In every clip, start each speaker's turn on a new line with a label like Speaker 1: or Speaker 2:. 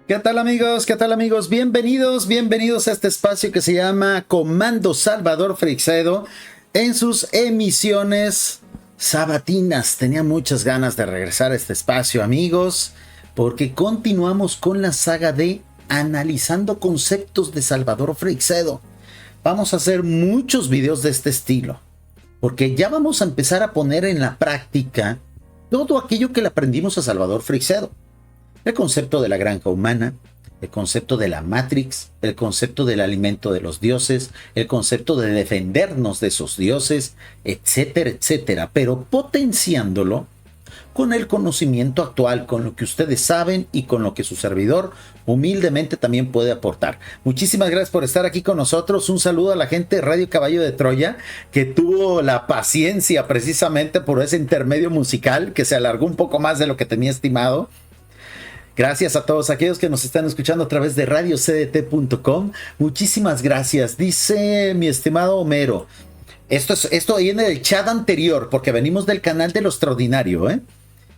Speaker 1: ¿Qué tal amigos? ¿Qué tal amigos? Bienvenidos a este espacio que se llama Comando Salvador Freixedo en sus emisiones sabatinas. Tenía muchas ganas de regresar a este espacio, amigos, porque continuamos con la saga de analizando conceptos de Salvador Freixedo. Vamos a hacer muchos videos de este estilo, porque ya vamos a empezar a poner en la práctica todo aquello que le aprendimos a Salvador Freixedo. El concepto de la granja humana, el concepto de la Matrix, el concepto del alimento de los dioses, el concepto de defendernos de esos dioses, etcétera, etcétera, pero potenciándolo con el conocimiento actual, con lo que ustedes saben y con lo que su servidor humildemente también puede aportar. Muchísimas gracias por estar aquí con nosotros. Un saludo a la gente de Radio Caballo de Troya, que tuvo la paciencia precisamente por ese intermedio musical que se alargó un poco más de lo que tenía estimado. Gracias a todos aquellos que nos están escuchando a través de radiocdt.com. Muchísimas gracias. Dice mi estimado Homero. Esto viene del chat anterior, porque venimos del canal de Lo Extraordinario, ¿eh?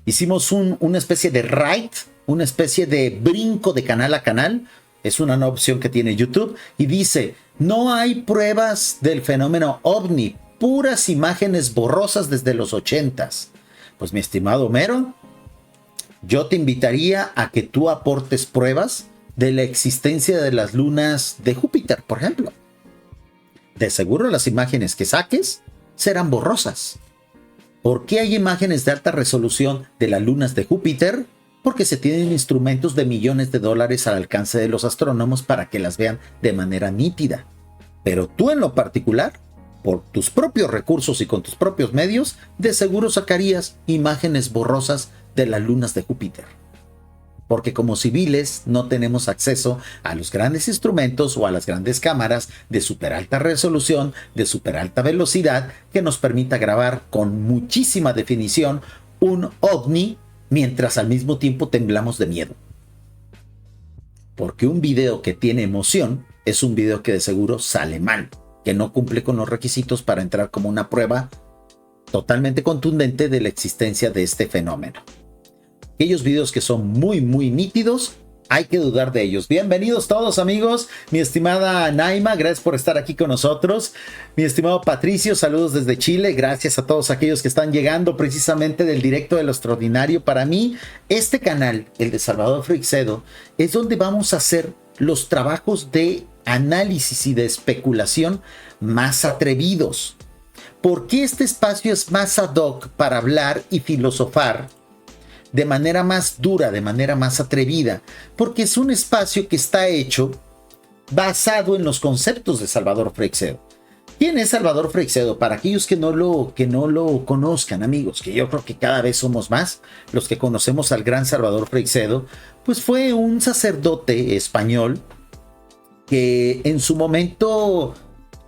Speaker 1: Hicimos una especie de raid, una especie de brinco de canal a canal. Es una nueva opción que tiene YouTube. Y dice, no hay pruebas del fenómeno OVNI, puras imágenes borrosas desde los 80s. Pues mi estimado Homero, yo te invitaría a que tú aportes pruebas de la existencia de las lunas de Júpiter, por ejemplo. De seguro las imágenes que saques serán borrosas. ¿Por qué hay imágenes de alta resolución de las lunas de Júpiter? Porque se tienen instrumentos de millones de dólares al alcance de los astrónomos para que las vean de manera nítida. Pero tú en lo particular, por tus propios recursos y con tus propios medios, de seguro sacarías imágenes borrosas de las lunas de Júpiter. Porque como civiles no tenemos acceso a los grandes instrumentos o a las grandes cámaras de super alta resolución, de super alta velocidad, que nos permita grabar con muchísima definición un ovni, mientras al mismo tiempo temblamos de miedo. Porque un video que tiene emoción es un video que de seguro sale mal, que no cumple con los requisitos para entrar como una prueba totalmente contundente de la existencia de este fenómeno. Aquellos videos que son muy nítidos, hay que dudar de ellos. Bienvenidos todos amigos, mi estimada Naima, gracias por estar aquí con nosotros. Mi estimado Patricio, saludos desde Chile, gracias a todos aquellos que están llegando precisamente del directo de Lo Extraordinario. Para mí, este canal, el de Salvador Freixedo, es donde vamos a hacer los trabajos de análisis y de especulación más atrevidos. ¿Por qué este espacio es más ad hoc para hablar y filosofar de manera más dura, de manera más atrevida? Porque es un espacio que está hecho basado en los conceptos de Salvador Freixedo. ¿Quién es Salvador Freixedo? Para aquellos que no lo conozcan, amigos, que yo creo que cada vez somos más los que conocemos al gran Salvador Freixedo, pues fue un sacerdote español que en su momento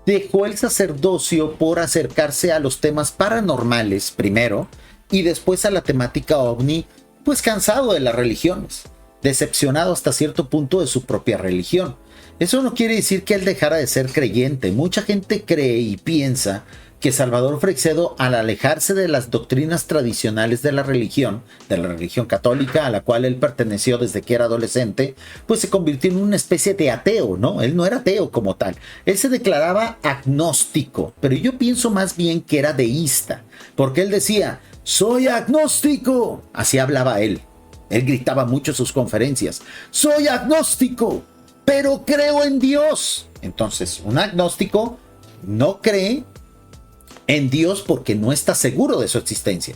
Speaker 1: dejó el sacerdocio por acercarse a los temas paranormales primero, y después a la temática ovni, pues cansado de las religiones, decepcionado hasta cierto punto de su propia religión. Eso no quiere decir que él dejara de ser creyente. Mucha gente cree y piensa que Salvador Freixedo, al alejarse de las doctrinas tradicionales de la religión católica, a la cual él perteneció desde que era adolescente, pues se convirtió en una especie de ateo, ¿no? Él no era ateo como tal. Él se declaraba agnóstico, pero yo pienso más bien que era deísta, porque él decía, soy agnóstico. Así hablaba él. Él gritaba mucho en sus conferencias. Soy agnóstico, pero creo en Dios. Entonces, un agnóstico no cree en Dios porque no está seguro de su existencia.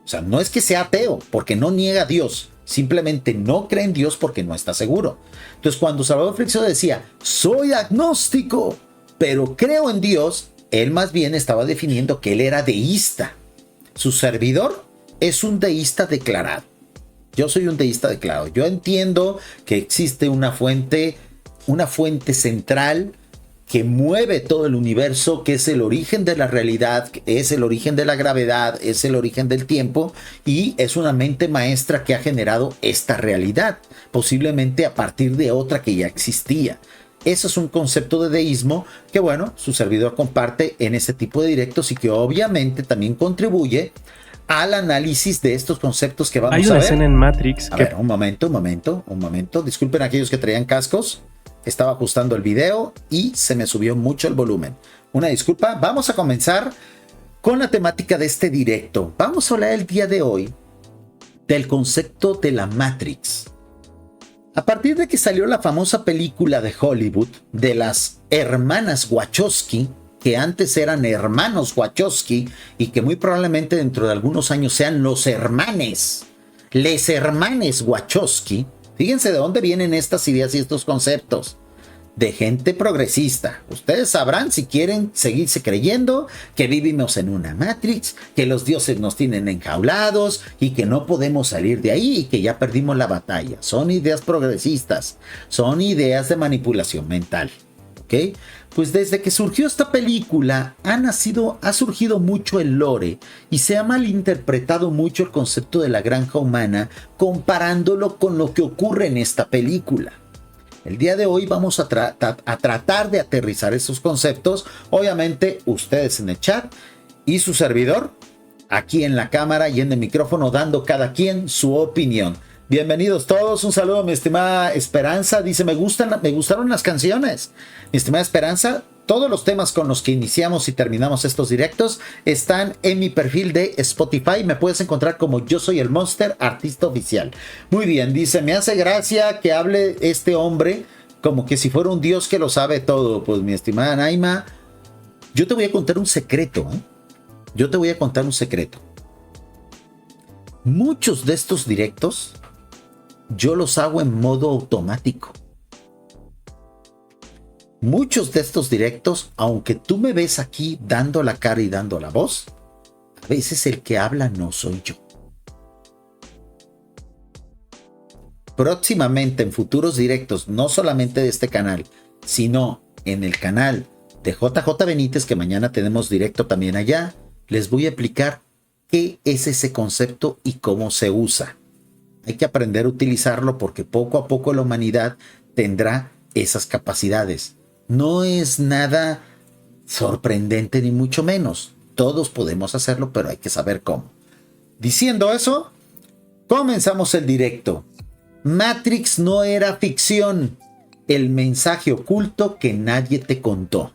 Speaker 1: O sea, no es que sea ateo porque no niega a Dios. Simplemente no cree en Dios porque no está seguro. Entonces, cuando Salvador Freixedo decía, soy agnóstico, pero creo en Dios, él más bien estaba definiendo que él era deísta. Su servidor es un deísta declarado. Yo soy un deísta declarado. Yo entiendo que existe una fuente central que mueve todo el universo, que es el origen de la realidad, es el origen de la gravedad, es el origen del tiempo, y es una mente maestra que ha generado esta realidad, posiblemente a partir de otra que ya existía. Eso es un concepto de deísmo que, bueno, su servidor comparte en este tipo de directos y que obviamente también contribuye al análisis de estos conceptos que vamos a ver.
Speaker 2: Hay una escena en Matrix
Speaker 1: A ver, un momento. Disculpen a aquellos que traían cascos. Estaba ajustando el video y se me subió mucho el volumen. Una disculpa. Vamos a comenzar con la temática de este directo. Vamos a hablar el día de hoy del concepto de la Matrix. A partir de que salió la famosa película de Hollywood de las hermanas Wachowski, que antes eran hermanos Wachowski y que muy probablemente dentro de algunos años sean los hermanes, les hermanes Wachowski. Fíjense de dónde vienen estas ideas y estos conceptos. De gente progresista. Ustedes sabrán si quieren seguirse creyendo que vivimos en una Matrix, que los dioses nos tienen enjaulados y que no podemos salir de ahí y que ya perdimos la batalla. Son ideas progresistas, son ideas de manipulación mental. ¿Ok? Pues desde que surgió esta película ha surgido mucho el lore y se ha malinterpretado mucho el concepto de la granja humana comparándolo con lo que ocurre en esta película. El día de hoy vamos a tratar de aterrizar esos conceptos. Obviamente ustedes en el chat y su servidor aquí en la cámara y en el micrófono dando cada quien su opinión. Bienvenidos todos, un saludo a mi estimada Esperanza. Dice, me gustaron las canciones. Mi estimada Esperanza, todos los temas con los que iniciamos y terminamos estos directos están en mi perfil de Spotify. Me puedes encontrar como Yo Soy el Monster, artista oficial. Muy bien, dice, me hace gracia que hable este hombre como que si fuera un dios que lo sabe todo. Pues mi estimada Naima, yo te voy a contar un secreto, ¿eh? Yo te voy a contar un secreto. Muchos de estos directos yo los hago en modo automático. Muchos de estos directos, aunque tú me ves aquí dando la cara y dando la voz, a veces el que habla no soy yo. Próximamente en futuros directos, no solamente de este canal, sino en el canal de JJ Benítez, que mañana tenemos directo también allá, les voy a explicar qué es ese concepto y cómo se usa. Hay que aprender a utilizarlo porque poco a poco la humanidad tendrá esas capacidades. No es nada sorprendente ni mucho menos. Todos podemos hacerlo, pero hay que saber cómo. Diciendo eso, comenzamos el directo. Matrix no era ficción. El mensaje oculto que nadie te contó.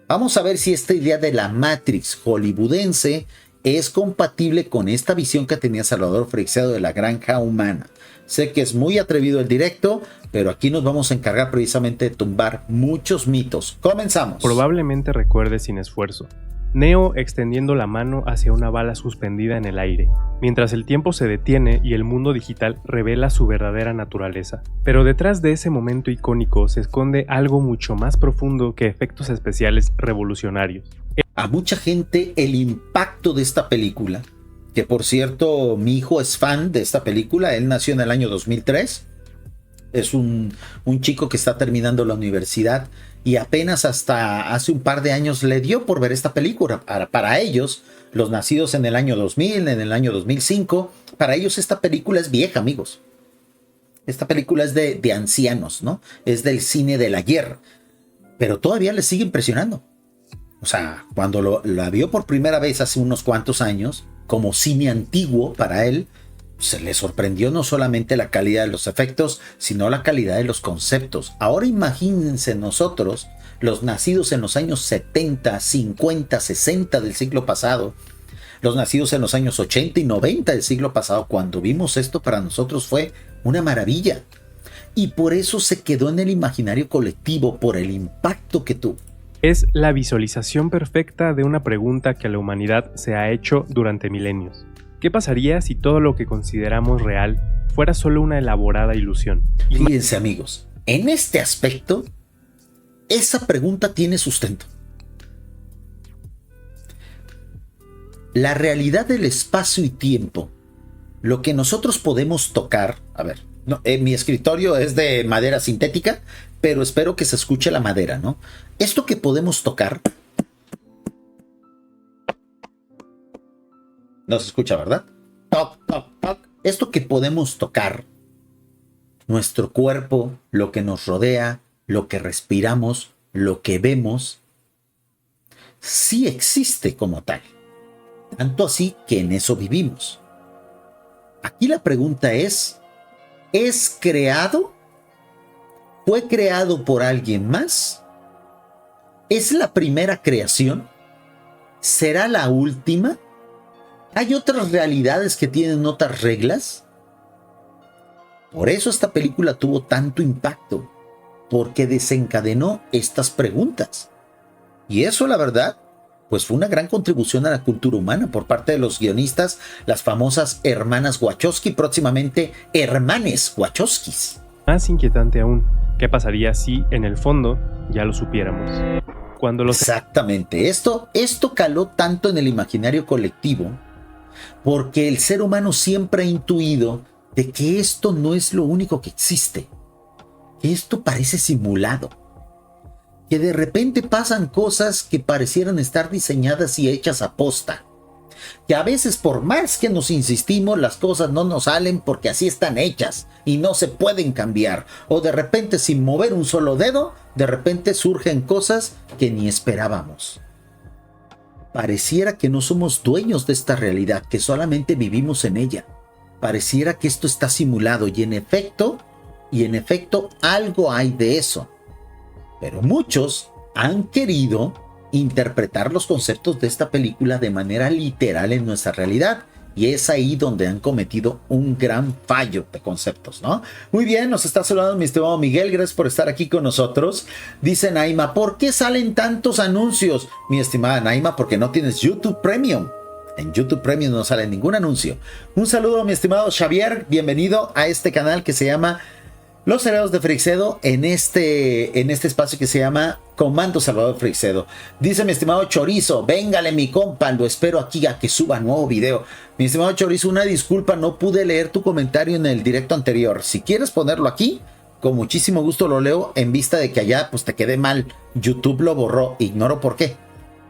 Speaker 1: Vamos a ver si esta idea de la Matrix hollywoodense es compatible con esta visión que tenía Salvador Freixedo de la granja humana. Sé que es muy atrevido el directo, pero aquí nos vamos a encargar precisamente de tumbar muchos mitos. Comenzamos.
Speaker 2: Probablemente recuerdes sin esfuerzo. Neo extendiendo la mano hacia una bala suspendida en el aire, mientras el tiempo se detiene y el mundo digital revela su verdadera naturaleza. Pero detrás de ese momento icónico se esconde algo mucho más profundo que efectos especiales revolucionarios.
Speaker 1: A mucha gente el impacto de esta película, que por cierto mi hijo es fan de esta película, él nació en el año 2003, es un chico que está terminando la universidad y apenas hasta hace un par de años le dio por ver esta película. Para ellos, los nacidos en el año 2000, en el año 2005, para ellos esta película es vieja, amigos. Esta película es de ancianos, ¿no? Es del cine del ayer, pero todavía les sigue impresionando. O sea, cuando la vio por primera vez hace unos cuantos años, como cine antiguo para él, se le sorprendió no solamente la calidad de los efectos, sino la calidad de los conceptos. Ahora imagínense nosotros, los nacidos en los años 70, 50, 60 del siglo pasado, los nacidos en los años 80 y 90 del siglo pasado, cuando vimos esto para nosotros fue una maravilla. Y por eso se quedó en el imaginario colectivo, por el impacto que tuvo.
Speaker 2: Es la visualización perfecta de una pregunta que la humanidad se ha hecho durante milenios. ¿Qué pasaría si todo lo que consideramos real fuera solo una elaborada ilusión?
Speaker 1: Fíjense, amigos, en este aspecto, esa pregunta tiene sustento. La realidad del espacio y tiempo, lo que nosotros podemos tocar, a ver, no, mi escritorio es de madera sintética, pero espero que se escuche la madera, ¿no? Esto que podemos tocar, no se escucha, ¿verdad? Toc, toc, toc. Esto que podemos tocar, nuestro cuerpo, lo que nos rodea, lo que respiramos, lo que vemos, sí existe como tal. Tanto así que en eso vivimos. Aquí la pregunta ¿es creado? ¿Fue creado por alguien más? ¿Es la primera creación? ¿Será la última? ¿Hay otras realidades que tienen otras reglas? Por eso esta película tuvo tanto impacto, porque desencadenó estas preguntas. Y eso, la verdad, pues fue una gran contribución a la cultura humana por parte de los guionistas, las famosas hermanas Wachowski, próximamente hermanes Wachowskis.
Speaker 2: Más inquietante aún, ¿qué pasaría si, en el fondo, ya lo supiéramos?
Speaker 1: Exactamente, esto caló tanto en el imaginario colectivo, porque el ser humano siempre ha intuido de que esto no es lo único que existe, que esto parece simulado, que de repente pasan cosas que parecieran estar diseñadas y hechas a posta, que a veces por más que nos insistimos las cosas no nos salen porque así están hechas y no se pueden cambiar, o de repente sin mover un solo dedo, de repente surgen cosas que ni esperábamos. Pareciera que no somos dueños de esta realidad, que solamente vivimos en ella. Pareciera que esto está simulado y en efecto algo hay de eso. Pero muchos han querido interpretar los conceptos de esta película de manera literal en nuestra realidad. Y es ahí donde han cometido un gran fallo de conceptos, ¿no? Muy bien, nos está saludando mi estimado Miguel, gracias por estar aquí con nosotros. Dice Naima, ¿por qué salen tantos anuncios? Mi estimada Naima, porque no tienes YouTube Premium. En YouTube Premium no sale ningún anuncio. Un saludo a mi estimado Xavier, bienvenido a este canal que se llama Los Herederos de Freixedo, en este espacio que se llama Comando Salvador Freixedo. Dice mi estimado Chorizo, véngale mi compa, lo espero aquí a que suba nuevo video. Mi estimado Chorizo, una disculpa, no pude leer tu comentario en el directo anterior. Si quieres ponerlo aquí, con muchísimo gusto lo leo, en vista de que allá pues te quedé mal. YouTube lo borró, ignoro por qué.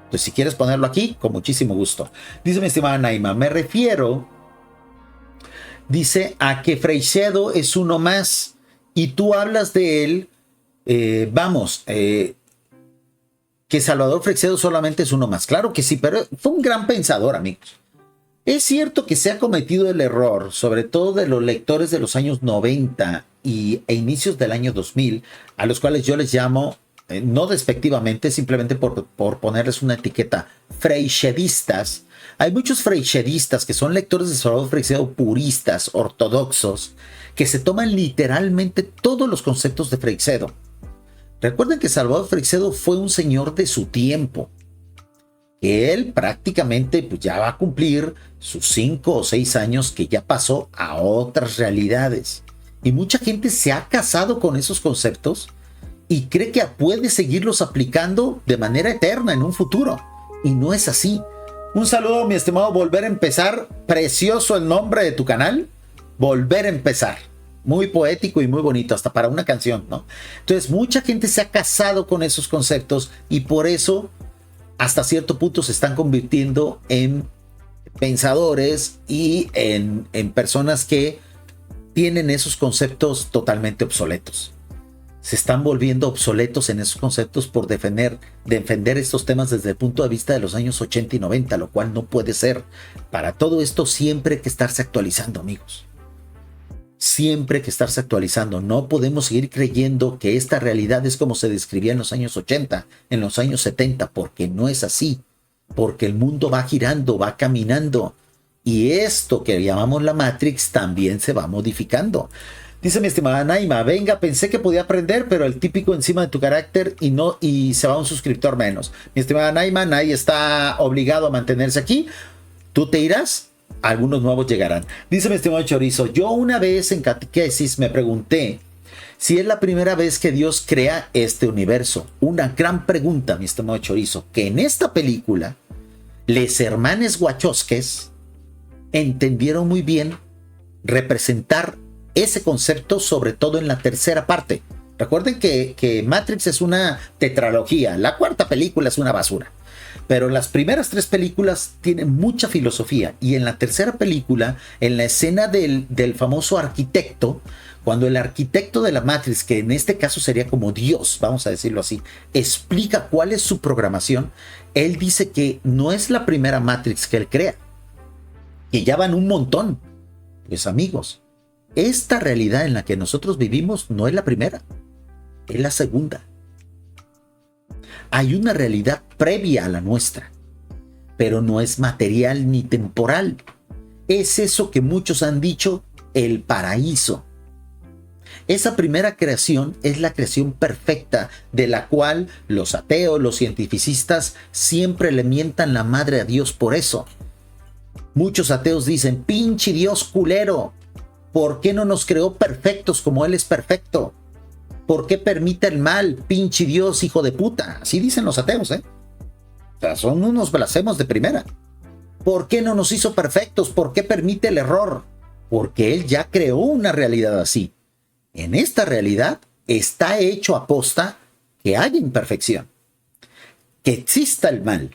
Speaker 1: Entonces si quieres ponerlo aquí, con muchísimo gusto. Dice mi estimada Naima, me refiero, dice, a que Freixedo es uno más. Y tú hablas de él, que Salvador Freixedo solamente es uno más. Claro que sí, pero fue un gran pensador, amigos. Es cierto que se ha cometido el error, sobre todo de los lectores de los años 90 e inicios del año 2000, a los cuales yo les llamo, no despectivamente, simplemente por ponerles una etiqueta, freixedistas. Hay muchos freixedistas que son lectores de Salvador Freixedo puristas, ortodoxos, que se toman literalmente todos los conceptos de Freixedo. Recuerden que Salvador Freixedo fue un señor de su tiempo, que él prácticamente pues, ya va a cumplir sus 5 o 6 años, que ya pasó a otras realidades. Y mucha gente se ha casado con esos conceptos y cree que puede seguirlos aplicando de manera eterna en un futuro. Y no es así. Un saludo, mi estimado Volver a Empezar. Precioso el nombre de tu canal. Volver a Empezar. Muy poético y muy bonito, hasta para una canción, ¿no? Entonces, mucha gente se ha casado con esos conceptos y por eso, hasta cierto punto, se están convirtiendo en pensadores y en personas que tienen esos conceptos totalmente obsoletos. Se están volviendo obsoletos en esos conceptos por defender estos temas desde el punto de vista de los años 80 y 90, lo cual no puede ser. Para todo esto siempre hay que estarse actualizando, amigos. Siempre hay que estarse actualizando. No podemos seguir creyendo que esta realidad es como se describía en los años 80, en los años 70, porque no es así. Porque el mundo va girando, va caminando. Y esto que llamamos la Matrix también se va modificando. Dice mi estimada Naima, venga, pensé que podía aprender, pero el típico encima de tu carácter y se va un suscriptor menos. Mi estimada Naima, nadie está obligado a mantenerse aquí. Tú te irás, algunos nuevos llegarán. Dice mi estimado Chorizo, yo una vez en catequesis me pregunté si es la primera vez que Dios crea este universo. Una gran pregunta, mi estimado Chorizo, que en esta película, les hermanes Wachowskis entendieron muy bien representar ese concepto, sobre todo en la tercera parte. Recuerden que Matrix es una tetralogía, la cuarta película es una basura, pero las primeras 3 películas tienen mucha filosofía, y en la tercera película, en la escena del famoso arquitecto, Cuando el arquitecto de la Matrix, que en este caso sería como Dios, vamos a decirlo así, explica cuál es su programación, él dice que no es la primera Matrix que él crea, que ya van un montón. Pues amigos, esta realidad en la que nosotros vivimos no es la primera, es la segunda. Hay una realidad previa a la nuestra, pero no es material ni temporal. Es eso que muchos han dicho, el paraíso. Esa primera creación es la creación perfecta, de la cual los ateos, los cientificistas siempre le mientan la madre a Dios por eso. Muchos ateos dicen, pinche Dios culero, ¿por qué no nos creó perfectos como Él es perfecto? ¿Por qué permite el mal, pinche Dios hijo de puta? Así dicen los ateos, ¿eh? O sea, son unos blasfemos de primera. ¿Por qué no nos hizo perfectos? ¿Por qué permite el error? Porque Él ya creó una realidad así. En esta realidad está hecho aposta que haya imperfección, que exista el mal,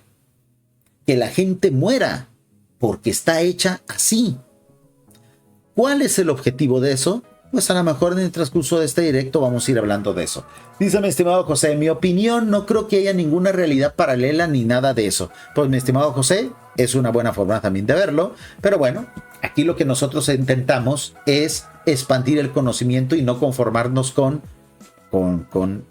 Speaker 1: que la gente muera, porque está hecha así. ¿Cuál es el objetivo de eso? Pues a lo mejor en el transcurso de este directo vamos a ir hablando de eso. Dice mi estimado José, en mi opinión no creo que haya ninguna realidad paralela ni nada de eso. Pues mi estimado José, es una buena forma también de verlo, pero bueno, aquí lo que nosotros intentamos es expandir el conocimiento y no conformarnos con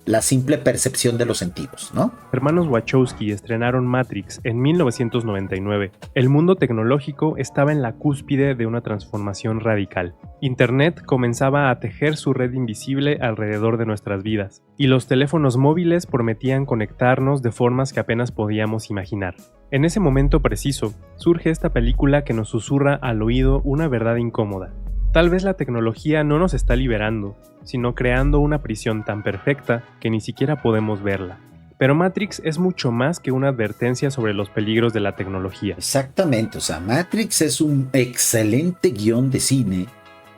Speaker 1: la simple percepción de los sentidos, ¿no?
Speaker 2: Hermanos Wachowski estrenaron Matrix en 1999. El mundo tecnológico estaba en la cúspide de una transformación radical. Internet comenzaba a tejer su red invisible alrededor de nuestras vidas, y los teléfonos móviles prometían conectarnos de formas que apenas podíamos imaginar. En ese momento preciso, surge esta película que nos susurra al oído una verdad incómoda. Tal vez la tecnología no nos está liberando, sino creando una prisión tan perfecta que ni siquiera podemos verla. Pero Matrix es mucho más que una advertencia sobre los peligros de la tecnología.
Speaker 1: Exactamente, o sea, Matrix es un excelente guión de cine,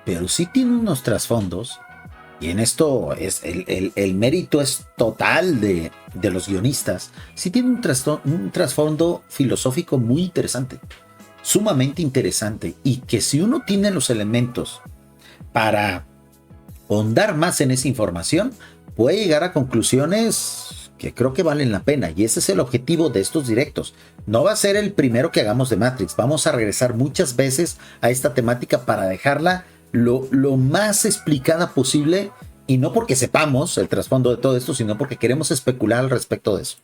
Speaker 1: pero sí tiene unos trasfondos, y en esto es el mérito es total de los guionistas. Sí tiene un trasfondo filosófico muy interesante, sumamente interesante, y que si uno tiene los elementos para ahondar más en esa información, puede llegar a conclusiones que creo que valen la pena, y ese es el objetivo de estos directos. No va a ser el primero que hagamos de Matrix, vamos a regresar muchas veces a esta temática para dejarla lo más explicada posible, y no porque sepamos el trasfondo de todo esto, sino porque queremos especular al respecto de eso.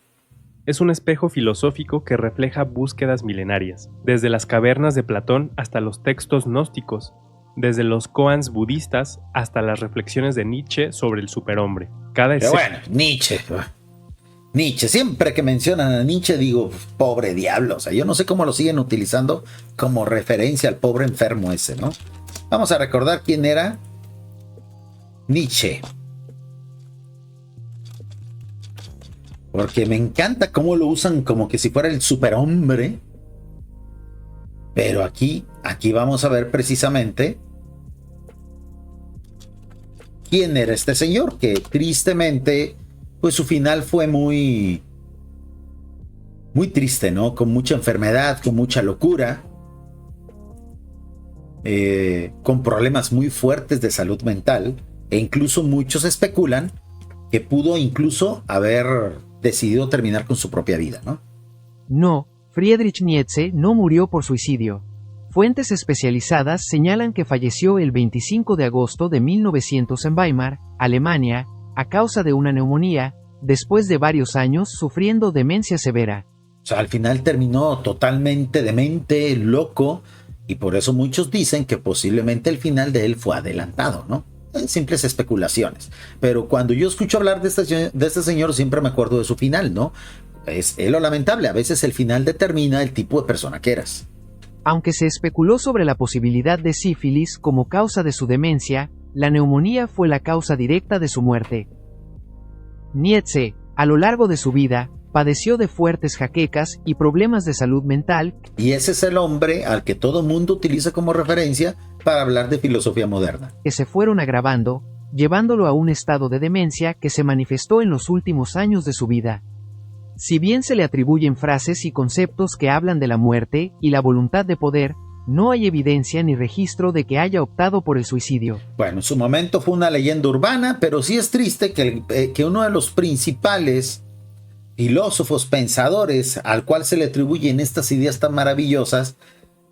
Speaker 2: Es un espejo filosófico que refleja búsquedas milenarias, desde las cavernas de Platón hasta los textos gnósticos, desde los koans budistas hasta las reflexiones de Nietzsche sobre el superhombre.
Speaker 1: Pero bueno, Nietzsche, siempre que mencionan a Nietzsche digo, pobre diablo, o sea, yo no sé cómo lo siguen utilizando como referencia al pobre enfermo ese, ¿no? Vamos a recordar quién era Nietzsche, porque me encanta cómo lo usan como que si fuera el superhombre, pero aquí vamos a ver precisamente quién era este señor, que tristemente, pues su final fue muy triste, ¿no? Con mucha enfermedad, con mucha locura, con problemas muy fuertes de salud mental, e incluso muchos especulan que pudo incluso haber decidido terminar con su propia vida, ¿no?
Speaker 3: No, Friedrich Nietzsche no murió por suicidio. Fuentes especializadas señalan que falleció el 25 de agosto de 1900 en Weimar, Alemania, a causa de una neumonía, después de varios años sufriendo demencia severa.
Speaker 1: O sea, al final terminó totalmente demente, loco, y por eso muchos dicen que posiblemente el final de él fue adelantado, ¿no? Simples especulaciones. Pero cuando yo escucho hablar de este señor, siempre me acuerdo de su final, ¿no? Es lo lamentable, a veces el final determina el tipo de persona que eras.
Speaker 3: Aunque se especuló sobre la posibilidad de sífilis como causa de su demencia, la neumonía fue la causa directa de su muerte. Nietzsche, a lo largo de su vida, padeció de fuertes jaquecas y problemas de salud mental.
Speaker 1: Y ese es el hombre al que todo mundo utiliza como referencia para hablar de filosofía moderna.
Speaker 3: Que se fueron agravando, llevándolo a un estado de demencia que se manifestó en los últimos años de su vida. Si bien se le atribuyen frases y conceptos que hablan de la muerte y la voluntad de poder, no hay evidencia ni registro de que haya optado por el suicidio.
Speaker 1: Bueno, en su momento fue una leyenda urbana, pero sí es triste que uno de los principales filósofos, pensadores, al cual se le atribuyen estas ideas tan maravillosas,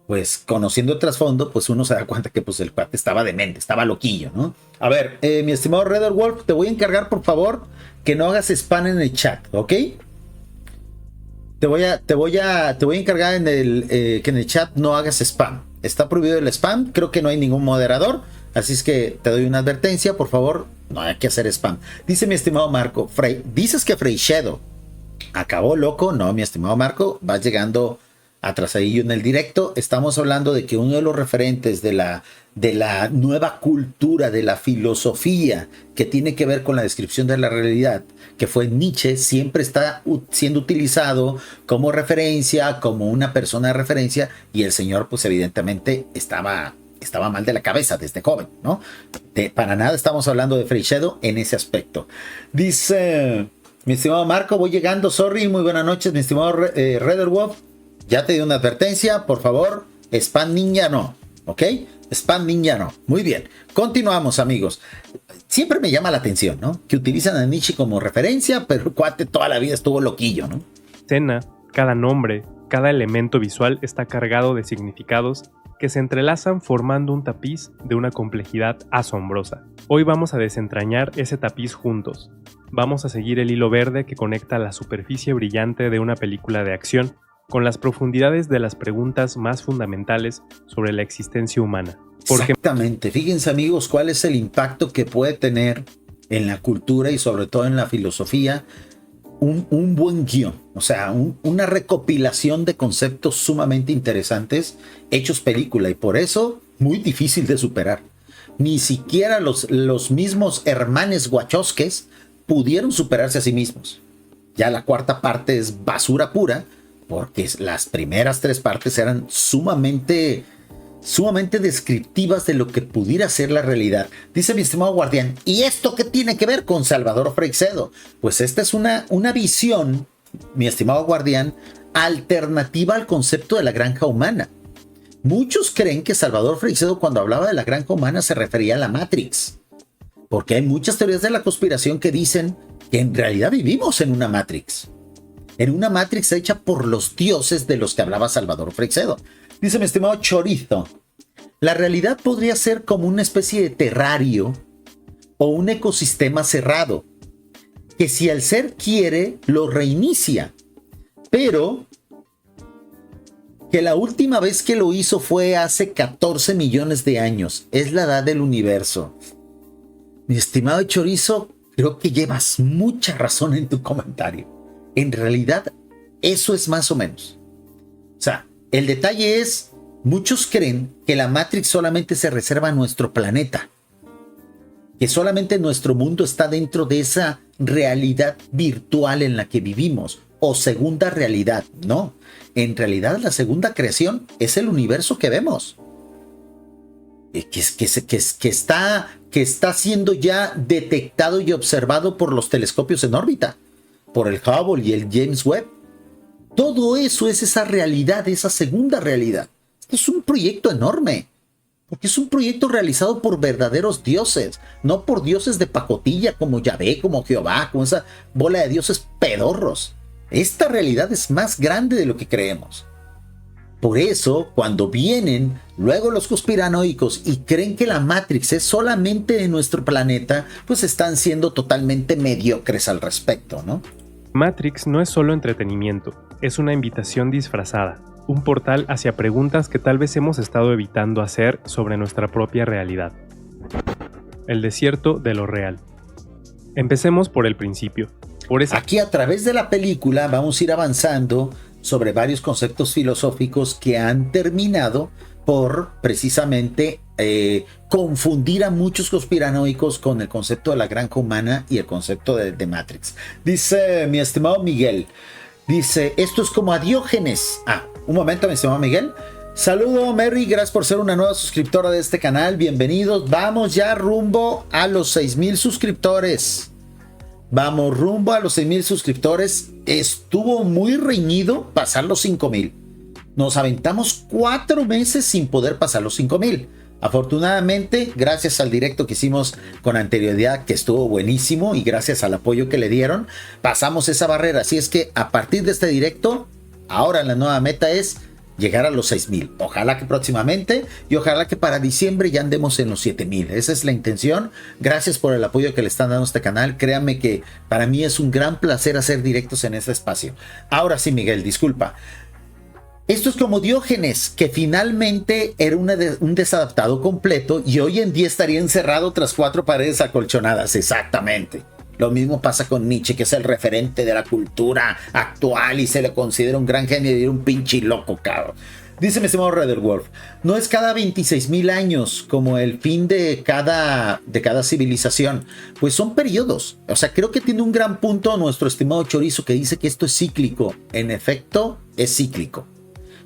Speaker 1: pues conociendo el trasfondo, pues uno se da cuenta que pues el cuate estaba demente, estaba loquillo, ¿no? A ver, mi estimado Redder Wolf, te voy a encargar, por favor, que no hagas spam en el chat, ¿ok? Te voy a encargar que en el chat no hagas spam. Está prohibido el spam, creo que no hay ningún moderador, así es que te doy una advertencia, por favor, no hay que hacer spam. Dice mi estimado Marco, dices que Frey Shadow acabó loco. No, mi estimado Marco, vas llegando atrasadillo en el directo. Estamos hablando de que uno de los referentes de la nueva cultura, de la filosofía que tiene que ver con la descripción de la realidad, que fue Nietzsche, siempre está siendo utilizado como referencia, como una persona de referencia, y el señor pues evidentemente estaba mal de la cabeza desde joven, ¿no? Para nada estamos hablando de Frey Shadow en ese aspecto. Dice mi estimado Marco, voy llegando, sorry, muy buenas noches, mi estimado Redder Wolf. Ya te di una advertencia, por favor, spam ninja no, ¿ok? Spam ninja no. Muy bien, continuamos, amigos. Siempre me llama la atención, ¿no? Que utilizan a Nietzsche como referencia, pero el cuate toda la vida estuvo loquillo, ¿no?
Speaker 2: Escena, cada nombre, cada elemento visual está cargado de significados que se entrelazan formando un tapiz de una complejidad asombrosa. Hoy vamos a desentrañar ese tapiz juntos. Vamos a seguir el hilo verde que conecta la superficie brillante de una película de acción con las profundidades de las preguntas más fundamentales sobre la existencia humana.
Speaker 1: Exactamente. Fíjense, amigos, cuál es el impacto que puede tener en la cultura y sobre todo en la filosofía un buen guión, o sea, una recopilación de conceptos sumamente interesantes hechos película, y por eso muy difícil de superar. Ni siquiera los mismos hermanos Wachowskis pudieron superarse a sí mismos. Ya la cuarta parte es basura pura, porque las primeras tres partes eran sumamente descriptivas de lo que pudiera ser la realidad. Dice mi estimado Guardián, ¿y esto qué tiene que ver con Salvador Freixedo? Pues esta es una visión, mi estimado Guardián, alternativa al concepto de la granja humana. Muchos creen que Salvador Freixedo, cuando hablaba de la granja humana, se refería a la Matrix, porque hay muchas teorías de la conspiración que dicen que en realidad vivimos en una Matrix hecha por los dioses de los que hablaba Salvador Freixedo. Dice mi estimado Chorizo, la realidad podría ser como una especie de terrario o un ecosistema cerrado, que si el ser quiere, lo reinicia, pero que la última vez que lo hizo fue hace 14 millones de años. Es la edad del universo. Mi estimado Chorizo, creo que llevas mucha razón en tu comentario. En realidad, eso es más o menos. O sea, el detalle es, muchos creen que la Matrix solamente se reserva a nuestro planeta, que solamente nuestro mundo está dentro de esa realidad virtual en la que vivimos, o segunda realidad. No, en realidad la segunda creación es el universo que vemos, que está siendo ya detectado y observado por los telescopios en órbita, por el Hubble y el James Webb. Todo eso es esa realidad, esa segunda realidad. Es un proyecto enorme, porque es un proyecto realizado por verdaderos dioses, no por dioses de pacotilla como Yahvé, como Jehová, como esa bola de dioses pedorros. Esta realidad es más grande de lo que creemos. Por eso, cuando vienen luego los conspiranoicos y creen que la Matrix es solamente de nuestro planeta, pues están siendo totalmente mediocres al respecto, ¿no?
Speaker 2: Matrix no es solo entretenimiento, es una invitación disfrazada, un portal hacia preguntas que tal vez hemos estado evitando hacer sobre nuestra propia realidad. El desierto de lo real. Empecemos por el principio.
Speaker 1: Aquí, a través de la película, vamos a ir avanzando sobre varios conceptos filosóficos que han terminado por precisamente confundir a muchos conspiranoicos con el concepto de la granja humana y el concepto de Matrix. Dice mi estimado Miguel, dice, esto es como a Diógenes. Un momento, mi estimado Miguel. Saludo, Mary, gracias por ser una nueva suscriptora de este canal, bienvenidos. Vamos ya rumbo a los 6,000 suscriptores. Vamos rumbo a los 6,000 suscriptores. Estuvo muy reñido pasar los 5,000. Nos aventamos 4 meses sin poder pasar los 5,000. Afortunadamente, gracias al directo que hicimos con anterioridad, que estuvo buenísimo, y gracias al apoyo que le dieron, pasamos esa barrera. Así es que a partir de este directo, ahora la nueva meta es llegar a los 6,000. Ojalá que próximamente, y ojalá que para diciembre ya andemos en los 7,000. Esa es la intención. Gracias por el apoyo que le están dando a este canal. Créanme que para mí es un gran placer hacer directos en este espacio. Ahora sí, Miguel, disculpa. Esto es como Diógenes, que finalmente era un desadaptado completo y hoy en día estaría encerrado tras 4 paredes acolchonadas. Exactamente. Lo mismo pasa con Nietzsche, que es el referente de la cultura actual y se le considera un gran genio y un pinche loco, cabrón. Dice mi estimado Rederwolf, no es cada 26,000 años como el fin de cada civilización, pues son periodos. O sea, creo que tiene un gran punto nuestro estimado Chorizo, que dice que esto es cíclico. En efecto, es cíclico.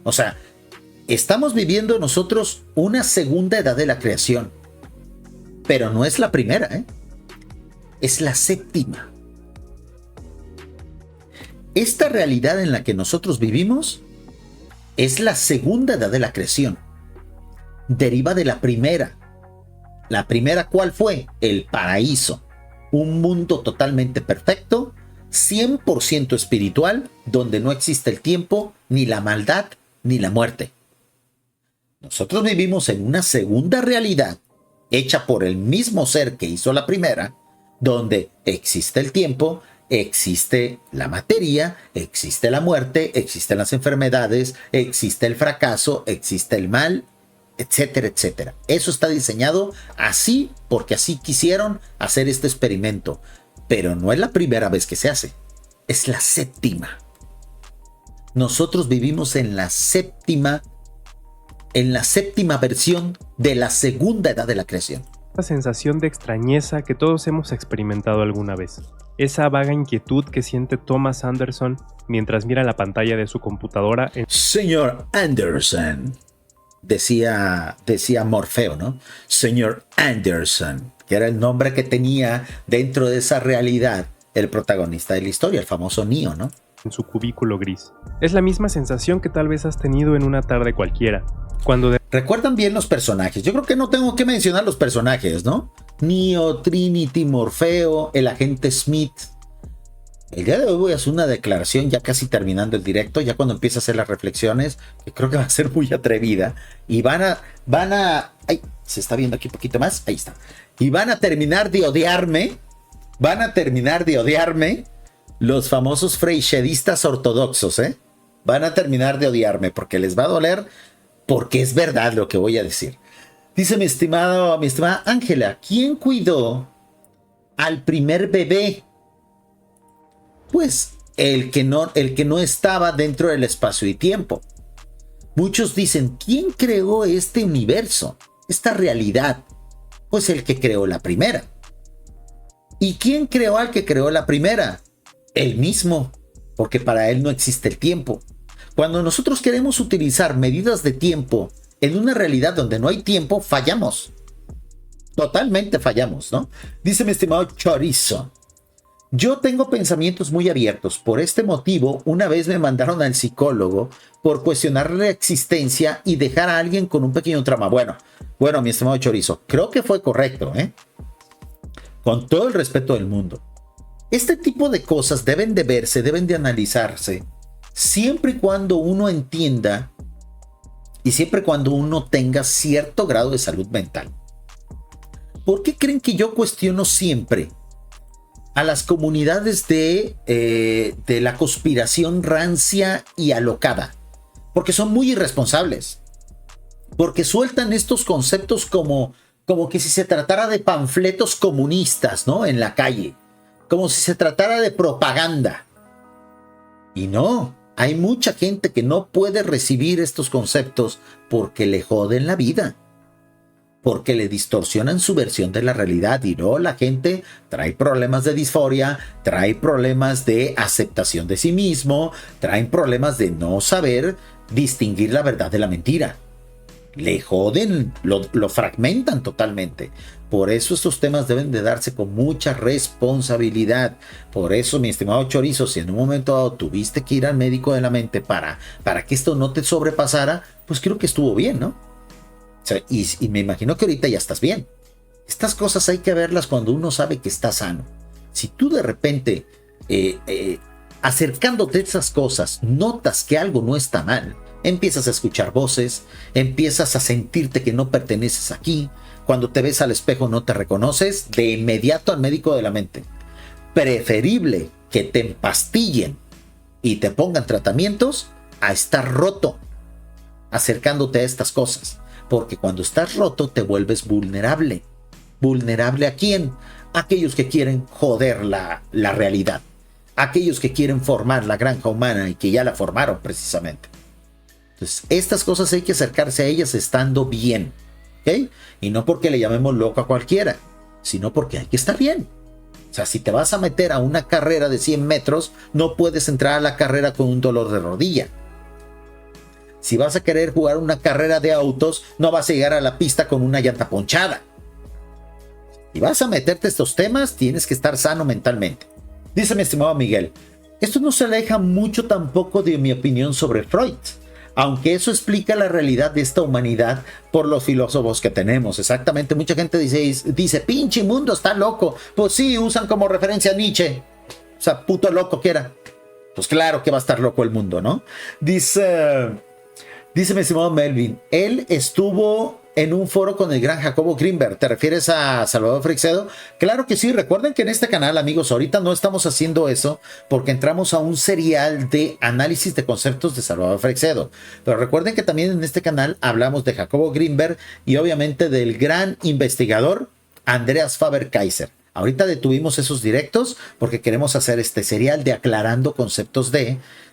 Speaker 1: O sea, estamos viviendo nosotros una segunda edad de la creación, pero no es la primera, ¿eh? Es la séptima. Esta realidad en la que nosotros vivimos es la segunda edad de la creación. Deriva de la primera. La primera, ¿cuál fue? El paraíso. Un mundo totalmente perfecto, 100% espiritual, donde no existe el tiempo, ni la maldad, ni la muerte. Nosotros vivimos en una segunda realidad, hecha por el mismo ser que hizo la primera, donde existe el tiempo, existe la materia, existe la muerte, existen las enfermedades, existe el fracaso, existe el mal, etcétera, etcétera. Eso está diseñado así porque así quisieron hacer este experimento. Pero no es la primera vez que se hace, es la séptima. Nosotros vivimos en la séptima versión de la segunda edad de la creación.
Speaker 2: La sensación de extrañeza que todos hemos experimentado alguna vez. Esa vaga inquietud que siente Thomas Anderson mientras mira la pantalla de su computadora.
Speaker 1: Señor Anderson, decía Morfeo, ¿no? Señor Anderson, que era el nombre que tenía dentro de esa realidad el protagonista de la historia, el famoso Neo, ¿no?
Speaker 2: En su cubículo gris. Es la misma sensación que tal vez has tenido en una tarde cualquiera.
Speaker 1: ¿Recuerdan bien los personajes? Yo creo que no tengo que mencionar los personajes, ¿no? Neo, Trinity, Morfeo, el agente Smith. El día de hoy voy a hacer una declaración ya casi terminando el directo, ya cuando empiece a hacer las reflexiones, que creo que va a ser muy atrevida. Y van a... Ay, se está viendo aquí un poquito más. Ahí está. Y van a terminar de odiarme. Los famosos freixedistas ortodoxos, ¿eh? Van a terminar de odiarme porque les va a doler, porque es verdad lo que voy a decir. Dice mi estimada Ángela, ¿quién cuidó al primer bebé? Pues el que no estaba dentro del espacio y tiempo. Muchos dicen, ¿quién creó este universo, esta realidad? Pues el que creó la primera. ¿Y quién creó al que creó la primera? Él mismo, porque para él no existe el tiempo. Cuando nosotros queremos utilizar medidas de tiempo en una realidad donde no hay tiempo, fallamos. Totalmente fallamos, ¿no? Dice mi estimado Chorizo, yo tengo pensamientos muy abiertos. Por este motivo, una vez me mandaron al psicólogo por cuestionar la existencia y dejar a alguien con un pequeño trauma. Bueno, mi estimado Chorizo, creo que fue correcto, ¿eh? Con todo el respeto del mundo. Este tipo de cosas deben de verse, deben de analizarse, siempre y cuando uno entienda y siempre y cuando uno tenga cierto grado de salud mental. ¿Por qué creen que yo cuestiono siempre a las comunidades de la conspiración rancia y alocada? Porque son muy irresponsables. Porque sueltan estos conceptos como que si se tratara de panfletos comunistas, ¿no? En la calle. Como si se tratara de propaganda. Y no, hay mucha gente que no puede recibir estos conceptos porque le joden la vida. Porque le distorsionan su versión de la realidad. Y no, la gente trae problemas de disforia, trae problemas de aceptación de sí mismo, traen problemas de no saber distinguir la verdad de la mentira. le joden, lo fragmentan totalmente. Por eso estos temas deben de darse con mucha responsabilidad. Por eso, mi estimado Chorizo, si en un momento dado tuviste que ir al médico de la mente para que esto no te sobrepasara, pues creo que estuvo bien, ¿no? O sea, y me imagino que ahorita ya estás bien. Estas cosas hay que verlas cuando uno sabe que está sano. Si tú de repente, acercándote a esas cosas, notas que algo no está mal, empiezas a escuchar voces, empiezas a sentirte que no perteneces aquí, cuando te ves al espejo no te reconoces, de inmediato al médico de la mente. Preferible que te empastillen y te pongan tratamientos a estar roto acercándote a estas cosas, porque cuando estás roto te vuelves vulnerable. ¿Vulnerable a quién? Aquellos que quieren joder la realidad, aquellos que quieren formar la granja humana y que ya la formaron precisamente. Entonces, estas cosas hay que acercarse a ellas estando bien, ¿ok? Y no porque le llamemos loco a cualquiera, sino porque hay que estar bien. O sea, si te vas a meter a una carrera de 100 metros, no puedes entrar a la carrera con un dolor de rodilla. Si vas a querer jugar una carrera de autos, no vas a llegar a la pista con una llanta ponchada. Si vas a meterte estos temas, tienes que estar sano mentalmente. Dice mi estimado Miguel, esto no se aleja mucho tampoco de mi opinión sobre Freud, aunque eso explica la realidad de esta humanidad por los filósofos que tenemos. Exactamente, mucha gente dice, pinche mundo está loco. Pues sí, usan como referencia a Nietzsche. O sea, puto loco que era. Pues claro que va a estar loco el mundo, ¿no? Dice mi estimado Melvin, él estuvo en un foro con el gran Jacobo Greenberg. ¿Te refieres a Salvador Freixedo? Claro que sí. Recuerden que en este canal, amigos, ahorita no estamos haciendo eso porque entramos a un serial de análisis de conceptos de Salvador Freixedo. Pero recuerden que también en este canal hablamos de Jacobo Greenberg y obviamente del gran investigador Andreas Faber-Kaiser. Ahorita detuvimos esos directos porque queremos hacer este serial de aclarando conceptos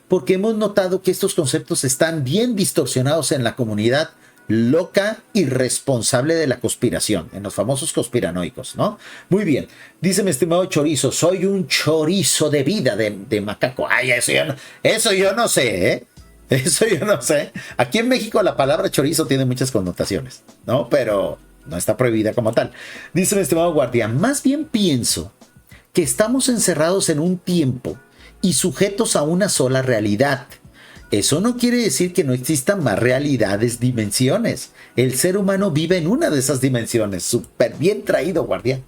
Speaker 1: porque hemos notado que estos conceptos están bien distorsionados en la comunidad loca y responsable de la conspiración, en los famosos conspiranoicos, ¿no? Muy bien, dice mi estimado Chorizo, soy un chorizo de vida de macaco. Ay, eso yo no sé, ¿eh? Eso yo no sé. Aquí en México la palabra chorizo tiene muchas connotaciones, ¿no? Pero no está prohibida como tal. Dice mi estimado Guardián, más bien pienso que estamos encerrados en un tiempo y sujetos a una sola realidad. Eso no quiere decir que no existan más realidades, dimensiones. El ser humano vive en una de esas dimensiones. Súper bien traído, Guardián.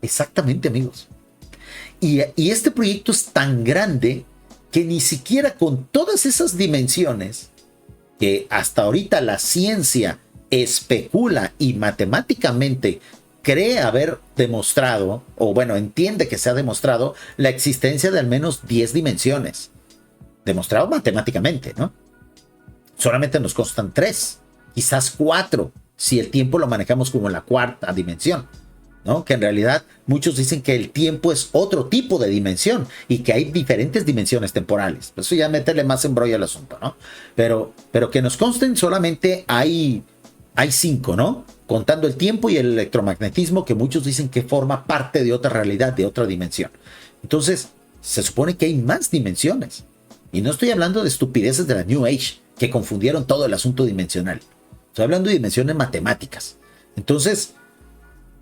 Speaker 1: Exactamente, amigos. Y este proyecto es tan grande que ni siquiera con todas esas dimensiones que hasta ahorita la ciencia especula y matemáticamente cree haber demostrado, o bueno, entiende que se ha demostrado la existencia de al menos 10 dimensiones. Demostrado matemáticamente, ¿no? Solamente nos constan 3, quizás 4, si el tiempo lo manejamos como la cuarta dimensión, ¿no? Que en realidad muchos dicen que el tiempo es otro tipo de dimensión y que hay diferentes dimensiones temporales. Eso ya meterle más embrollo al asunto, ¿no? Pero que nos consten solamente hay 5, ¿no? Contando el tiempo y el electromagnetismo, que muchos dicen que forma parte de otra realidad, de otra dimensión. Entonces, se supone que hay más dimensiones. Y no estoy hablando de estupideces de la New Age, que confundieron todo el asunto dimensional. Estoy hablando de dimensiones matemáticas. Entonces,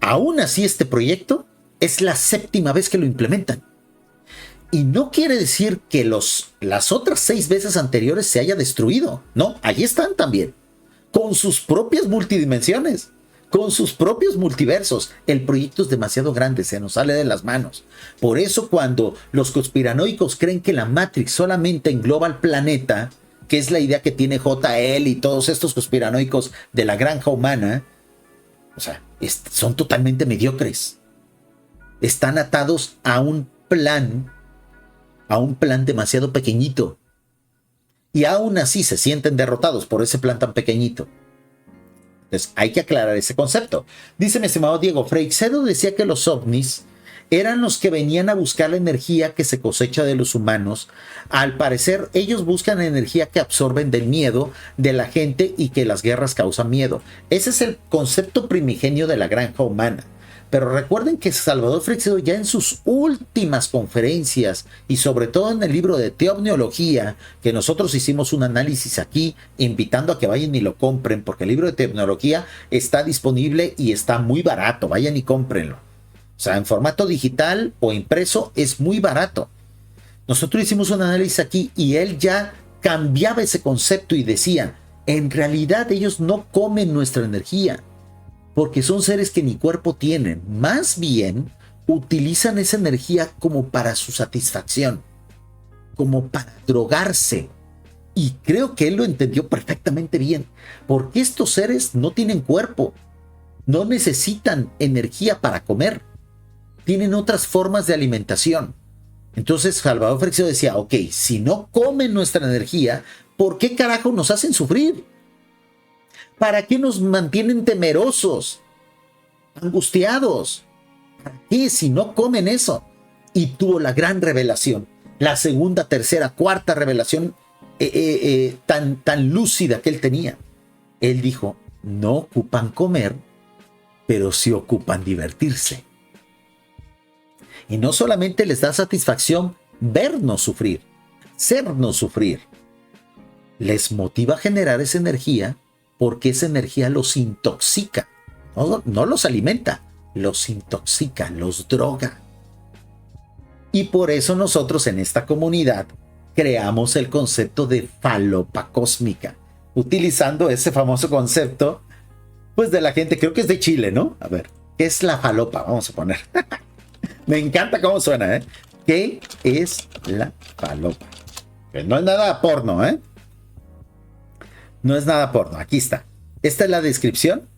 Speaker 1: aún así este proyecto es la 7ª vez que lo implementan. Y no quiere decir que las otras 6 veces anteriores se haya destruido. No, allí están también. Con sus propias multidimensiones. Con sus propios multiversos. El proyecto es demasiado grande, se nos sale de las manos. Por eso cuando los conspiranoicos creen que la Matrix solamente engloba al planeta, que es la idea que tiene JL y todos estos conspiranoicos de la granja humana, o sea, son totalmente mediocres. Están atados a un plan demasiado pequeñito. Y aún así se sienten derrotados por ese plan tan pequeñito. Entonces hay que aclarar ese concepto. Dice mi estimado Diego, Freixedo decía que los ovnis eran los que venían a buscar la energía que se cosecha de los humanos. Al parecer ellos buscan energía que absorben del miedo de la gente y que las guerras causan miedo. Ese es el concepto primigenio de la granja humana. Pero recuerden que Salvador Freixedo ya en sus últimas conferencias y sobre todo en el libro de Teomneología, que nosotros hicimos un análisis aquí, invitando a que vayan y lo compren, porque el libro de Teomneología está disponible y está muy barato, vayan y cómprenlo. O sea, en formato digital o impreso es muy barato. Nosotros hicimos un análisis aquí y él ya cambiaba ese concepto y decía, en realidad ellos no comen nuestra energía, porque son seres que ni cuerpo tienen, más bien utilizan esa energía como para su satisfacción, como para drogarse. Y creo que él lo entendió perfectamente bien, porque estos seres no tienen cuerpo, no necesitan energía para comer, tienen otras formas de alimentación. Entonces Salvador Freixedo decía, ok, si no comen nuestra energía, ¿por qué carajo nos hacen sufrir? ¿Para qué nos mantienen temerosos, angustiados? ¿Para qué si no comen eso? Y tuvo la gran revelación, la segunda, tercera, cuarta revelación tan lúcida que él tenía. Él dijo, no ocupan comer, pero sí ocupan divertirse. Y no solamente les da satisfacción vernos sufrir, hacernos sufrir. Les motiva a generar esa energía porque esa energía los intoxica. No los alimenta, los intoxica, los droga. Y por eso nosotros en esta comunidad creamos el concepto de falopa cósmica, utilizando ese famoso concepto, pues de la gente, creo que es de Chile, ¿no? A ver, ¿qué es la falopa? Vamos a poner. Me encanta cómo suena, ¿eh? ¿Qué es la falopa? Que no es nada porno, ¿eh? No es nada porno, aquí está. Esta es la descripción.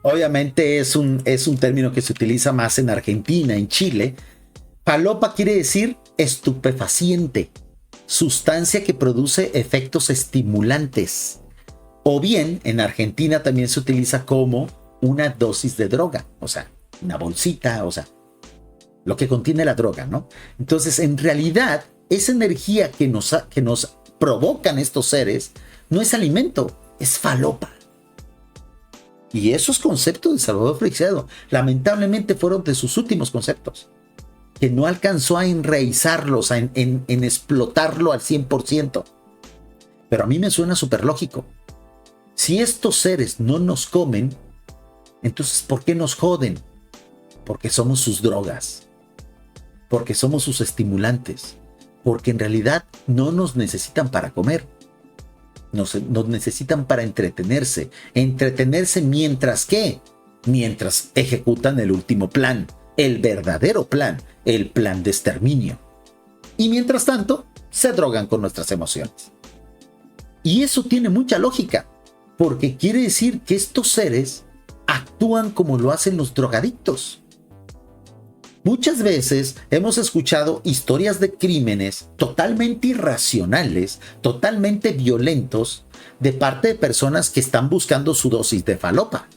Speaker 1: Obviamente es un término que se utiliza más en Argentina, en Chile. Falopa quiere decir estupefaciente, sustancia que produce efectos estimulantes. O bien, en Argentina también se utiliza como una dosis de droga, o sea, una bolsita, o sea, lo que contiene la droga, ¿no? Entonces, en realidad, esa energía que nos provocan estos seres no es alimento, es falopa. Y esos conceptos de Salvador Freixedo, lamentablemente fueron de sus últimos conceptos, que no alcanzó a enraizarlos, en explotarlo al 100%. Pero a mí me suena súper lógico. Si estos seres no nos comen, entonces ¿por qué nos joden? Porque somos sus drogas. Porque somos sus estimulantes, porque en realidad no nos necesitan para comer, nos necesitan para entretenerse mientras ejecutan el último plan, el verdadero plan, el plan de exterminio. Y mientras tanto, se drogan con nuestras emociones. Y eso tiene mucha lógica, porque quiere decir que estos seres actúan como lo hacen los drogadictos. Muchas veces hemos escuchado historias de crímenes totalmente irracionales, totalmente violentos, de parte de personas que están buscando su dosis de falopa.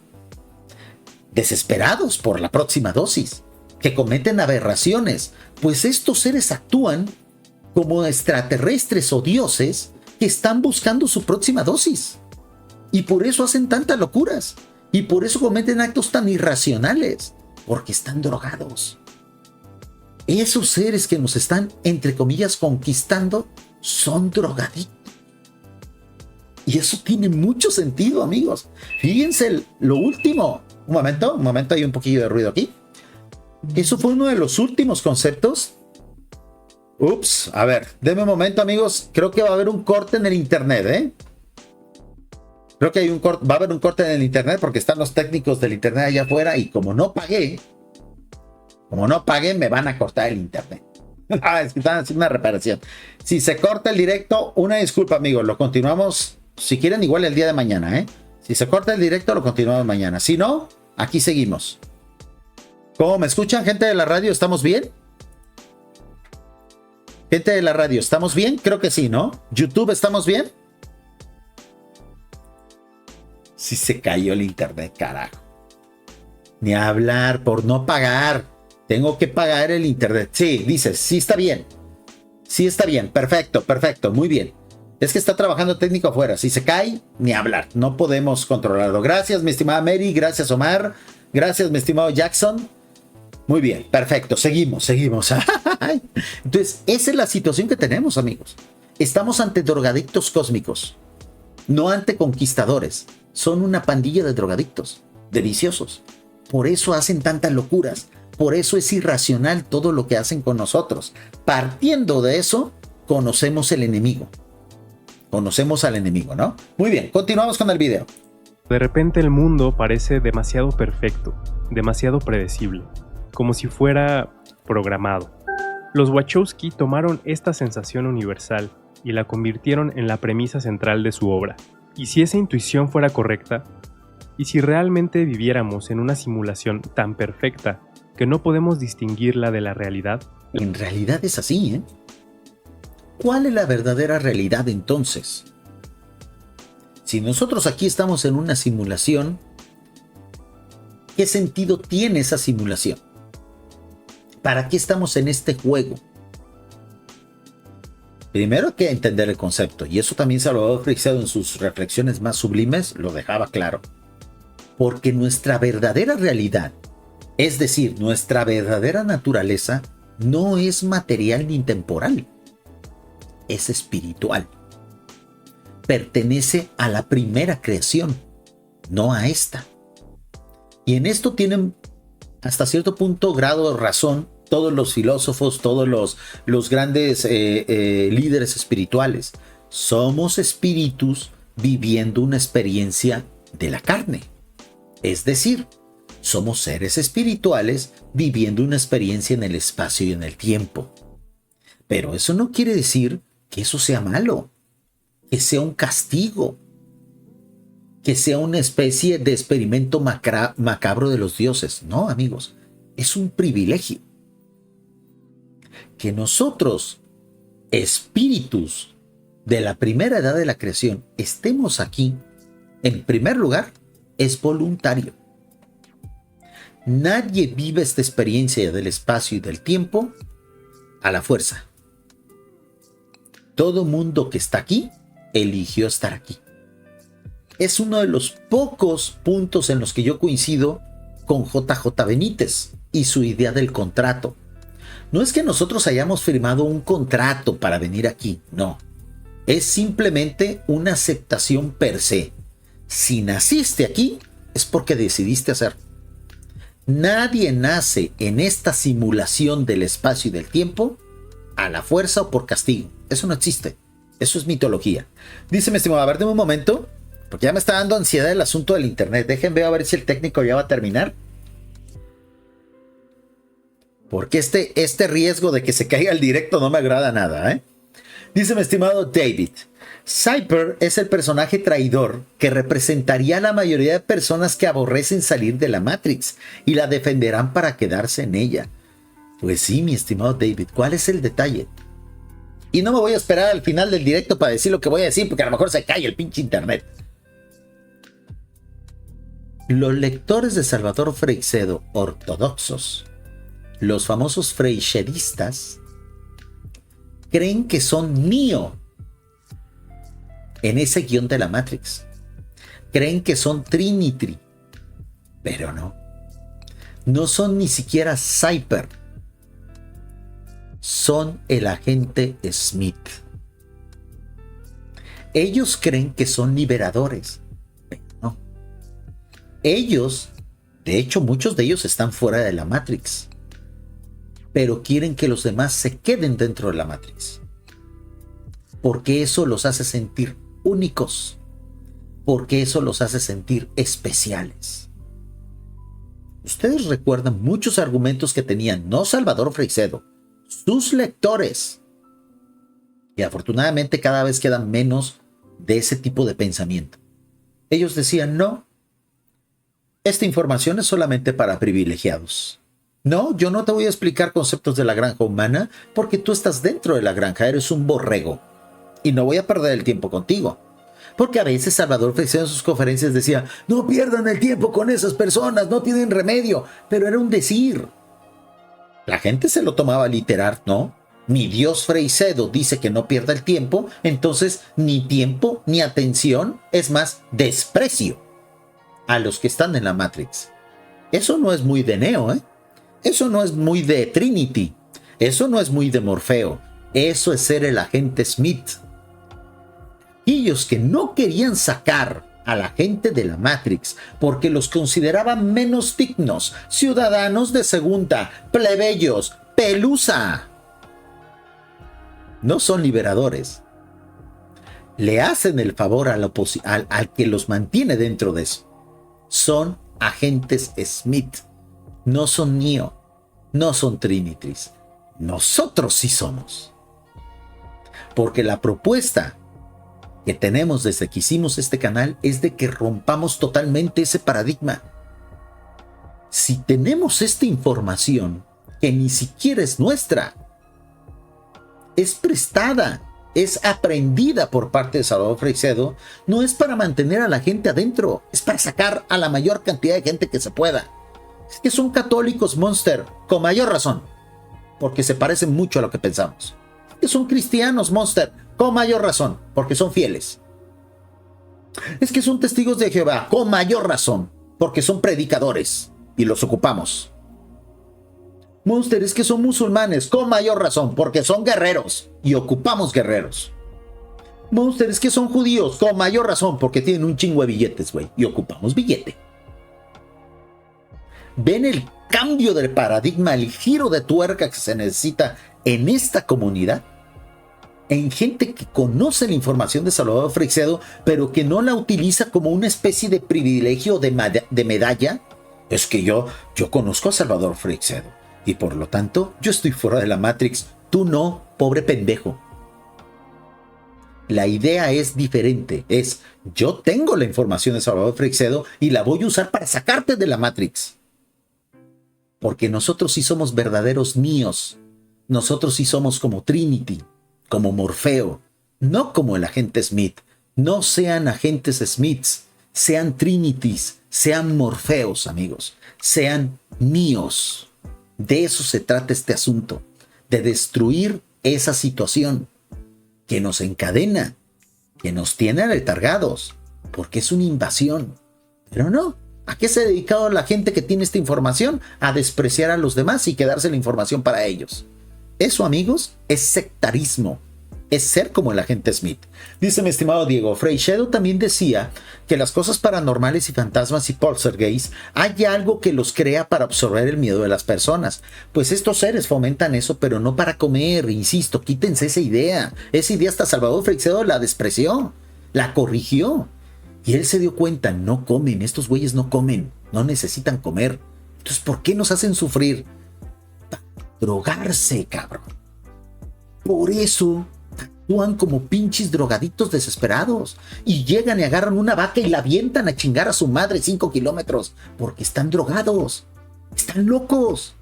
Speaker 1: Desesperados por la próxima dosis, que cometen aberraciones, pues estos seres actúan como extraterrestres o dioses que están buscando su próxima dosis. Y por eso hacen tantas locuras, y por eso cometen actos tan irracionales, porque están drogados. Esos seres que nos están, entre comillas, conquistando, son drogadictos. Y eso tiene mucho sentido, amigos. Fíjense lo último. Un momento, hay un poquillo de ruido aquí. Eso fue uno de los últimos conceptos. Ups, a ver, denme un momento, amigos. Creo que va a haber un corte en el internet, ¿eh? Creo que va a haber un corte en el internet porque están los técnicos del internet allá afuera y como no pagué, me van a cortar el internet. Es que están haciendo una reparación. Si se corta el directo, una disculpa, amigos. Lo continuamos, si quieren, igual el día de mañana, ¿eh? Si se corta el directo, lo continuamos mañana. Si no, aquí seguimos. ¿Cómo me escuchan, gente de la radio? ¿Estamos bien? Gente de la radio, ¿estamos bien? Creo que sí, ¿no? YouTube, ¿estamos bien? Sí se cayó el internet, carajo. Ni hablar, por no pagar. Tengo que pagar el internet. Sí, dices, sí está bien. Sí está bien, perfecto, muy bien. Es que está trabajando técnico afuera. Si se cae, ni hablar. No podemos controlarlo. Gracias, mi estimada Mary. Gracias, Omar. Gracias, mi estimado Jackson. Muy bien, perfecto, seguimos. Entonces, esa es la situación que tenemos, amigos. Estamos ante drogadictos cósmicos, no ante conquistadores. Son una pandilla de drogadictos, de viciosos. Por eso hacen tantas locuras. Por eso es irracional todo lo que hacen con nosotros. Partiendo de eso, conocemos el enemigo. Conocemos al enemigo, ¿no? Muy bien, continuamos con el video.
Speaker 2: De repente el mundo parece demasiado perfecto, demasiado predecible, como si fuera programado. Los Wachowski tomaron esta sensación universal y la convirtieron en la premisa central de su obra. ¿Y si esa intuición fuera correcta? ¿Y si realmente viviéramos en una simulación tan perfecta que no podemos distinguirla de la realidad?
Speaker 1: En realidad es así, ¿eh? ¿Cuál es la verdadera realidad entonces? Si nosotros aquí estamos en una simulación, ¿qué sentido tiene esa simulación? ¿Para qué estamos en este juego? Primero hay que entender el concepto, y eso también Salvador Freixedo en sus reflexiones más sublimes lo dejaba claro. Porque nuestra verdadera realidad, es decir, nuestra verdadera naturaleza, no es material ni temporal, es espiritual. Pertenece a la primera creación, no a esta. Y en esto tienen hasta cierto punto grado de razón todos los filósofos, todos los grandes líderes espirituales. Somos espíritus viviendo una experiencia de la carne. Es decir, somos seres espirituales viviendo una experiencia en el espacio y en el tiempo. Pero eso no quiere decir que eso sea malo, que sea un castigo, que sea una especie de experimento macabro de los dioses. No, amigos, es un privilegio. Que nosotros, espíritus de la primera edad de la creación, estemos aquí, en primer lugar, es voluntario. Nadie vive esta experiencia del espacio y del tiempo a la fuerza. Todo mundo que está aquí eligió estar aquí. Es uno de los pocos puntos en los que yo coincido con JJ Benítez y su idea del contrato. No es que nosotros hayamos firmado un contrato para venir aquí, no. Es simplemente una aceptación per se. Si naciste aquí, es porque decidiste hacerlo. Nadie nace en esta simulación del espacio y del tiempo a la fuerza o por castigo. Eso no existe. Eso es mitología. Dice mi estimado, a ver, deme un momento, porque ya me está dando ansiedad el asunto del internet. Déjenme ver si el técnico ya va a terminar. Porque este riesgo de que se caiga el directo no me agrada nada, ¿eh? Dice mi estimado David, Cypher es el personaje traidor que representaría a la mayoría de personas que aborrecen salir de la Matrix y la defenderán para quedarse en ella. Pues sí, mi estimado David, ¿cuál es el detalle? Y no me voy a esperar al final del directo para decir lo que voy a decir, porque a lo mejor se cae el pinche internet. Los lectores de Salvador Freixedo ortodoxos, los famosos freixedistas, creen que son Neo en ese guión de la Matrix. Creen que son Trinity, pero no. No son ni siquiera Cypher. Son el agente Smith. Ellos creen que son liberadores, pero no. Ellos, de hecho, muchos de ellos están fuera de la Matrix, pero quieren que los demás se queden dentro de la Matrix, porque eso los hace sentir únicos, porque eso los hace sentir especiales. Ustedes recuerdan muchos argumentos que tenían no Salvador Freixedo, sus lectores, y afortunadamente cada vez quedan menos de ese tipo de pensamiento. Ellos decían, no, esta información es solamente para privilegiados. No, yo no te voy a explicar conceptos de la granja humana porque tú estás dentro de la granja, eres un borrego y no voy a perder el tiempo contigo. Porque a veces Salvador Freixedo en sus conferencias decía, no pierdan el tiempo con esas personas, no tienen remedio, pero era un decir. La gente se lo tomaba literal, ¿no? Mi Dios Freixedo dice que no pierda el tiempo, entonces ni tiempo ni atención, es más, desprecio a los que están en la Matrix. Eso no es muy de Neo, ¿eh? Eso no es muy de Trinity. Eso no es muy de Morfeo. Eso es ser el agente Smith. Aquellos que no querían sacar a la gente de la Matrix porque los consideraban menos dignos, ciudadanos de segunda, plebeyos, pelusa. No son liberadores. Le hacen el favor al que los mantiene dentro de eso. Son agentes Smith. No son Neo. No son Trinitys. Nosotros sí somos. Porque la propuesta que tenemos desde que hicimos este canal es de que rompamos totalmente ese paradigma. Si tenemos esta información que ni siquiera es nuestra, es prestada, es aprendida por parte de Salvador Freixedo, no es para mantener a la gente adentro, es para sacar a la mayor cantidad de gente que se pueda. Es que son católicos, Monster, con mayor razón, porque se parecen mucho a lo que pensamos. Es que son cristianos, Monster, con mayor razón, porque son fieles. Es que son testigos de Jehová, con mayor razón, porque son predicadores y los ocupamos. Monster, es que son musulmanes, con mayor razón, porque son guerreros y ocupamos guerreros. Monster, es que son judíos, con mayor razón, porque tienen un chingo de billetes, güey, y ocupamos billete. ¿Ven el cambio del paradigma, el giro de tuerca que se necesita en esta comunidad? En gente que conoce la información de Salvador Freixedo, pero que no la utiliza como una especie de privilegio de medalla. Es que yo conozco a Salvador Freixedo y por lo tanto yo estoy fuera de la Matrix, tú no, pobre pendejo. La idea es diferente, es yo tengo la información de Salvador Freixedo y la voy a usar para sacarte de la Matrix. Porque nosotros sí somos verdaderos Neos, nosotros sí somos como Trinity, como Morfeo, no como el agente Smith. No sean agentes Smiths, sean Trinitys, sean Morfeos, amigos, sean Neos. De eso se trata este asunto, de destruir esa situación que nos encadena, que nos tiene aletargados, porque es una invasión. Pero no, ¿a qué se ha dedicado la gente que tiene esta información? A despreciar a los demás y quedarse la información para ellos. Eso, amigos, es sectarismo. Es ser como el agente Smith. Dice mi estimado Diego, Freixedo también decía que las cosas paranormales y fantasmas y poltergeist hay algo que los crea para absorber el miedo de las personas. Pues estos seres fomentan eso, pero no para comer. Insisto, quítense esa idea. Esa idea hasta Salvador Freixedo la despreció, la corrigió. Y él se dio cuenta, no comen, estos güeyes no comen, no necesitan comer. Entonces, ¿por qué nos hacen sufrir? Para drogarse, cabrón. Por eso actúan como pinches drogaditos desesperados y llegan y agarran una vaca y la avientan a chingar a su madre 5 kilómetros porque están drogados, están locos.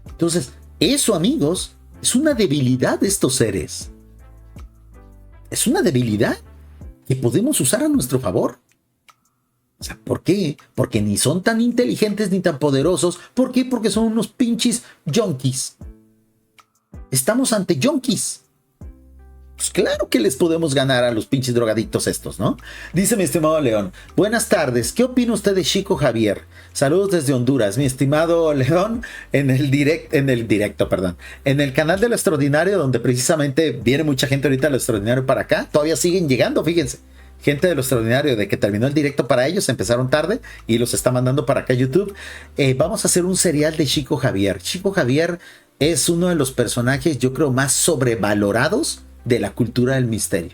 Speaker 1: Entonces, eso, amigos, es una debilidad de estos seres. Es una debilidad que podemos usar a nuestro favor. O sea, ¿por qué? Porque ni son tan inteligentes ni tan poderosos. ¿Por qué? Porque son unos pinches junkies. Estamos ante junkies. Pues claro que les podemos ganar a los pinches drogadictos estos, ¿no? Dice mi estimado León, buenas tardes, ¿qué opina usted de Chico Javier? Saludos desde Honduras, mi estimado León, en el canal de Lo Extraordinario, donde precisamente viene mucha gente ahorita de Lo Extraordinario para acá, todavía siguen llegando, fíjense, gente de Lo Extraordinario, de que terminó el directo para ellos, empezaron tarde y los está mandando para acá a YouTube. Vamos a hacer un serial de Chico Javier. Chico Javier es uno de los personajes, yo creo, más sobrevalorados de la cultura del misterio.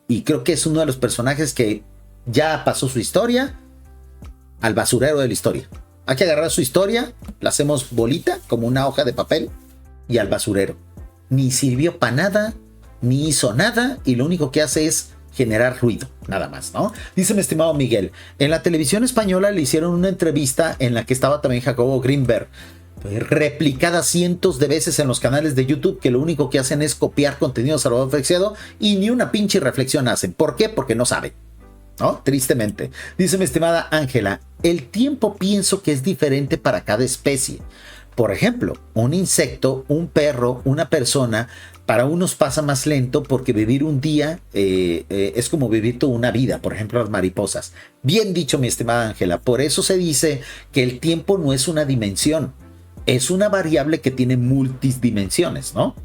Speaker 1: Y creo que es uno de los personajes que ya pasó su historia al basurero de la historia. Hay que agarrar su historia, la hacemos bolita como una hoja de papel y al basurero. Ni sirvió para nada, ni hizo nada y lo único que hace es generar ruido, nada más, ¿no? Dice mi estimado Miguel, en la televisión española le hicieron una entrevista en la que estaba también Jacobo Greenberg, replicada cientos de veces en los canales de YouTube, que lo único que hacen es copiar contenido de Salvador Freixedo y ni una pinche reflexión hacen. ¿Por qué? Porque no saben, ¿no? Tristemente. Dice mi estimada Ángela, el tiempo pienso que es diferente para cada especie. Por ejemplo, un insecto, un perro, una persona, para unos pasa más lento porque vivir un día es como vivir toda una vida. Por ejemplo, las mariposas. Bien dicho, mi estimada Ángela. Por eso se dice que el tiempo no es una dimensión. es una variable que tiene multidimensiones, ¿no?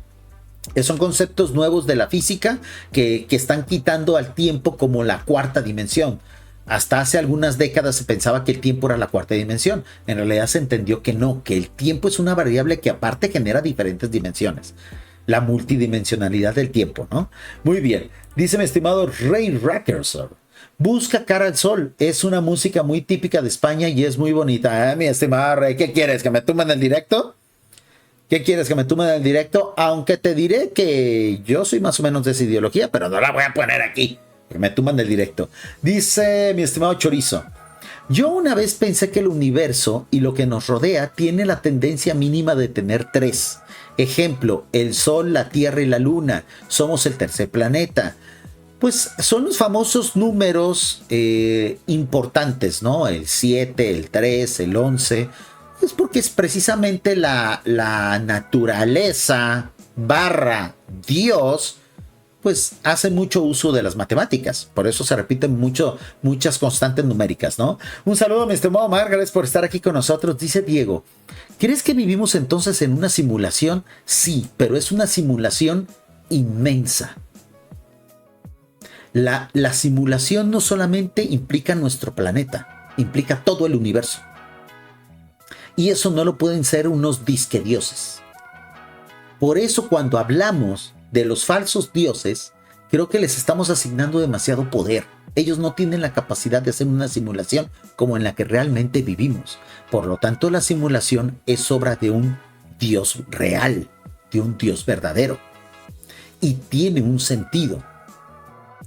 Speaker 1: Son conceptos nuevos de la física que están quitando al tiempo como la cuarta dimensión. Hasta hace algunas décadas se pensaba que el tiempo era la cuarta dimensión. En realidad se entendió que no, que el tiempo es una variable que aparte genera diferentes dimensiones. La multidimensionalidad del tiempo, ¿no? Muy bien. Dice mi estimado Ray Rackerson: busca Cara al Sol. Es una música muy típica de España y es muy bonita. Mi estimado Ray, ¿qué quieres? ¿Que me tumben el directo? ¿Qué quieres? ¿Que me tumben el directo? Aunque te diré que yo soy más o menos de esa ideología, pero no la voy a poner aquí. Que me tumban del directo. Dice mi estimado Chorizo: yo una vez pensé que el universo y lo que nos rodea tiene la tendencia mínima de tener 3. Ejemplo, el Sol, la Tierra y la Luna. Somos el tercer planeta. Pues son los famosos números importantes, ¿no? El 7, el 3, el 11. Es porque es precisamente la naturaleza / Dios, pues hace mucho uso de las matemáticas. Por eso se repiten muchas constantes numéricas, ¿no? Un saludo a mi estimado Mar, gracias por estar aquí con nosotros. Dice Diego: ¿crees que vivimos entonces en una simulación? Sí, pero es una simulación inmensa. La simulación no solamente implica nuestro planeta, implica todo el universo. Y eso no lo pueden ser unos disquedioses. Por eso cuando hablamos de los falsos dioses, creo que les estamos asignando demasiado poder. Ellos no tienen la capacidad de hacer una simulación como en la que realmente vivimos. Por lo tanto, la simulación es obra de un Dios real, de un Dios verdadero. Y tiene un sentido.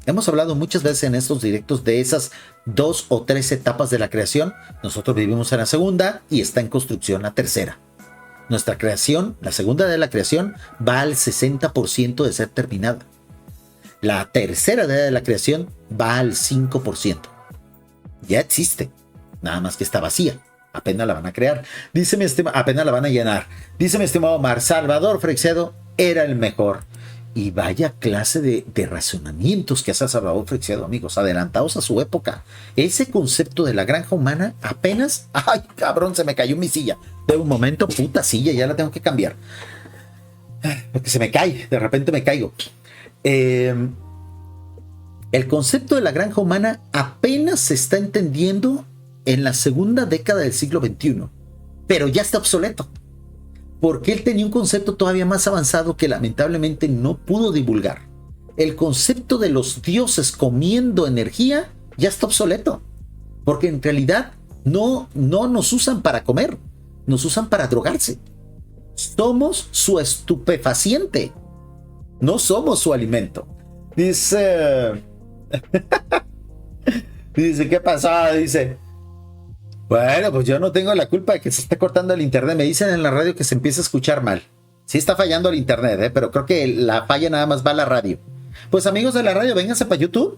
Speaker 1: Hemos hablado muchas veces en estos directos de esas 2 o 3 etapas de la creación. Nosotros vivimos en la segunda y está en construcción la tercera. Nuestra creación, la segunda de la creación, va al 60% de ser terminada. La tercera de la creación va al 5%. Ya existe, nada más que está vacía. Apenas la van a crear. Dice mi estimado, apenas la van a llenar. Dice mi estimado Mar: Salvador Freixedo era el mejor. Y vaya clase de razonamientos que hace Salvador Freixedo, amigos, adelantados a su época. Ese concepto de la granja humana apenas... ¡Ay, cabrón! Se me cayó mi silla. De un momento, puta silla, ya la tengo que cambiar. Porque se me cae, de repente me caigo. El concepto de la granja humana apenas se está entendiendo en la segunda década del siglo XXI. Pero ya está obsoleto. Porque él tenía un concepto todavía más avanzado que lamentablemente no pudo divulgar. El concepto de los dioses comiendo energía ya está obsoleto. Porque en realidad no nos usan para comer, nos usan para drogarse. Somos su estupefaciente, no somos su alimento. Dice... dice, ¿qué pasó? Dice... Bueno, pues yo no tengo la culpa de que se esté cortando el internet. Me dicen en la radio que se empieza a escuchar mal. Sí está fallando el internet, pero creo que la falla nada más va a la radio. Pues amigos de la radio, vénganse para YouTube.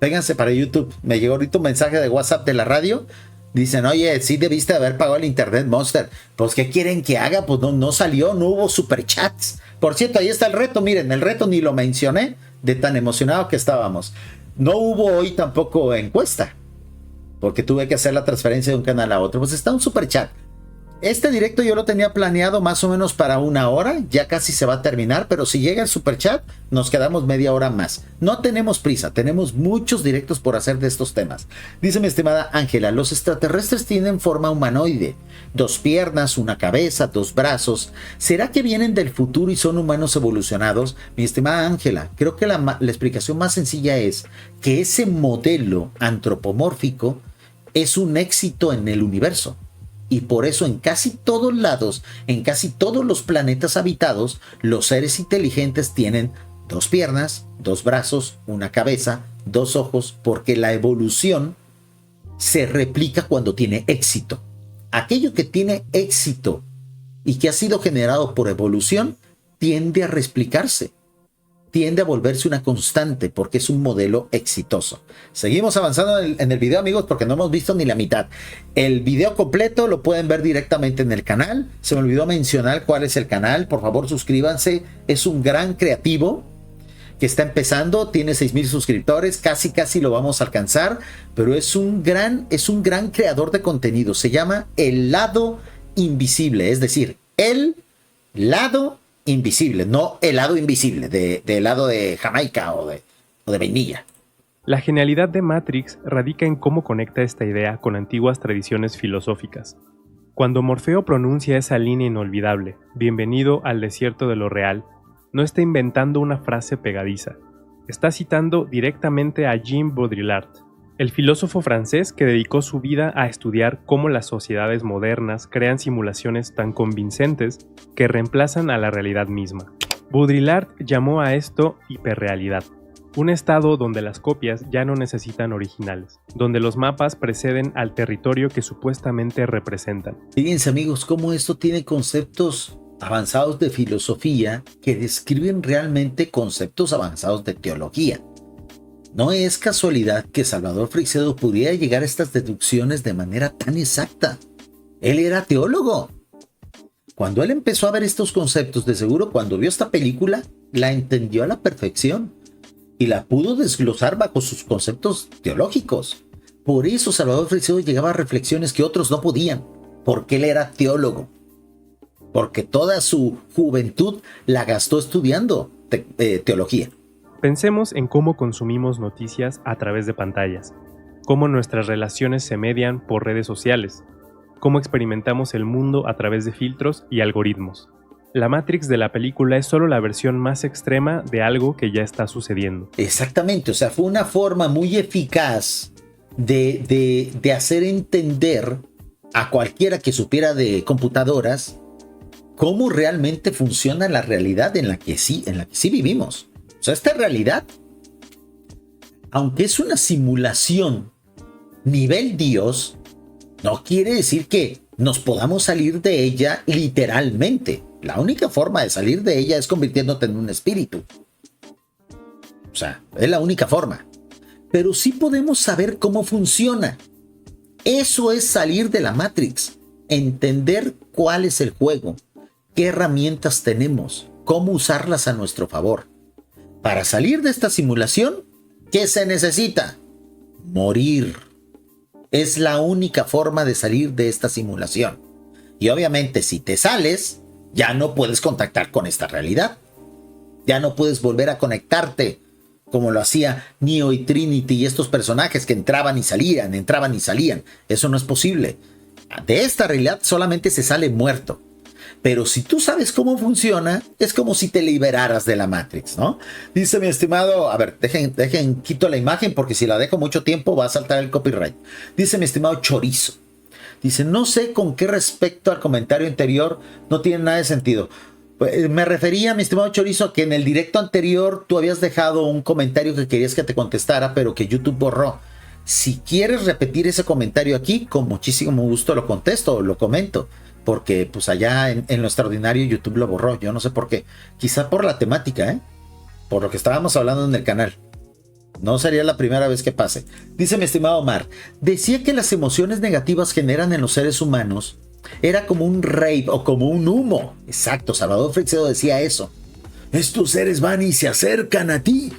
Speaker 1: Vénganse para YouTube. Me llegó ahorita un mensaje de WhatsApp de la radio. Dicen: oye, sí debiste haber pagado el internet, Monster. Pues ¿qué quieren que haga? Pues no salió, no hubo superchats. Por cierto, ahí está el reto. Miren, el reto ni lo mencioné de tan emocionado que estábamos. No hubo hoy tampoco encuesta, porque tuve que hacer la transferencia de un canal a otro. Pues está un super chat. Este directo yo lo tenía planeado más o menos para 1 hora. Ya casi se va a terminar, pero si llega el super chat, nos quedamos media hora más. No tenemos prisa, tenemos muchos directos por hacer de estos temas. Dice mi estimada Ángela: los extraterrestres tienen forma humanoide. 2 piernas, 1 cabeza, 2 brazos. ¿Será que vienen del futuro y son humanos evolucionados? Mi estimada Ángela, creo que la explicación más sencilla es que ese modelo antropomórfico es un éxito en el universo. Y por eso en casi todos lados, en casi todos los planetas habitados, los seres inteligentes tienen 2 piernas, 2 brazos, 1 cabeza, 2 ojos, porque la evolución se replica cuando tiene éxito. Aquello que tiene éxito y que ha sido generado por evolución tiende a replicarse. Tiende a volverse una constante porque es un modelo exitoso. Seguimos avanzando en el video, amigos, porque no hemos visto ni la mitad. El video completo lo pueden ver directamente en el canal. Se me olvidó mencionar cuál es el canal. Por favor, suscríbanse. Es un gran creativo que está empezando. Tiene 6,000 suscriptores. Casi lo vamos a alcanzar. Pero es un gran creador de contenido. Se llama El Lado invisible, es decir, el lado invisible, no el lado invisible del lado de Jamaica o de vainilla.
Speaker 2: La genialidad de Matrix radica en cómo conecta esta idea con antiguas tradiciones filosóficas. Cuando Morfeo pronuncia esa línea inolvidable, bienvenido al desierto de lo real, no está inventando una frase pegadiza. Está citando directamente a Jean Baudrillard, el filósofo francés que dedicó su vida a estudiar cómo las sociedades modernas crean simulaciones tan convincentes que reemplazan a la realidad misma. Baudrillard llamó a esto hiperrealidad. Un estado donde las copias ya no necesitan originales, donde los mapas preceden al territorio que supuestamente representan.
Speaker 1: Fíjense amigos, cómo esto tiene conceptos avanzados de filosofía que describen realmente conceptos avanzados de teología. No es casualidad que Salvador Freixedo pudiera llegar a estas deducciones de manera tan exacta. Él era teólogo. Cuando él empezó a ver estos conceptos, de seguro cuando vio esta película, la entendió a la perfección y la pudo desglosar bajo sus conceptos teológicos. Por eso Salvador Freixedo llegaba a reflexiones que otros no podían, porque él era teólogo. Porque toda su juventud la gastó estudiando teología.
Speaker 2: Pensemos en cómo consumimos noticias a través de pantallas, cómo nuestras relaciones se median por redes sociales, cómo experimentamos el mundo a través de filtros y algoritmos. La Matrix de la película es solo la versión más extrema de algo que ya está sucediendo.
Speaker 1: Exactamente, o sea, fue una forma muy eficaz de hacer entender a cualquiera que supiera de computadoras cómo realmente funciona la realidad en la que sí vivimos. O sea, esta realidad, aunque es una simulación nivel Dios, no quiere decir que nos podamos salir de ella literalmente. La única forma de salir de ella es convirtiéndote en un espíritu. O sea, es la única forma. Pero sí podemos saber cómo funciona. Eso es salir de la Matrix. Entender cuál es el juego, qué herramientas tenemos, cómo usarlas a nuestro favor. Para salir de esta simulación, ¿qué se necesita? Morir. Es la única forma de salir de esta simulación. Y obviamente si te sales, ya no puedes contactar con esta realidad. Ya no puedes volver a conectarte como lo hacía Neo y Trinity y estos personajes que entraban y salían. Eso no es posible. De esta realidad solamente se sale muerto. Pero si tú sabes cómo funciona, es como si te liberaras de la Matrix, ¿no? Dice mi estimado, a ver, dejen, quito la imagen porque si la dejo mucho tiempo va a saltar el copyright. Dice mi estimado Chorizo. Dice, no sé con qué respecto al comentario anterior, no tiene nada de sentido. Me refería, mi estimado Chorizo, a que en el directo anterior tú habías dejado un comentario que querías que te contestara, pero que YouTube borró. Si quieres repetir ese comentario aquí, con muchísimo gusto lo contesto o lo comento. Porque pues allá en lo extraordinario YouTube lo borró. Yo no sé por qué. Quizá por la temática, por lo que estábamos hablando en el canal. No sería la primera vez que pase. Dice mi estimado Omar, decía que las emociones negativas generan en los seres humanos era como un rave o como un humo. Exacto, Salvador Freixedo decía eso. Estos seres van y se acercan a ti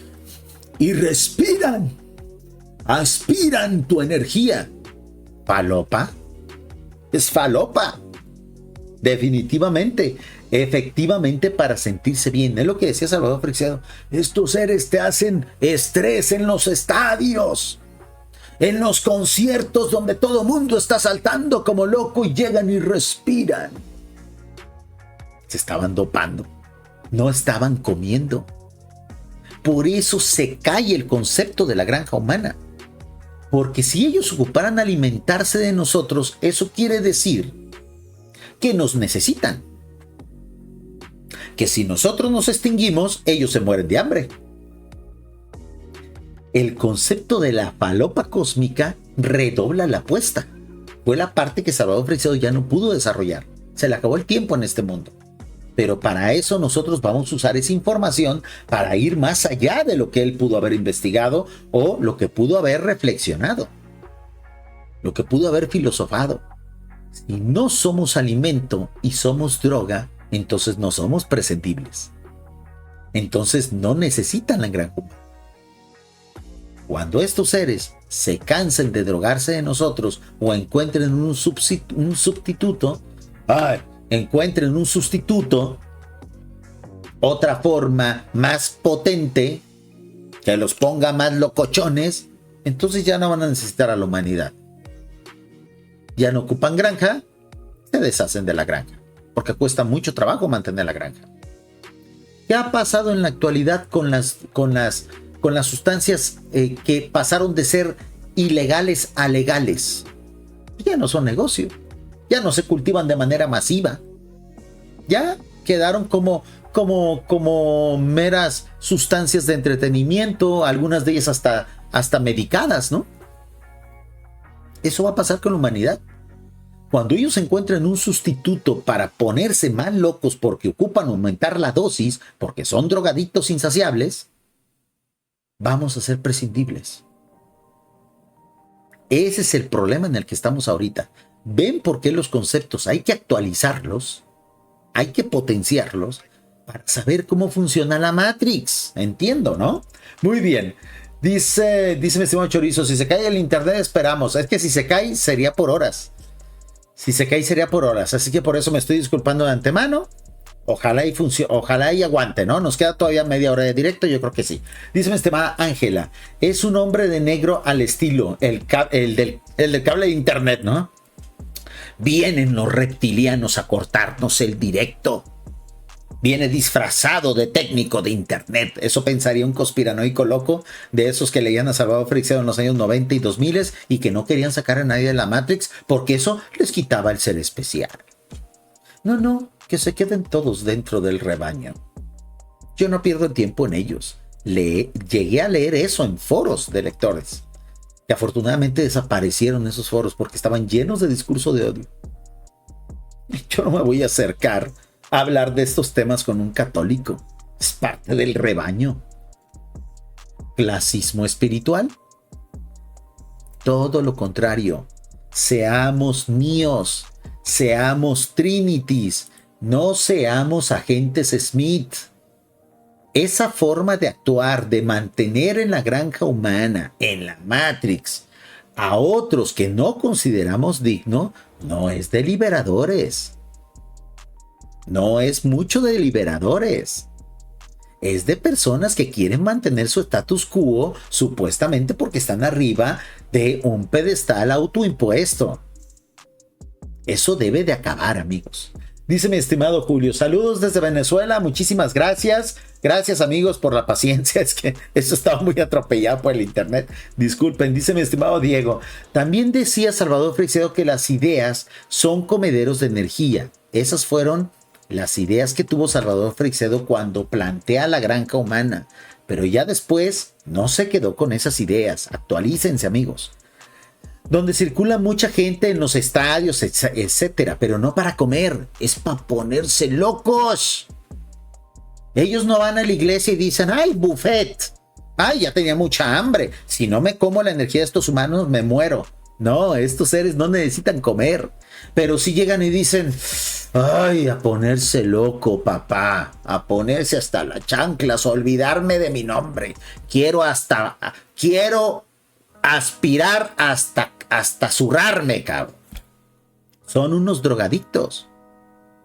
Speaker 1: y respiran. Aspiran tu energía. ¿Falopa? Es falopa. Definitivamente, efectivamente, para sentirse bien. Es lo que decía Salvador Freixedo. Estos seres te hacen estrés en los estadios, en los conciertos donde todo mundo está saltando como loco y llegan y respiran. Se estaban dopando, no estaban comiendo. Por eso se cae el concepto de la granja humana. Porque si ellos ocuparan alimentarse de nosotros, eso quiere decir que nos necesitan. Que si nosotros nos extinguimos, ellos se mueren de hambre. El concepto de la falopa cósmica redobla la apuesta. Fue la parte que Salvador Freixedo ya no pudo desarrollar. Se le acabó el tiempo en este mundo. Pero para eso nosotros vamos a usar esa información para ir más allá de lo que él pudo haber investigado o lo que pudo haber reflexionado. Lo que pudo haber filosofado. Si no somos alimento y somos droga, entonces no somos prescindibles. Entonces no necesitan la granja humana. Cuando estos seres se cansen de drogarse de nosotros o encuentren un sustituto, encuentren un sustituto, otra forma más potente, que los ponga más locochones, entonces ya no van a necesitar a la humanidad. Ya no ocupan granja, se deshacen de la granja, porque cuesta mucho trabajo mantener la granja. ¿Qué ha pasado en la actualidad con las sustancias que pasaron de ser ilegales a legales? Ya no son negocio, ya no se cultivan de manera masiva, ya quedaron como meras sustancias de entretenimiento, algunas de ellas hasta medicadas, ¿no? Eso va a pasar con la humanidad. Cuando ellos encuentren un sustituto para ponerse más locos porque ocupan aumentar la dosis, porque son drogadictos insaciables, vamos a ser prescindibles. Ese es el problema en el que estamos ahorita. ¿Ven por qué los conceptos hay que actualizarlos? Hay que potenciarlos para saber cómo funciona la Matrix. Entiendo, ¿no? Muy bien. Dice mi estimado Chorizo, si se cae el internet esperamos. Es que si se cae sería por horas. Si se cae sería por horas. Así que por eso me estoy disculpando de antemano. Ojalá y aguante, ¿no? Nos queda todavía media hora de directo, yo creo que sí. Dice mi estimada Ángela, es un hombre de negro al estilo, el del cable de internet, ¿no? Vienen los reptilianos a cortarnos el directo. Viene disfrazado de técnico de internet. Eso pensaría un conspiranoico loco de esos que leían a Salvador Freixedo en los años 90 y 2000 y que no querían sacar a nadie de la Matrix porque eso les quitaba el ser especial. No, que se queden todos dentro del rebaño. Yo no pierdo el tiempo en ellos. Llegué a leer eso en foros de lectores, que afortunadamente desaparecieron esos foros porque estaban llenos de discurso de odio. Yo no me voy a acercar a hablar de estos temas con un católico. Es parte del rebaño. ¿Clasismo espiritual? Todo lo contrario. Seamos míos. Seamos Trinities, no seamos agentes Smith. Esa forma de actuar, de mantener en la granja humana, en la Matrix, a otros que no consideramos digno, no es de liberadores. No es mucho de liberadores. Es de personas que quieren mantener su status quo, supuestamente porque están arriba de un pedestal autoimpuesto. Eso debe de acabar, amigos. Dice mi estimado Julio, saludos desde Venezuela, muchísimas gracias. Gracias, amigos, por la paciencia. Es que eso estaba muy atropellado por el internet. Disculpen. Dice mi estimado Diego, también decía Salvador Freixedo que las ideas son comederos de energía. Esas fueron las ideas que tuvo Salvador Freixedo cuando plantea la granja humana. Pero ya después no se quedó con esas ideas. Actualícense, amigos. Donde circula mucha gente en los estadios, etcétera, pero no para comer, es para ponerse locos. Ellos no van a la iglesia y dicen, ¡ay, buffet! ¡Ay, ya tenía mucha hambre! Si no me como la energía de estos humanos, me muero. No, estos seres no necesitan comer. Pero si llegan y dicen, ¡ay, a ponerse loco, papá! A ponerse hasta las chanclas, a olvidarme de mi nombre. Quiero aspirar hasta zurrarme, cabrón. Son unos drogadictos.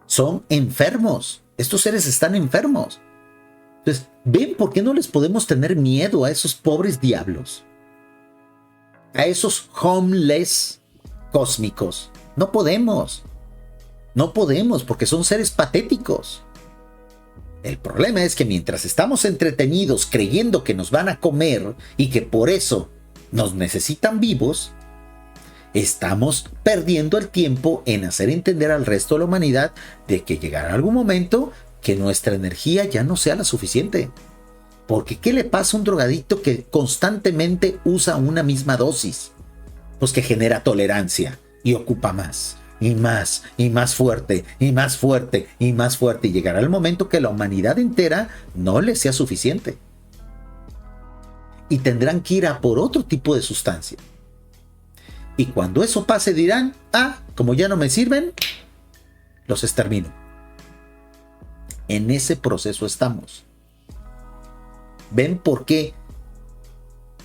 Speaker 1: Son enfermos. Estos seres están enfermos. Entonces, ¿ven por qué no les podemos tener miedo a esos pobres diablos? A esos homeless cósmicos. No podemos. No podemos porque son seres patéticos. El problema es que mientras estamos entretenidos creyendo que nos van a comer y que por eso nos necesitan vivos, estamos perdiendo el tiempo en hacer entender al resto de la humanidad de que llegará algún momento que nuestra energía ya no sea la suficiente. Porque ¿qué le pasa a un drogadicto que constantemente usa una misma dosis? Pues que genera tolerancia y ocupa más y más y más fuerte y más fuerte y más fuerte, y llegará el momento que la humanidad entera no le sea suficiente. Y tendrán que ir a por otro tipo de sustancia. Y cuando eso pase dirán, como ya no me sirven, los extermino. En ese proceso estamos. ¿Ven por qué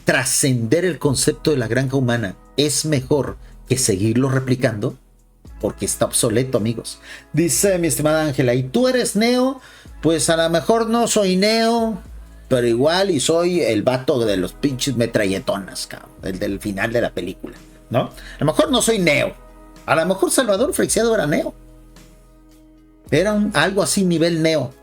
Speaker 1: trascender el concepto de la granja humana es mejor que seguirlo replicando? porque está obsoleto, amigos. Dice mi estimada Ángela, ¿y tú eres Neo? Pues a lo mejor no soy Neo, pero igual y soy el vato de los pinches metralletonas, cabrón, el del final de la película, ¿no? A lo mejor no soy Neo, a lo mejor Salvador Freixedo era Neo. Era algo así nivel Neo.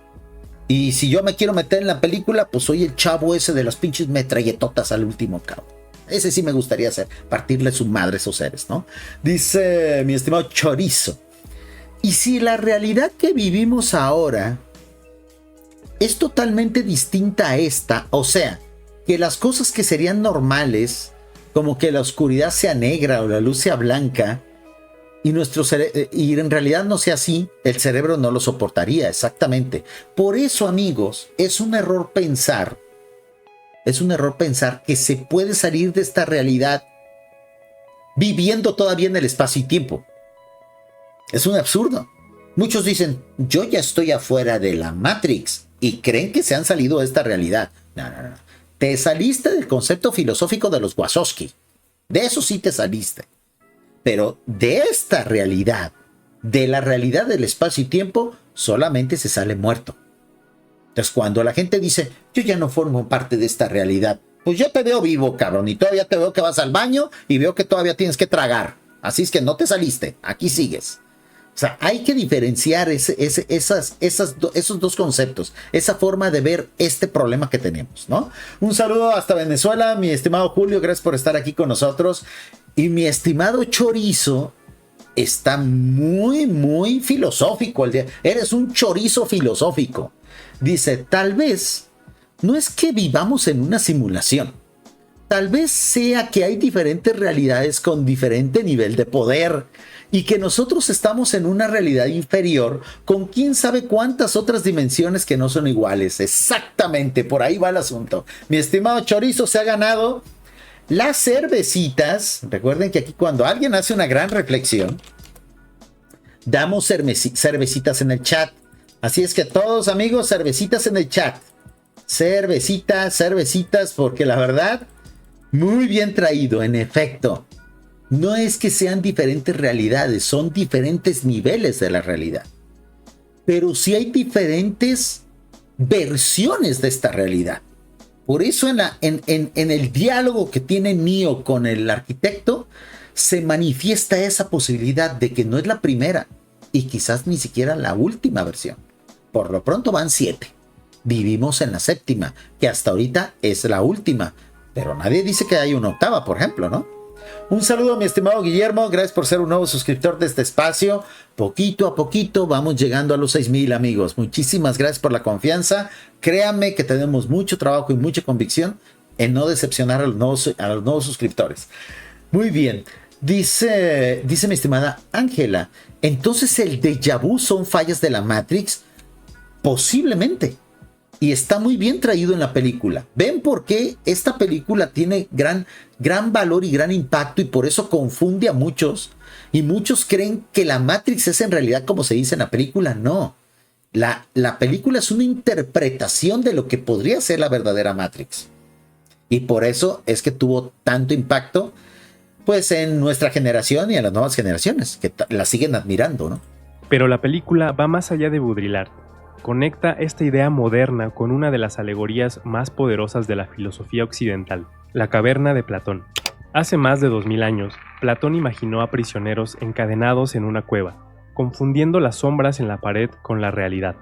Speaker 1: Y si yo me quiero meter en la película, pues soy el chavo ese de las pinches metralletotas al último, cabrón. Ese sí me gustaría hacer, partirle su madre a esos seres, ¿no? Dice mi estimado Chorizo, ¿y si la realidad que vivimos ahora es totalmente distinta a esta? O sea, que las cosas que serían normales, como que la oscuridad sea negra o la luz sea blanca, y en realidad no sea así, el cerebro no lo soportaría, exactamente. Por eso, amigos, es un error pensar que se puede salir de esta realidad viviendo todavía en el espacio y tiempo. Es un absurdo. Muchos dicen, yo ya estoy afuera de la Matrix, y creen que se han salido de esta realidad. No. Te saliste del concepto filosófico de los Wachowski. De eso sí te saliste. Pero de esta realidad, de la realidad del espacio y tiempo, solamente se sale muerto. Entonces, cuando la gente dice, yo ya no formo parte de esta realidad, pues yo te veo vivo, cabrón, y todavía te veo que vas al baño y veo que todavía tienes que tragar. Así es que no te saliste, aquí sigues. O sea, hay que diferenciar esos dos conceptos, esa forma de ver este problema que tenemos, ¿no? Un saludo hasta Venezuela, mi estimado Julio, gracias por estar aquí con nosotros. Y mi estimado Chorizo está muy, muy filosófico el día. Eres un chorizo filosófico. Dice, tal vez no es que vivamos en una simulación. Tal vez sea que hay diferentes realidades con diferente nivel de poder y que nosotros estamos en una realidad inferior con quién sabe cuántas otras dimensiones que no son iguales. Exactamente, por ahí va el asunto. Mi estimado Chorizo se ha ganado las cervecitas. Recuerden que aquí cuando alguien hace una gran reflexión, damos cervecitas en el chat. Así es que todos, amigos, cervecitas en el chat. Cervecitas, porque la verdad, muy bien traído, en efecto. No es que sean diferentes realidades, son diferentes niveles de la realidad. Pero sí hay diferentes versiones de esta realidad. Por eso en el diálogo que tiene Neo con el arquitecto, se manifiesta esa posibilidad de que no es la primera y quizás ni siquiera la última versión. Por lo pronto van 7. Vivimos en la 7ª, que hasta ahorita es la última. Pero nadie dice que hay una 8ª, por ejemplo, ¿no? Un saludo a mi estimado Guillermo, gracias por ser un nuevo suscriptor de este espacio. Poquito a poquito vamos llegando a los 6,000, amigos. Muchísimas gracias por la confianza. Créanme que tenemos mucho trabajo y mucha convicción en no decepcionar a los nuevos suscriptores. Muy bien, dice mi estimada Ángela, entonces el déjà vu son fallas de la Matrix. Posiblemente. Y está muy bien traído en la película. ¿Ven por qué esta película tiene gran valor y gran impacto? Y por eso confunde a muchos. Y muchos creen que la Matrix es en realidad como se dice en la película. No. La película es una interpretación de lo que podría ser la verdadera Matrix. Y por eso es que tuvo tanto impacto, pues, en nuestra generación y en las nuevas generaciones, que la siguen admirando, ¿no?
Speaker 2: Pero la película va más allá de Baudrillard. Conecta esta idea moderna con una de las alegorías más poderosas de la filosofía occidental, la caverna de Platón. Hace más de 2000 años, Platón imaginó a prisioneros encadenados en una cueva, confundiendo las sombras en la pared con la realidad.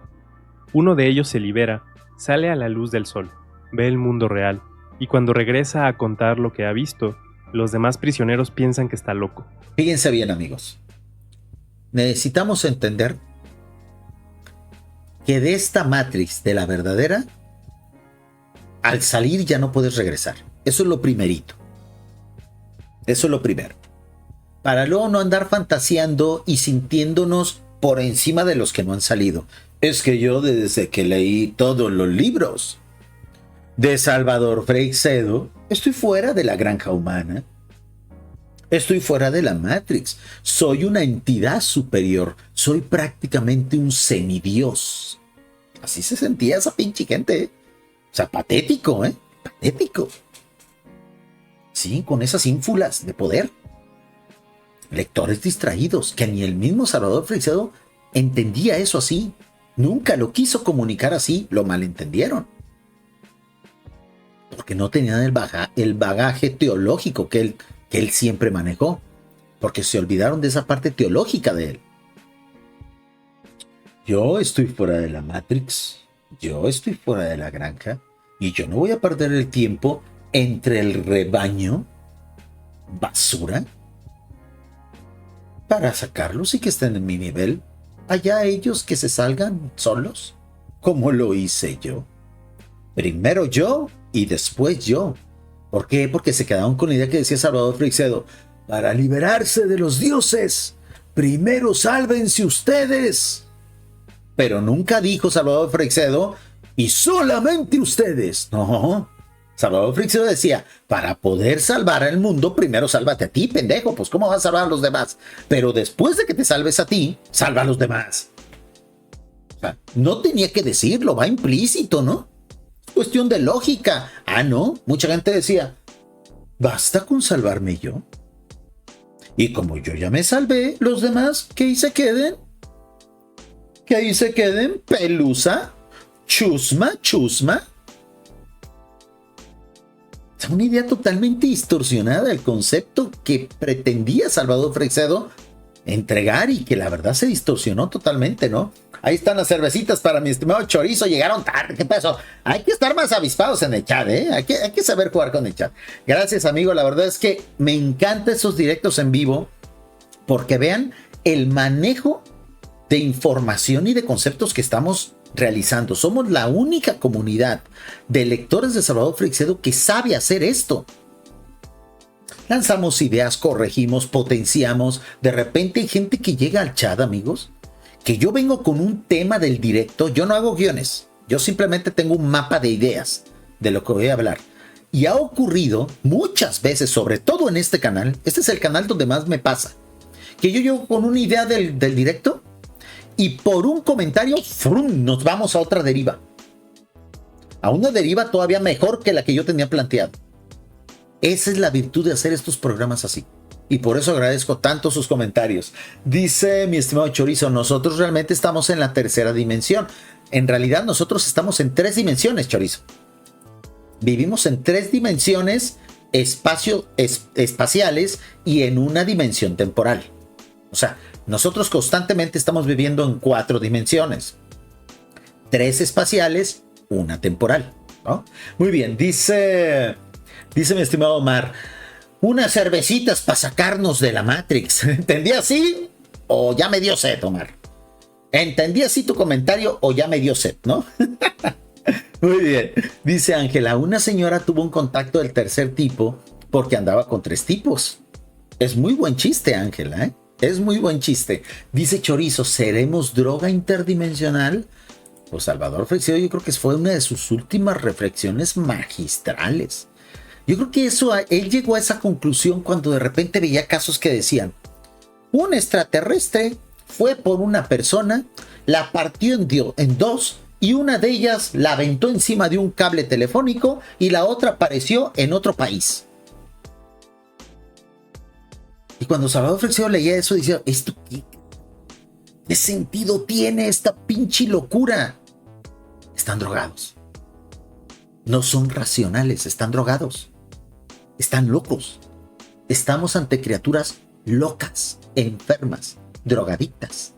Speaker 2: Uno de ellos se libera, sale a la luz del sol, ve el mundo real, y cuando regresa a contar lo que ha visto, los demás prisioneros piensan que está loco.
Speaker 1: Fíjense bien, amigos. Necesitamos entender que de esta Matrix, de la verdadera, al salir ya no puedes regresar. Eso es lo primerito. Eso es lo primero. Para luego no andar fantaseando y sintiéndonos por encima de los que no han salido. Es que yo desde que leí todos los libros de Salvador Freixedo, estoy fuera de la granja humana. Estoy fuera de la Matrix. Soy una entidad superior. Soy prácticamente un semidios. Así se sentía esa pinche gente, ¿eh? O sea, patético, ¿eh? Patético. Sí, con esas ínfulas de poder. lectores distraídos, que ni el mismo Salvador Freixedo entendía eso así. Nunca lo quiso comunicar así, lo malentendieron. Porque no tenían el bagaje teológico que él siempre manejó. Porque se olvidaron de esa parte teológica de él. Yo estoy fuera de la Matrix, yo estoy fuera de la granja, y yo no voy a perder el tiempo entre el rebaño basura para sacarlos y que estén en mi nivel. Allá ellos que se salgan solos, como lo hice yo. Primero yo y después yo. ¿Por qué? Porque se quedaron con la idea que decía Salvador Freixedo: para liberarse de los dioses, primero sálvense ustedes. Pero nunca dijo Salvador Freixedo: y solamente ustedes. No. Salvador Freixedo decía: para poder salvar al mundo, primero sálvate a ti, pendejo. Pues ¿cómo vas a salvar a los demás? Pero después de que te salves a ti, salva a los demás. O sea, no tenía que decirlo, va implícito, ¿no? Es cuestión de lógica. Ah, no. Mucha gente decía: basta con salvarme yo. Y como yo ya me salvé, los demás, que ahí se queden. Que ahí se queden, pelusa, chusma. Es una idea totalmente distorsionada del concepto que pretendía Salvador Freixedo entregar y que la verdad se distorsionó totalmente, ¿no? Ahí están las cervecitas para mi estimado Chorizo, llegaron tarde, ¿qué pasó? Hay que estar más avispados en el chat, ¿eh? Hay que saber jugar con el chat. Gracias, amigo, la verdad es que me encantan esos directos en vivo porque vean el manejo de información y de conceptos que estamos realizando. Somos la única comunidad de lectores de Salvador Freixedo que sabe hacer esto. Lanzamos ideas, corregimos, potenciamos. De repente hay gente que llega al chat, amigos, que yo vengo con un tema del directo. Yo no hago guiones, yo simplemente tengo un mapa de ideas de lo que voy a hablar. Y ha ocurrido muchas veces, sobre todo en este canal. Este es el canal donde más me pasa, que yo llego con una idea del directo y por un comentario ¡frum!, nos vamos a otra deriva. A una deriva todavía mejor que la que yo tenía planteado. Esa es la virtud de hacer estos programas así. Y por eso agradezco tanto sus comentarios. Dice mi estimado Chorizo: nosotros realmente estamos en la tercera dimensión. En realidad nosotros estamos en 3 dimensiones, Chorizo. Vivimos en 3 dimensiones espaciales y en una dimensión temporal. O sea, nosotros constantemente estamos viviendo en 4 dimensiones. 3 espaciales, 1 temporal, ¿no? Muy bien, dice mi estimado Omar: unas cervecitas para sacarnos de la Matrix. ¿Entendí así? ¿O ya me dio sed, Omar? ¿Entendí así tu comentario o ya me dio sed, no? Muy bien. Dice Ángela: una señora tuvo un contacto del tercer tipo porque andaba con 3 tipos. Es muy buen chiste, Ángela, ¿eh? Es muy buen chiste. Dice Chorizo: ¿seremos droga interdimensional? Pues Salvador Freixedo, yo creo que fue una de sus últimas reflexiones magistrales. Yo creo que él llegó a esa conclusión cuando de repente veía casos que decían: un extraterrestre fue por una persona, la partió en 2 y una de ellas la aventó encima de un cable telefónico y la otra apareció en otro país. Y cuando Salvador Freixedo leía eso, decía: ¿esto qué sentido tiene esta pinche locura? Están drogados. No son racionales, están drogados. Están locos. Estamos ante criaturas locas, enfermas, drogadictas.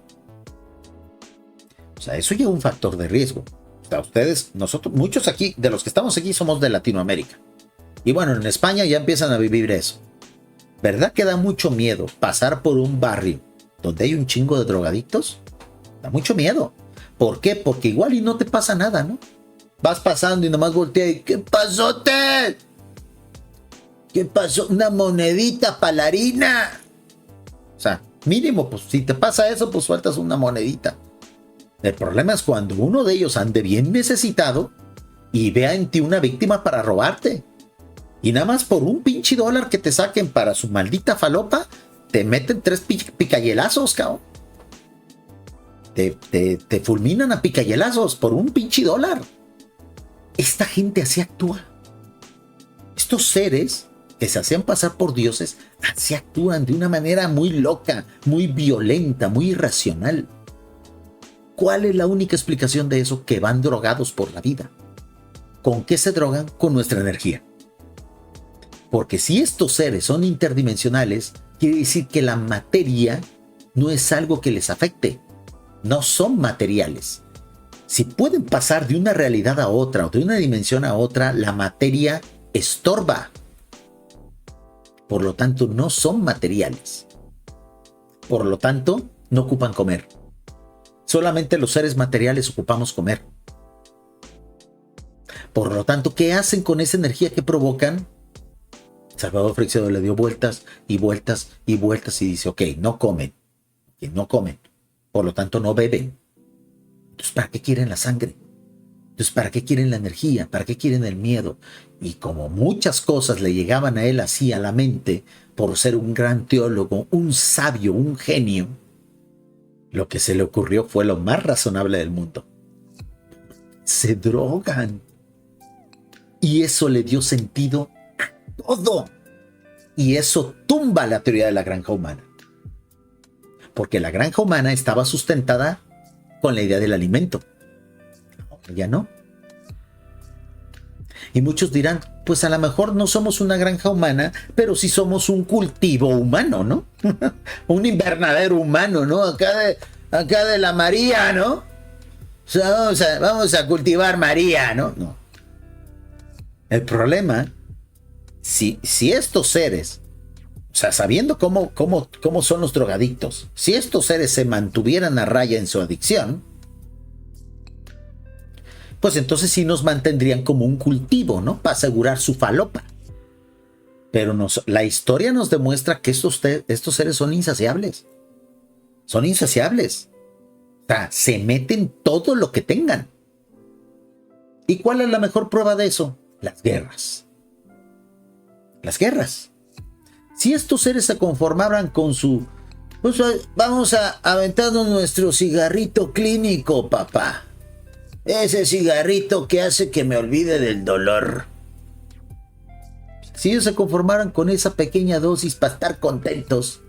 Speaker 1: O sea, eso lleva un factor de riesgo. O sea, ustedes, nosotros, muchos aquí, de los que estamos aquí, somos de Latinoamérica. Y bueno, en España ya empiezan a vivir eso. ¿Verdad que da mucho miedo pasar por un barrio donde hay un chingo de drogadictos? Da mucho miedo. ¿Por qué? Porque igual y no te pasa nada, ¿no? Vas pasando y nomás voltea y ¿qué pasó, Ted? ¿Qué pasó? Una monedita para la harina. O sea, mínimo, pues si te pasa eso, pues sueltas una monedita. El problema es cuando uno de ellos ande bien necesitado y vea en ti una víctima para robarte. Y nada más por un pinche dólar que te saquen para su maldita falopa, te meten 3 picayelazos, cabrón. Te fulminan a picayelazos por un pinche dólar. Esta gente así actúa. Estos seres que se hacían pasar por dioses, así actúan de una manera muy loca, muy violenta, muy irracional. ¿Cuál es la única explicación de eso? Que van drogados por la vida. ¿Con qué se drogan? Con nuestra energía. Porque si estos seres son interdimensionales, quiere decir que la materia no es algo que les afecte. No son materiales. Si pueden pasar de una realidad a otra o de una dimensión a otra, la materia estorba. Por lo tanto, no son materiales. Por lo tanto, no ocupan comer. Solamente los seres materiales ocupamos comer. Por lo tanto, ¿qué hacen con esa energía que provocan? Salvador Freixedo le dio vueltas y vueltas y vueltas y dice, ok, no comen. Que no comen. Por lo tanto, no beben. Entonces, ¿para qué quieren la sangre? Entonces, ¿para qué quieren la energía? ¿Para qué quieren el miedo? Y como muchas cosas le llegaban a él así a la mente, por ser un gran teólogo, un sabio, un genio, lo que se le ocurrió fue lo más razonable del mundo. Se drogan. Y eso le dio sentido a todo. Y eso tumba la teoría de la granja humana. Porque la granja humana estaba sustentada con la idea del alimento. Ahora ya no. Y muchos dirán, pues a lo mejor no somos una granja humana, pero sí somos un cultivo humano, ¿no? Un invernadero humano, ¿no? Acá de la María, ¿no? O sea, vamos a cultivar María, ¿no? No. El problema, si estos seres, o sea, sabiendo cómo son los drogadictos, si estos seres se mantuvieran a raya en su adicción, pues entonces sí nos mantendrían como un cultivo, ¿no? Para asegurar su falopa. Pero la historia nos demuestra que estos seres son insaciables. Son insaciables. O sea, se meten todo lo que tengan. ¿Y cuál es la mejor prueba de eso? Las guerras. Las guerras. Si estos seres se conformaran con su... Pues vamos a aventarnos nuestro cigarrito clínico, papá. Ese cigarrito que hace que me olvide del dolor. Si ellos se conformaran con esa pequeña dosis para estar contentos,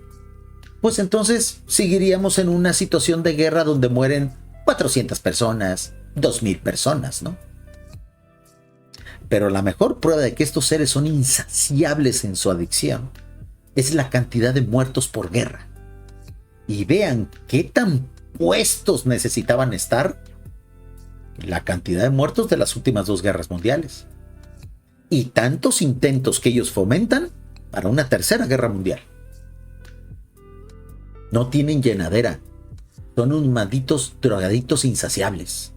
Speaker 1: pues entonces seguiríamos en una situación de guerra donde mueren 400 personas, 2000 personas, ¿no? Pero la mejor prueba de que estos seres son insaciables en su adicción es la cantidad de muertos por guerra. Y vean qué tan puestos necesitaban estar la cantidad de muertos de las últimas 2 guerras mundiales. Y tantos intentos que ellos fomentan para una tercera guerra mundial. No tienen llenadera. Son unos malditos drogadictos insaciables.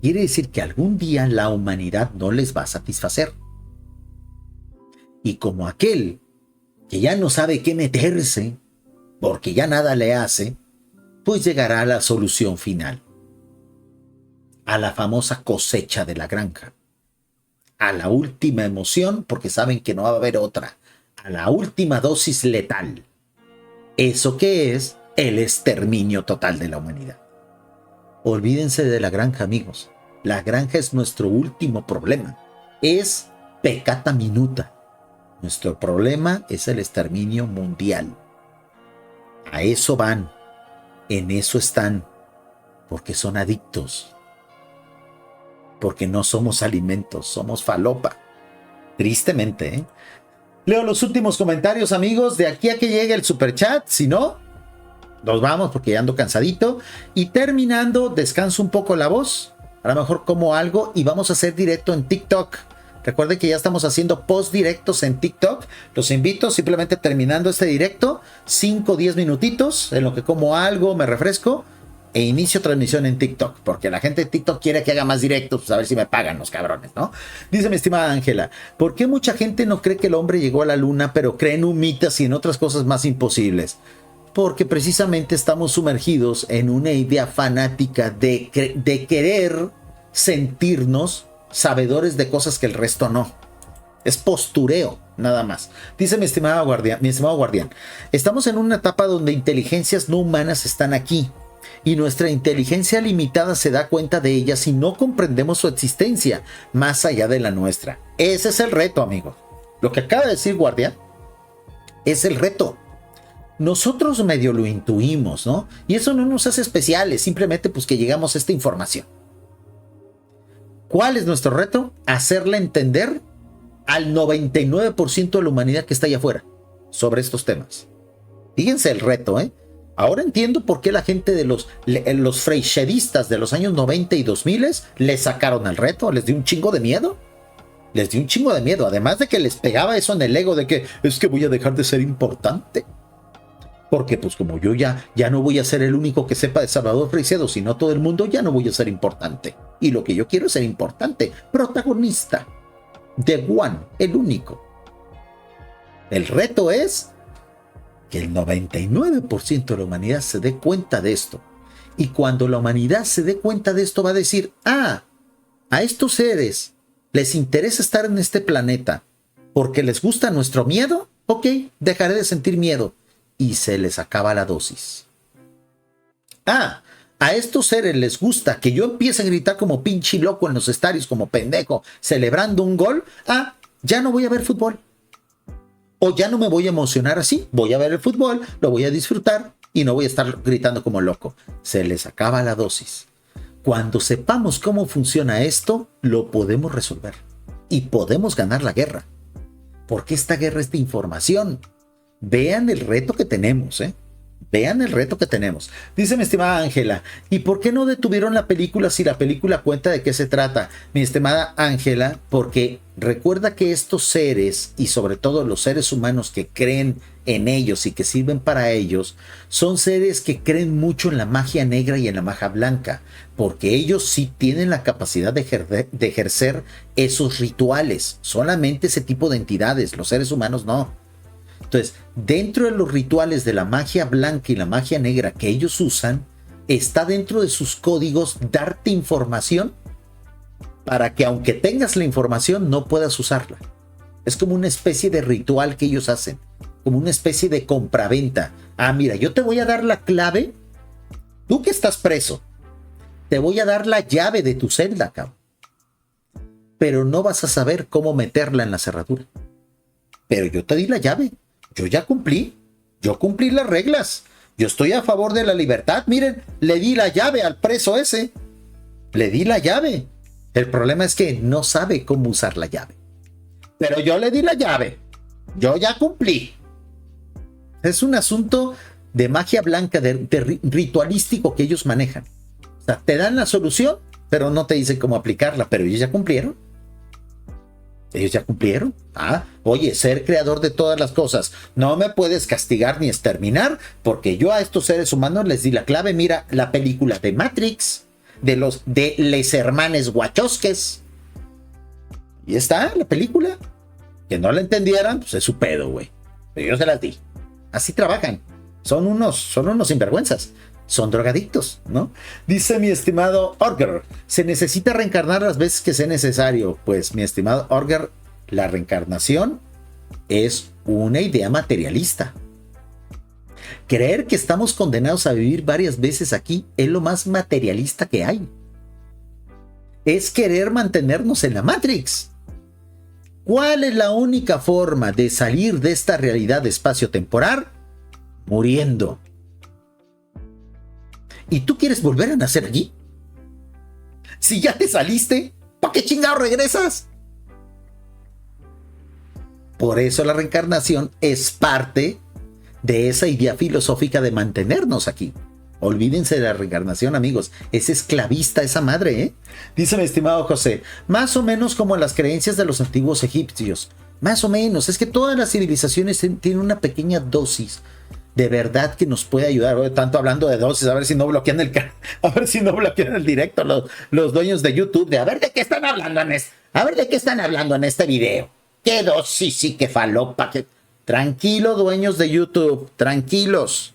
Speaker 1: Quiere decir que algún día la humanidad no les va a satisfacer. Y como aquel que ya no sabe qué meterse, porque ya nada le hace, pues llegará a la solución final. A la famosa cosecha de la granja. A la última emoción, porque saben que no va a haber otra. A la última dosis letal. ¿Eso qué es? El exterminio total de la humanidad. Olvídense de la granja, amigos. La granja es nuestro último problema. Es peccata minuta. Nuestro problema es el exterminio mundial. A eso van. En eso están. Porque son adictos. Porque no somos alimentos, somos falopa. Tristemente, ¿eh? Leo los últimos comentarios, amigos, de aquí a que llegue el superchat. Si no, nos vamos porque ya ando cansadito. Y terminando, descanso un poco la voz. A lo mejor como algo y vamos a hacer directo en TikTok. Recuerden que ya estamos haciendo post directos en TikTok. Los invito, simplemente terminando este directo, 5 o 10 minutitos en lo que como algo, me refresco. E inicio transmisión en TikTok, porque la gente de TikTok quiere que haga más directos, pues a ver si me pagan los cabrones, ¿no? Dice mi estimada Ángela, ¿por qué mucha gente no cree que el hombre llegó a la luna, pero cree en humitas y en otras cosas más imposibles? Porque precisamente estamos sumergidos en una idea fanática de querer sentirnos sabedores de cosas que el resto no. Es postureo, nada más. Dice mi estimado guardián, estamos en una etapa donde inteligencias no humanas están aquí. Y nuestra inteligencia limitada se da cuenta de ellas y no comprendemos su existencia más allá de la nuestra. Ese es el reto, amigo. Lo que acaba de decir Guardián es el reto. Nosotros medio lo intuimos, ¿no? Y eso no nos hace especiales, simplemente pues que llegamos a esta información. ¿Cuál es nuestro reto? Hacerle entender al 99% de la humanidad que está allá afuera sobre estos temas. Fíjense el reto, ¿eh? Ahora entiendo por qué la gente de los freixedistas de los años 90 y 2000 les sacaron el reto, les dio un chingo de miedo. Les dio un chingo de miedo, además de que les pegaba eso en el ego de que es que voy a dejar de ser importante. Porque pues como yo ya no voy a ser el único que sepa de Salvador Freixedo, sino todo el mundo, ya no voy a ser importante. Y lo que yo quiero es ser importante, protagonista, the one, el único. El reto es que el 99% de la humanidad se dé cuenta de esto. Y cuando la humanidad se dé cuenta de esto va a decir, a estos seres les interesa estar en este planeta porque les gusta nuestro miedo, ok, dejaré de sentir miedo. Y se les acaba la dosis. A estos seres les gusta que yo empiece a gritar como pinche loco en los estadios, como pendejo, celebrando un gol. Ya no voy a ver fútbol. O ya no me voy a emocionar así. Voy a ver el fútbol, lo voy a disfrutar y no voy a estar gritando como loco. Se les acaba la dosis. Cuando sepamos cómo funciona esto, lo podemos resolver. Y podemos ganar la guerra. Porque esta guerra es de información. Vean el reto que tenemos, ¿eh? Vean el reto que tenemos. Dice mi estimada Ángela, ¿y por qué no detuvieron la película si la película cuenta de qué se trata? Mi estimada Ángela, porque recuerda que estos seres, y sobre todo los seres humanos que creen en ellos y que sirven para ellos, son seres que creen mucho en la magia negra y en la magia blanca, porque ellos sí tienen la capacidad de ejercer esos rituales. Solamente ese tipo de entidades, los seres humanos no. Entonces, dentro de los rituales de la magia blanca y la magia negra que ellos usan, está dentro de sus códigos darte información para que aunque tengas la información no puedas usarla. Es como una especie de ritual que ellos hacen, como una especie de compraventa. Mira, yo te voy a dar la clave, tú que estás preso, te voy a dar la llave de tu celda, cabrón. Pero no vas a saber cómo meterla en la cerradura. Pero yo te di la llave. Yo ya cumplí. Yo cumplí las reglas. Yo estoy a favor de la libertad. Miren, le di la llave al preso ese. Le di la llave. El problema es que no sabe cómo usar la llave. Pero yo le di la llave. Yo ya cumplí. Es un asunto de magia blanca, de ritualístico que ellos manejan. O sea, te dan la solución, pero no te dicen cómo aplicarla. Pero ellos ya cumplieron. Ellos ya cumplieron. Oye, ser creador de todas las cosas. No me puedes castigar ni exterminar porque yo a estos seres humanos les di la clave. Mira la película de Matrix, de les hermanes Wachowskis. Y está la película. Que no la entendieran, pues es su pedo, güey. Pero yo se las di. Así trabajan. Son unos sinvergüenzas. Son drogadictos, ¿no? Dice mi estimado Orger, se necesita reencarnar las veces que sea necesario. Pues mi estimado Orger, la reencarnación es una idea materialista. Creer que estamos condenados a vivir varias veces aquí es lo más materialista que hay. Es querer mantenernos en la Matrix. ¿Cuál es la única forma de salir de esta realidad espacio-temporal? Muriendo. ¿Y tú quieres volver a nacer allí? Si ya te saliste, ¿para qué chingado regresas? Por eso la reencarnación es parte de esa idea filosófica de mantenernos aquí. Olvídense de la reencarnación, amigos. Es esclavista esa madre, ¿eh? Dice mi estimado José, más o menos como las creencias de los antiguos egipcios. Más o menos. Es que todas las civilizaciones tienen una pequeña dosis de verdad que nos puede ayudar. Tanto hablando de dosis, a ver si no bloquean el directo los dueños de YouTube, de a ver de qué están hablando en este video. Qué dosis, sí, qué falopa. Tranquilo, dueños de YouTube, tranquilos.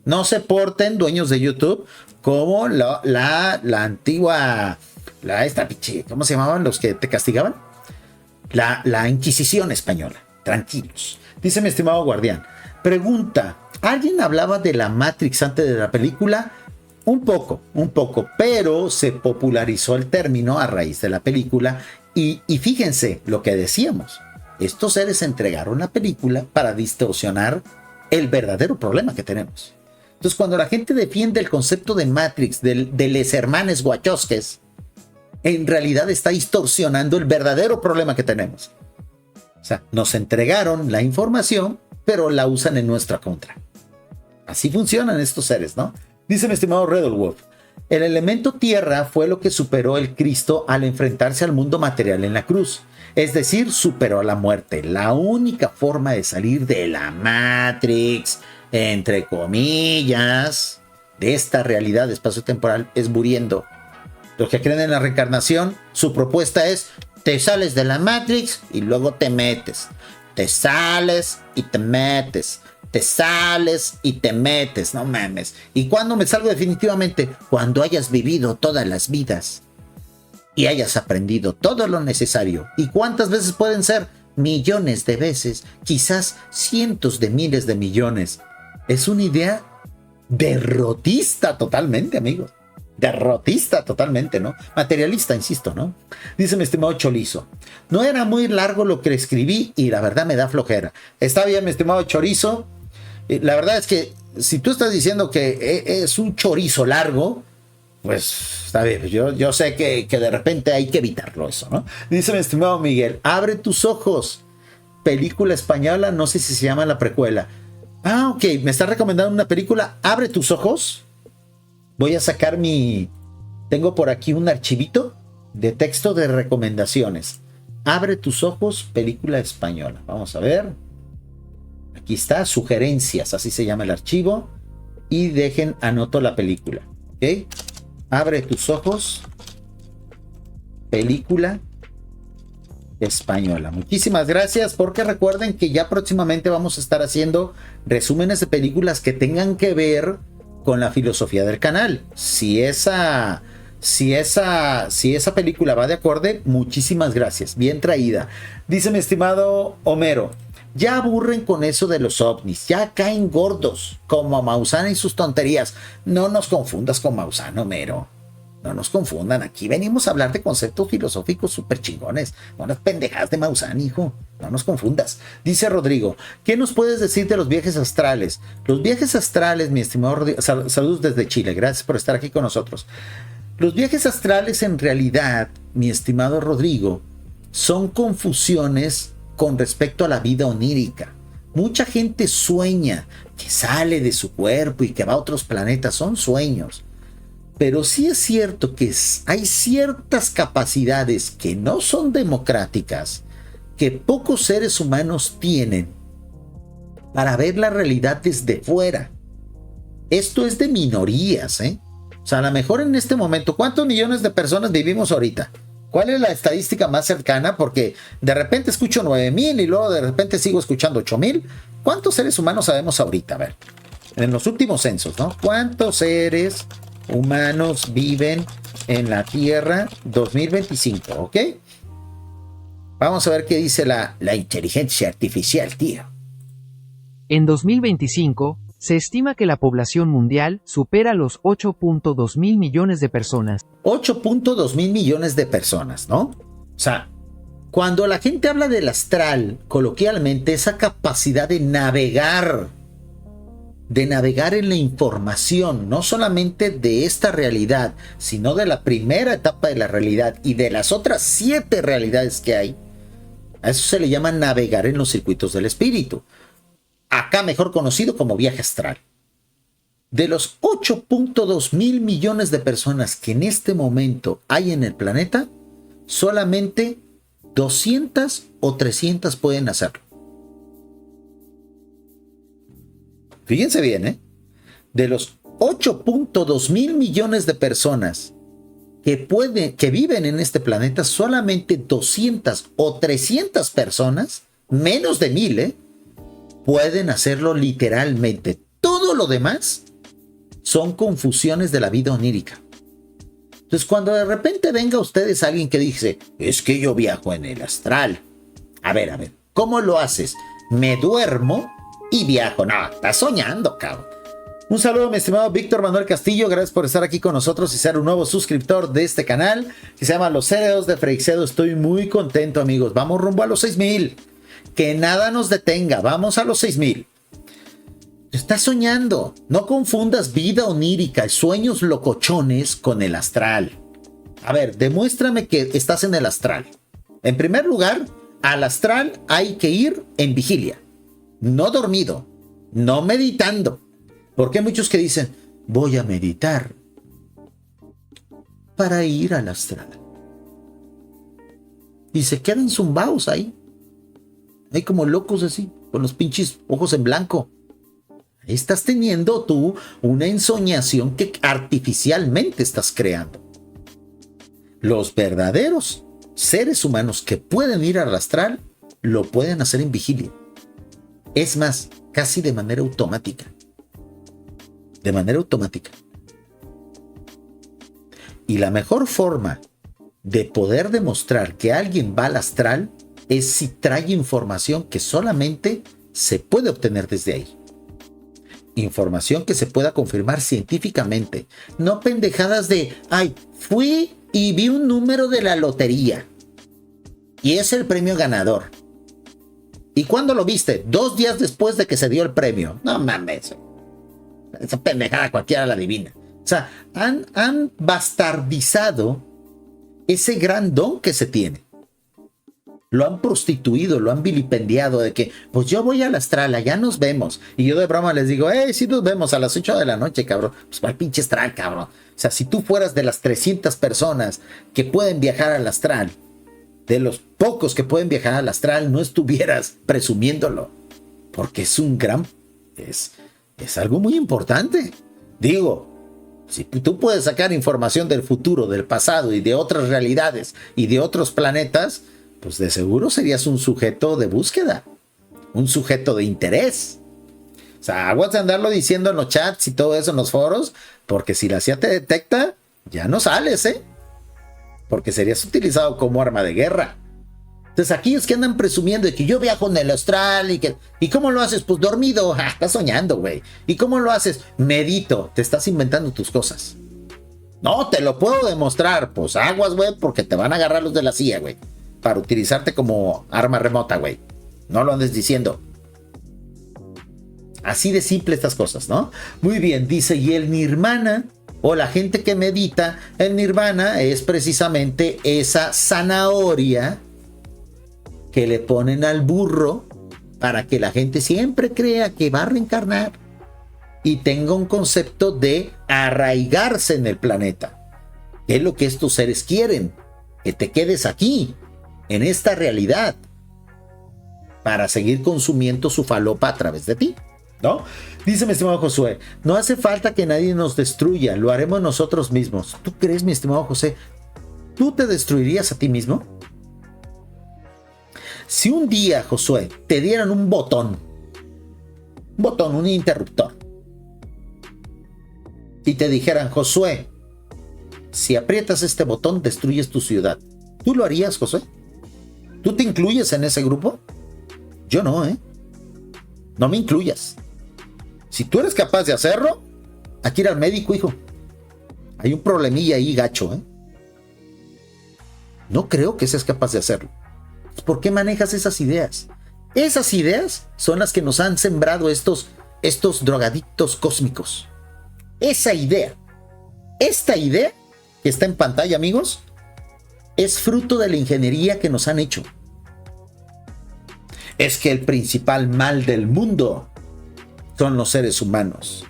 Speaker 1: No se porten, dueños de YouTube, como la antigua, ¿cómo se llamaban los que te castigaban? La Inquisición española. Tranquilos. Dice mi estimado Guardián. Pregunta, ¿alguien hablaba de la Matrix antes de la película? Un poco, pero se popularizó el término a raíz de la película y fíjense lo que decíamos. Estos seres entregaron la película para distorsionar el verdadero problema que tenemos. Entonces, cuando la gente defiende el concepto de Matrix, de les hermanes Wachowskis, en realidad está distorsionando el verdadero problema que tenemos. O sea, nos entregaron la información, pero la usan en nuestra contra. Así funcionan estos seres, ¿no? Dice mi estimado Redolwolf, el elemento tierra fue lo que superó el Cristo al enfrentarse al mundo material en la cruz. Es decir, superó a la muerte. La única forma de salir de la Matrix, entre comillas, de esta realidad espacio-temporal es muriendo. Los que creen en la reencarnación, su propuesta es: te sales de la Matrix y luego te metes. Te sales y te metes. Te sales y te metes, no mames. ¿Y cuándo me salgo definitivamente? Cuando hayas vivido todas las vidas y hayas aprendido todo lo necesario. ¿Y cuántas veces pueden ser? Millones de veces, quizás cientos de miles de millones. Es una idea derrotista totalmente, amigos. Derrotista totalmente, ¿no? Materialista, insisto, ¿no? Dice mi estimado Chorizo, no era muy largo lo que escribí y la verdad me da flojera. Está bien, mi estimado Chorizo. La verdad es que si tú estás diciendo que es un chorizo largo, pues está bien. Yo sé que de repente hay que evitarlo eso, ¿no? Dice mi estimado Miguel, Abre tus ojos. Película española, no sé si se llama la precuela. Ah, ok, me está recomendando una película, Abre tus ojos. Voy a sacar tengo por aquí un archivito de texto de recomendaciones. Abre tus ojos, película española. Vamos a ver. Aquí está, sugerencias, así se llama el archivo. Y anoto la película. ¿Ok? Abre tus ojos, película española. Muchísimas gracias, porque recuerden que ya próximamente vamos a estar haciendo resúmenes de películas que tengan que ver con la filosofía del canal. Si esa película va de acorde, muchísimas gracias. Bien traída. Dice mi estimado Homero, ya aburren con eso de los ovnis, ya caen gordos, como Maussan y sus tonterías. No nos confundas con Maussan, Homero. No nos confundan, aquí venimos a hablar de conceptos filosóficos súper chingones. No unas pendejadas de Maussan, hijo. No nos confundas. Dice Rodrigo, ¿qué nos puedes decir de los viajes astrales? Los viajes astrales, mi estimado Rodrigo, saludos desde Chile, gracias por estar aquí con nosotros. Los viajes astrales en realidad, mi estimado Rodrigo, son confusiones con respecto a la vida onírica. Mucha gente sueña que sale de su cuerpo y que va a otros planetas, son sueños. Pero sí es cierto que hay ciertas capacidades que no son democráticas, que pocos seres humanos tienen para ver la realidad desde fuera. Esto es de minorías, ¿eh? O sea, a lo mejor en este momento, ¿cuántos millones de personas vivimos ahorita? ¿Cuál es la estadística más cercana? Porque de repente escucho 9,000 y luego de repente sigo escuchando 8,000. ¿Cuántos seres humanos sabemos ahorita? A ver, en los últimos censos, ¿no? ¿Cuántos seres humanos viven en la Tierra 2025? ¿Ok? Vamos a ver qué dice la inteligencia artificial, tío.
Speaker 3: En 2025, se estima que la población mundial supera los 8.2 mil millones de personas.
Speaker 1: 8.2 mil millones de personas, ¿no? O sea, cuando la gente habla del astral, coloquialmente, esa capacidad de navegar en la información, no solamente de esta realidad, sino de la primera etapa de la realidad y de las otras 7 realidades que hay, a eso se le llama navegar en los circuitos del espíritu. Acá mejor conocido como viaje astral. De los 8.2 mil millones de personas que en este momento hay en el planeta, solamente 200 o 300 pueden hacerlo. Fíjense bien, ¿eh? De los 8.2 mil millones de personas que viven en este planeta, solamente 200 o 300 personas, menos de 1000, pueden hacerlo literalmente. Todo lo demás son confusiones de la vida onírica. Entonces, cuando de repente venga a ustedes alguien que dice, es que yo viajo en el astral. A ver, ¿cómo lo haces? Me duermo y viajo. No, estás soñando, cabrón. Un saludo, mi estimado Víctor Manuel Castillo. Gracias por estar aquí con nosotros y ser un nuevo suscriptor de este canal que se llama Los Cereos de Freixedo. Estoy muy contento, amigos. Vamos rumbo a los 6,000. que nada nos detenga. Vamos a los 6000. Estás soñando. No confundas vida onírica y sueños locochones con el astral. A ver, demuéstrame que estás en el astral. En primer lugar, al astral hay que ir en vigilia. No dormido. No meditando. Porque hay muchos que dicen, voy a meditar para ir al astral. Y se quedan zumbados ahí. Hay como locos así, con los pinches ojos en blanco. Estás teniendo tú una ensoñación que artificialmente estás creando. Los verdaderos seres humanos que pueden ir al astral, lo pueden hacer en vigilia. Es más, casi de manera automática. De manera automática. Y la mejor forma de poder demostrar que alguien va al astral es si trae información que solamente se puede obtener desde ahí. Información que se pueda confirmar científicamente. No pendejadas de, ay, fui y vi un número de la lotería y es el premio ganador. ¿Y cuándo lo viste? 2 días después de que se dio el premio. No mames. Esa pendejada cualquiera la adivina. O sea, han bastardizado ese gran don que se tiene. Lo han prostituido, lo han vilipendiado de que, pues yo voy al astral, allá nos vemos. Y yo de broma les digo, sí nos vemos a las 8 de la noche, cabrón. Pues ¿cuál pinche astral, cabrón? O sea, si tú fueras de las 300 personas que pueden viajar al astral, de los pocos que pueden viajar al astral, no estuvieras presumiéndolo. Porque es un gran... Es algo muy importante. Digo, si tú puedes sacar información del futuro, del pasado y de otras realidades y de otros planetas, pues de seguro serías un sujeto de búsqueda, un sujeto de interés. O sea, aguas de andarlo diciendo en los chats y todo eso en los foros, porque si la CIA te detecta, ya no sales, porque serías utilizado como arma de guerra. Entonces aquí es que andan presumiendo de que yo viajo en el astral ¿y cómo lo haces? Pues dormido. Estás soñando, güey. ¿Y cómo lo haces? Medito. Te estás inventando tus cosas. No, te lo puedo demostrar. Pues aguas, güey, porque te van a agarrar los de la CIA, güey, para utilizarte como arma remota, güey. No lo andes diciendo. Así de simple estas cosas, ¿no? Muy bien, dice, y el nirvana, o la gente que medita, el nirvana es precisamente esa zanahoria que le ponen al burro para que la gente siempre crea que va a reencarnar y tenga un concepto de arraigarse en el planeta. ¿Qué es lo que estos seres quieren? Que te quedes aquí, en esta realidad, para seguir consumiendo su falopa a través de ti, ¿no? Dice mi estimado Josué, no hace falta que nadie nos destruya, lo haremos nosotros mismos. ¿Tú crees, mi estimado José, tú te destruirías a ti mismo? Si un día, Josué, te dieran un botón, un interruptor, y te dijeran, Josué, si aprietas este botón, destruyes tu ciudad, ¿tú lo harías, Josué? ¿Tú te incluyes en ese grupo? Yo no, no me incluyas. Si tú eres capaz de hacerlo, hay que ir al médico, hijo. Hay un problemilla ahí gacho, No creo que seas capaz de hacerlo. ¿Por qué manejas esas ideas? Esas ideas son las que nos han sembrado estos drogadictos cósmicos. Esa idea, esta idea que está en pantalla, amigos, es fruto de la ingeniería que nos han hecho. Es que el principal mal del mundo son los seres humanos.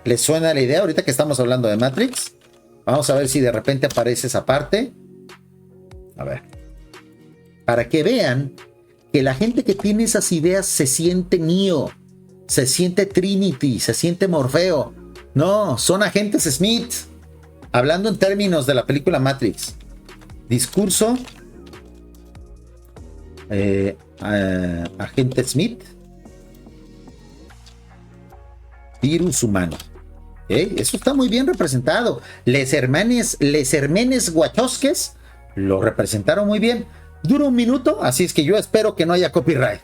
Speaker 1: ¿Les suena la idea ahorita que estamos hablando de Matrix? Vamos a ver si de repente aparece esa parte. A ver. Para que vean que la gente que tiene esas ideas se siente Neo, se siente Trinity, se siente Morfeo. No, son agentes Smith. Hablando en términos de la película Matrix. Discurso. Agente Smith. Virus humano. Eso está muy bien representado. Les hermanes Wachowskis lo representaron muy bien. Dura 1 minuto, así es que yo espero que no haya copyright.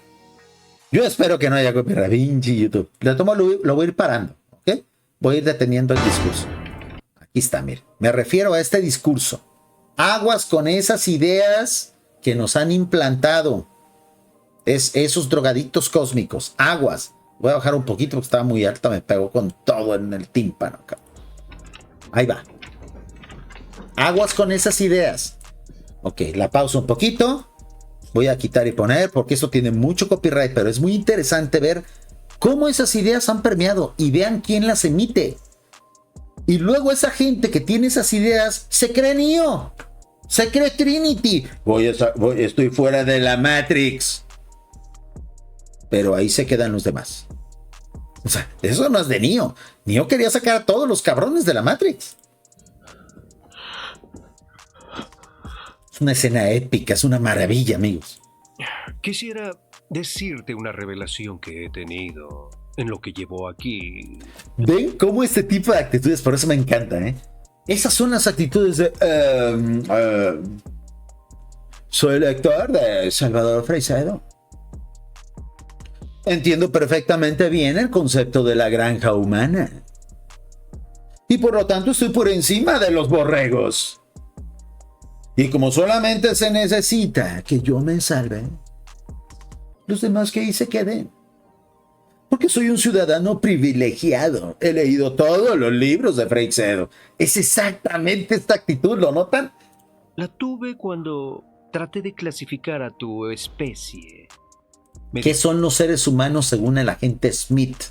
Speaker 1: Pinche YouTube. Lo voy a ir parando, ¿ok? Voy a ir deteniendo el discurso. Aquí está, mire. Me refiero a este discurso. Aguas con esas ideas que nos han implantado. Es esos drogadictos cósmicos. Aguas. Voy a bajar un poquito porque estaba muy alta. Me pegó con todo en el tímpano. Ahí va. Aguas con esas ideas. Ok, la pauso un poquito. Voy a quitar y poner porque esto tiene mucho copyright, pero es muy interesante ver cómo esas ideas han permeado y vean quién las emite. Y luego esa gente que tiene esas ideas se cree Neo, se cree Trinity. Estoy fuera de la Matrix. Pero ahí se quedan los demás. O sea, eso no es de Neo. Neo quería sacar a todos los cabrones de la Matrix. Es una escena épica, es una maravilla, amigos.
Speaker 4: Quisiera decirte una revelación que he tenido en lo que llevo aquí.
Speaker 1: ¿Ven cómo este tipo de actitudes? Por eso me encanta, ¿eh? Esas son las actitudes de... soy lector de Salvador Freixedo. Entiendo perfectamente bien el concepto de la granja humana. Y por lo tanto estoy por encima de los borregos. Y como solamente se necesita que yo me salve, los demás que ahí se queden. Porque soy un ciudadano privilegiado. He leído todos los libros de Freixedo. Es exactamente esta actitud, ¿lo notan?
Speaker 4: La tuve cuando traté de clasificar a tu especie.
Speaker 1: ¿Qué son los seres humanos según el agente Smith?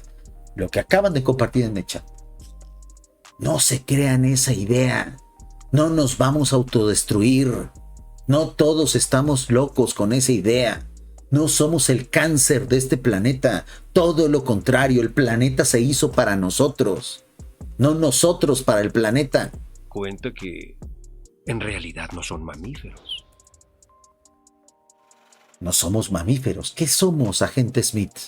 Speaker 1: Lo que acaban de compartir en el chat. No se crean esa idea. No nos vamos a autodestruir. No todos estamos locos con esa idea. No somos el cáncer de este planeta. Todo lo contrario, el planeta se hizo para nosotros. No nosotros para el planeta.
Speaker 4: Cuenta que en realidad no son mamíferos.
Speaker 1: No somos mamíferos. ¿Qué somos, agente Smith?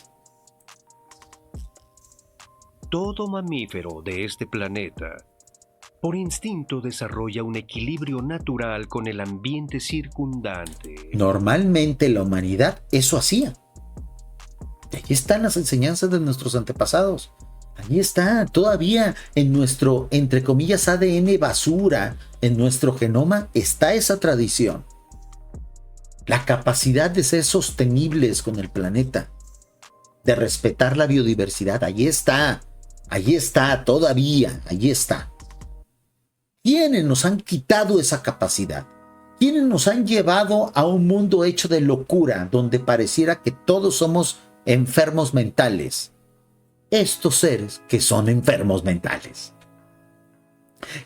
Speaker 4: Todo mamífero de este planeta, por instinto, desarrolla un equilibrio natural con el ambiente circundante.
Speaker 1: Normalmente la humanidad eso hacía. Y allí están las enseñanzas de nuestros antepasados. Allí está, todavía en nuestro, entre comillas, ADN basura, en nuestro genoma, está esa tradición. La capacidad de ser sostenibles con el planeta, de respetar la biodiversidad, allí está, todavía, allí está. ¿Quiénes nos han quitado esa capacidad? ¿Quiénes nos han llevado a un mundo hecho de locura, donde pareciera que todos somos enfermos mentales? Estos seres que son enfermos mentales,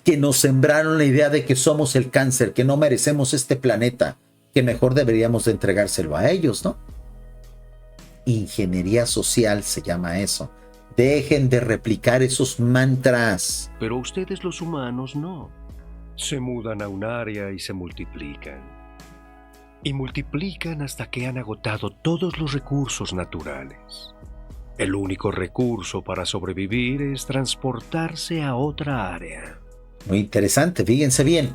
Speaker 1: que nos sembraron la idea de que somos el cáncer, que no merecemos este planeta, que mejor deberíamos de entregárselo a ellos, ¿no? Ingeniería social se llama eso. Dejen de replicar esos mantras.
Speaker 4: Pero ustedes los humanos no. Se mudan a un área y se multiplican. Y multiplican hasta que han agotado todos los recursos naturales. El único recurso para sobrevivir es transportarse a otra área.
Speaker 1: Muy interesante, fíjense bien.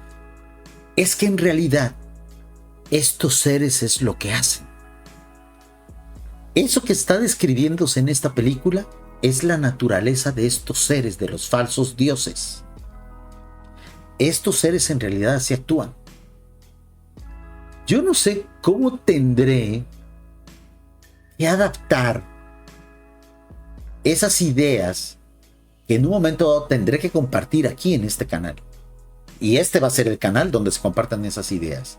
Speaker 1: Es que en realidad estos seres es lo que hacen. Eso que está describiéndose en esta película es la naturaleza de estos seres, de los falsos dioses. Estos seres en realidad así actúan. Yo no sé cómo tendré que adaptar esas ideas que en un momento tendré que compartir aquí en este canal. Y este va a ser el canal donde se compartan esas ideas.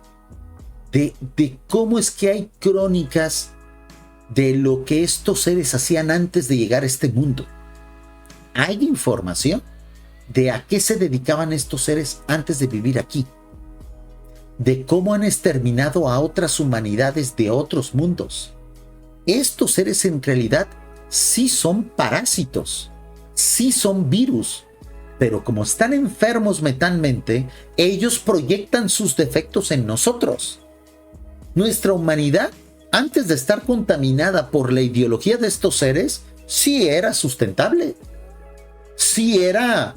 Speaker 1: De cómo es que hay crónicas de lo que estos seres hacían antes de llegar a este mundo. Hay información de a qué se dedicaban estos seres antes de vivir aquí, de cómo han exterminado a otras humanidades de otros mundos. Estos seres en realidad sí son parásitos, sí son virus, pero como están enfermos mentalmente, ellos proyectan sus defectos en nosotros. Nuestra humanidad, antes de estar contaminada por la ideología de estos seres, sí era sustentable, sí era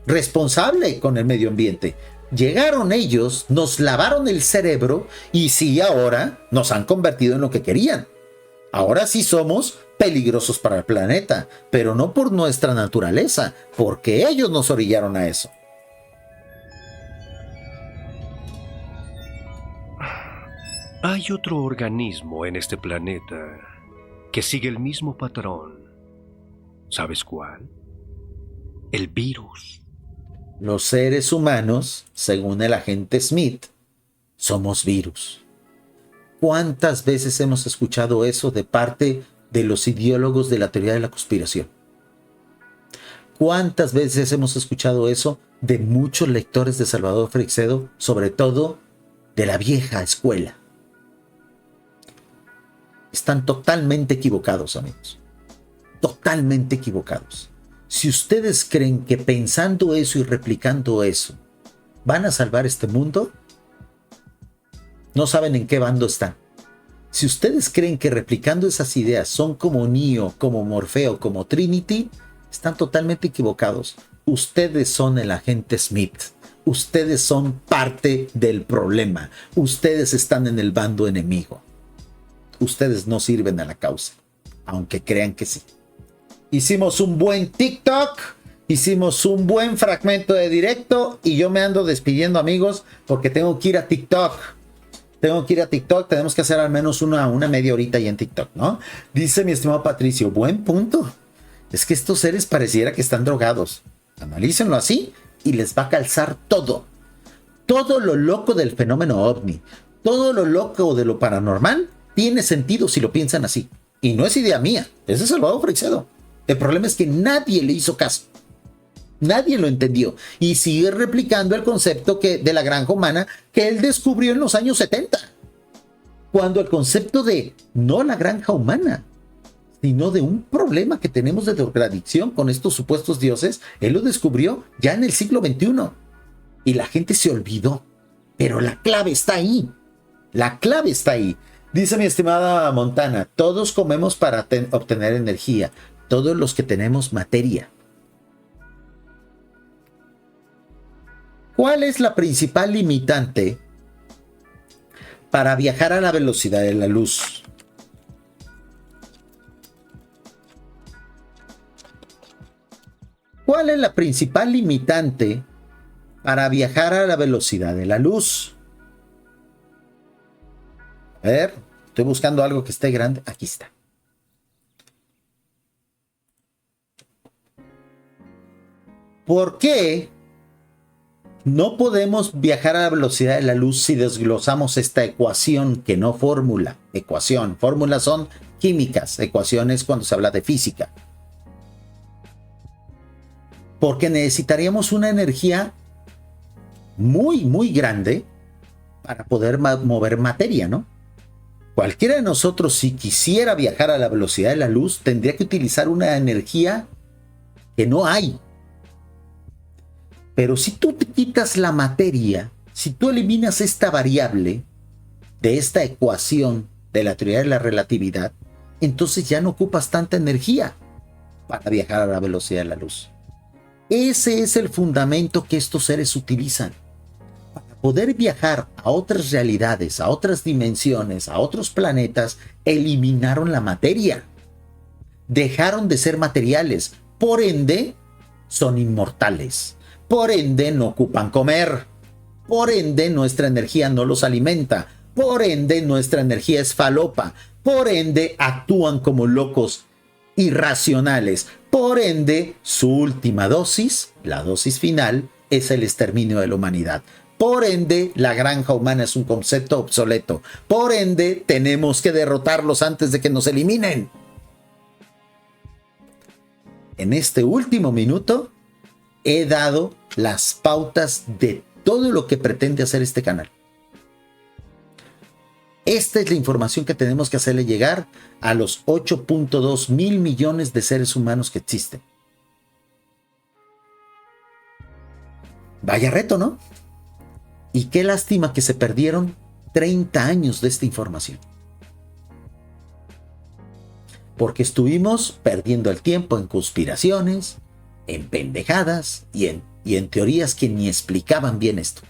Speaker 1: responsable con el medio ambiente. Llegaron ellos, nos lavaron el cerebro y sí, ahora nos han convertido en lo que querían. Ahora sí somos peligrosos para el planeta, pero no por nuestra naturaleza, porque ellos nos orillaron a eso.
Speaker 4: Hay otro organismo en este planeta que sigue el mismo patrón. ¿Sabes cuál? El virus.
Speaker 1: Los seres humanos, según el agente Smith, somos virus. ¿Cuántas veces hemos escuchado eso de parte de los ideólogos de la teoría de la conspiración? ¿Cuántas veces hemos escuchado eso de muchos lectores de Salvador Freixedo, sobre todo de la vieja escuela? Están totalmente equivocados, amigos. Totalmente equivocados. Si ustedes creen que pensando eso y replicando eso van a salvar este mundo, no saben en qué bando están. Si ustedes creen que replicando esas ideas son como Neo, como Morfeo, como Trinity, están totalmente equivocados. Ustedes son el agente Smith. Ustedes son parte del problema. Ustedes están en el bando enemigo. Ustedes no sirven a la causa, aunque crean que sí. Hicimos un buen TikTok, hicimos un buen fragmento de directo y yo me ando despidiendo, amigos, porque tengo que ir a TikTok. Tenemos que hacer al menos una media horita ahí en TikTok, ¿no? Dice mi estimado Patricio, buen punto. Es que estos seres pareciera que están drogados. Analícenlo así y les va a calzar todo. Todo lo loco del fenómeno ovni, todo lo loco de lo paranormal tiene sentido si lo piensan así. Y no es idea mía, es de Salvador Freixedo. El problema es que nadie le hizo caso. Nadie lo entendió. Y sigue replicando el concepto de la granja humana que él descubrió en los años 70. Cuando el concepto de no la granja humana, sino de un problema que tenemos de drogadicción con estos supuestos dioses, él lo descubrió ya en el siglo XXI. Y la gente se olvidó. Pero la clave está ahí. La clave está ahí. Dice mi estimada Montana, todos comemos para obtener energía. Todos los que tenemos materia. ¿Cuál es la principal limitante para viajar a la velocidad de la luz? ¿Cuál es la principal limitante para viajar a la velocidad de la luz? A ver, estoy buscando algo que esté grande. Aquí está. ¿Por qué no podemos viajar a la velocidad de la luz si desglosamos esta ecuación que no fórmula? Ecuación. Fórmulas son químicas. Ecuaciones cuando se habla de física. Porque necesitaríamos una energía muy, muy grande para poder mover materia, ¿no? Cualquiera de nosotros, si quisiera viajar a la velocidad de la luz, tendría que utilizar una energía que no hay. Pero si tú te quitas la materia, si tú eliminas esta variable de esta ecuación de la teoría de la relatividad, entonces ya no ocupas tanta energía para viajar a la velocidad de la luz. Ese es el fundamento que estos seres utilizan. Para poder viajar a otras realidades, a otras dimensiones, a otros planetas, eliminaron la materia. Dejaron de ser materiales. Por ende, son inmortales. Por ende, no ocupan comer. Por ende, nuestra energía no los alimenta. Por ende, nuestra energía es falopa. Por ende, actúan como locos irracionales. Por ende, su última dosis, la dosis final, es el exterminio de la humanidad. Por ende, la granja humana es un concepto obsoleto. Por ende, tenemos que derrotarlos antes de que nos eliminen. En este último minuto, he dado las pautas de todo lo que pretende hacer este canal. Esta es la información que tenemos que hacerle llegar a los 8.2 mil millones de seres humanos que existen. Vaya reto, ¿no? Y qué lástima que se perdieron 30 años de esta información. Porque estuvimos perdiendo el tiempo en conspiraciones, en pendejadas y en teorías que ni explicaban bien esto.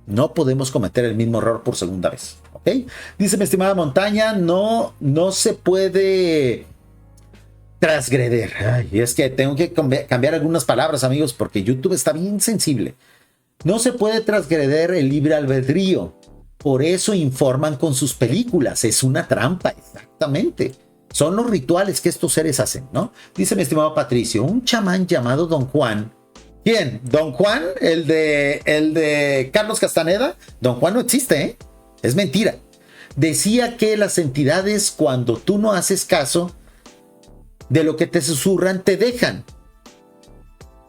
Speaker 1: No podemos cometer el mismo error por segunda vez, ¿ok? Dice mi estimada Montaña, no se puede transgreder. Ay, es que tengo que cambiar algunas palabras, amigos, porque YouTube está bien sensible. No se puede transgreder el libre albedrío. Por eso informan con sus películas. Es una trampa, exactamente. Son los rituales que estos seres hacen, ¿no? Dice mi estimado Patricio, un chamán llamado Don Juan. ¿Quién? ¿Don Juan? ¿El de Carlos Castaneda? Don Juan no existe, ¿eh? Es mentira. Decía que las entidades, cuando tú no haces caso de lo que te susurran, te dejan.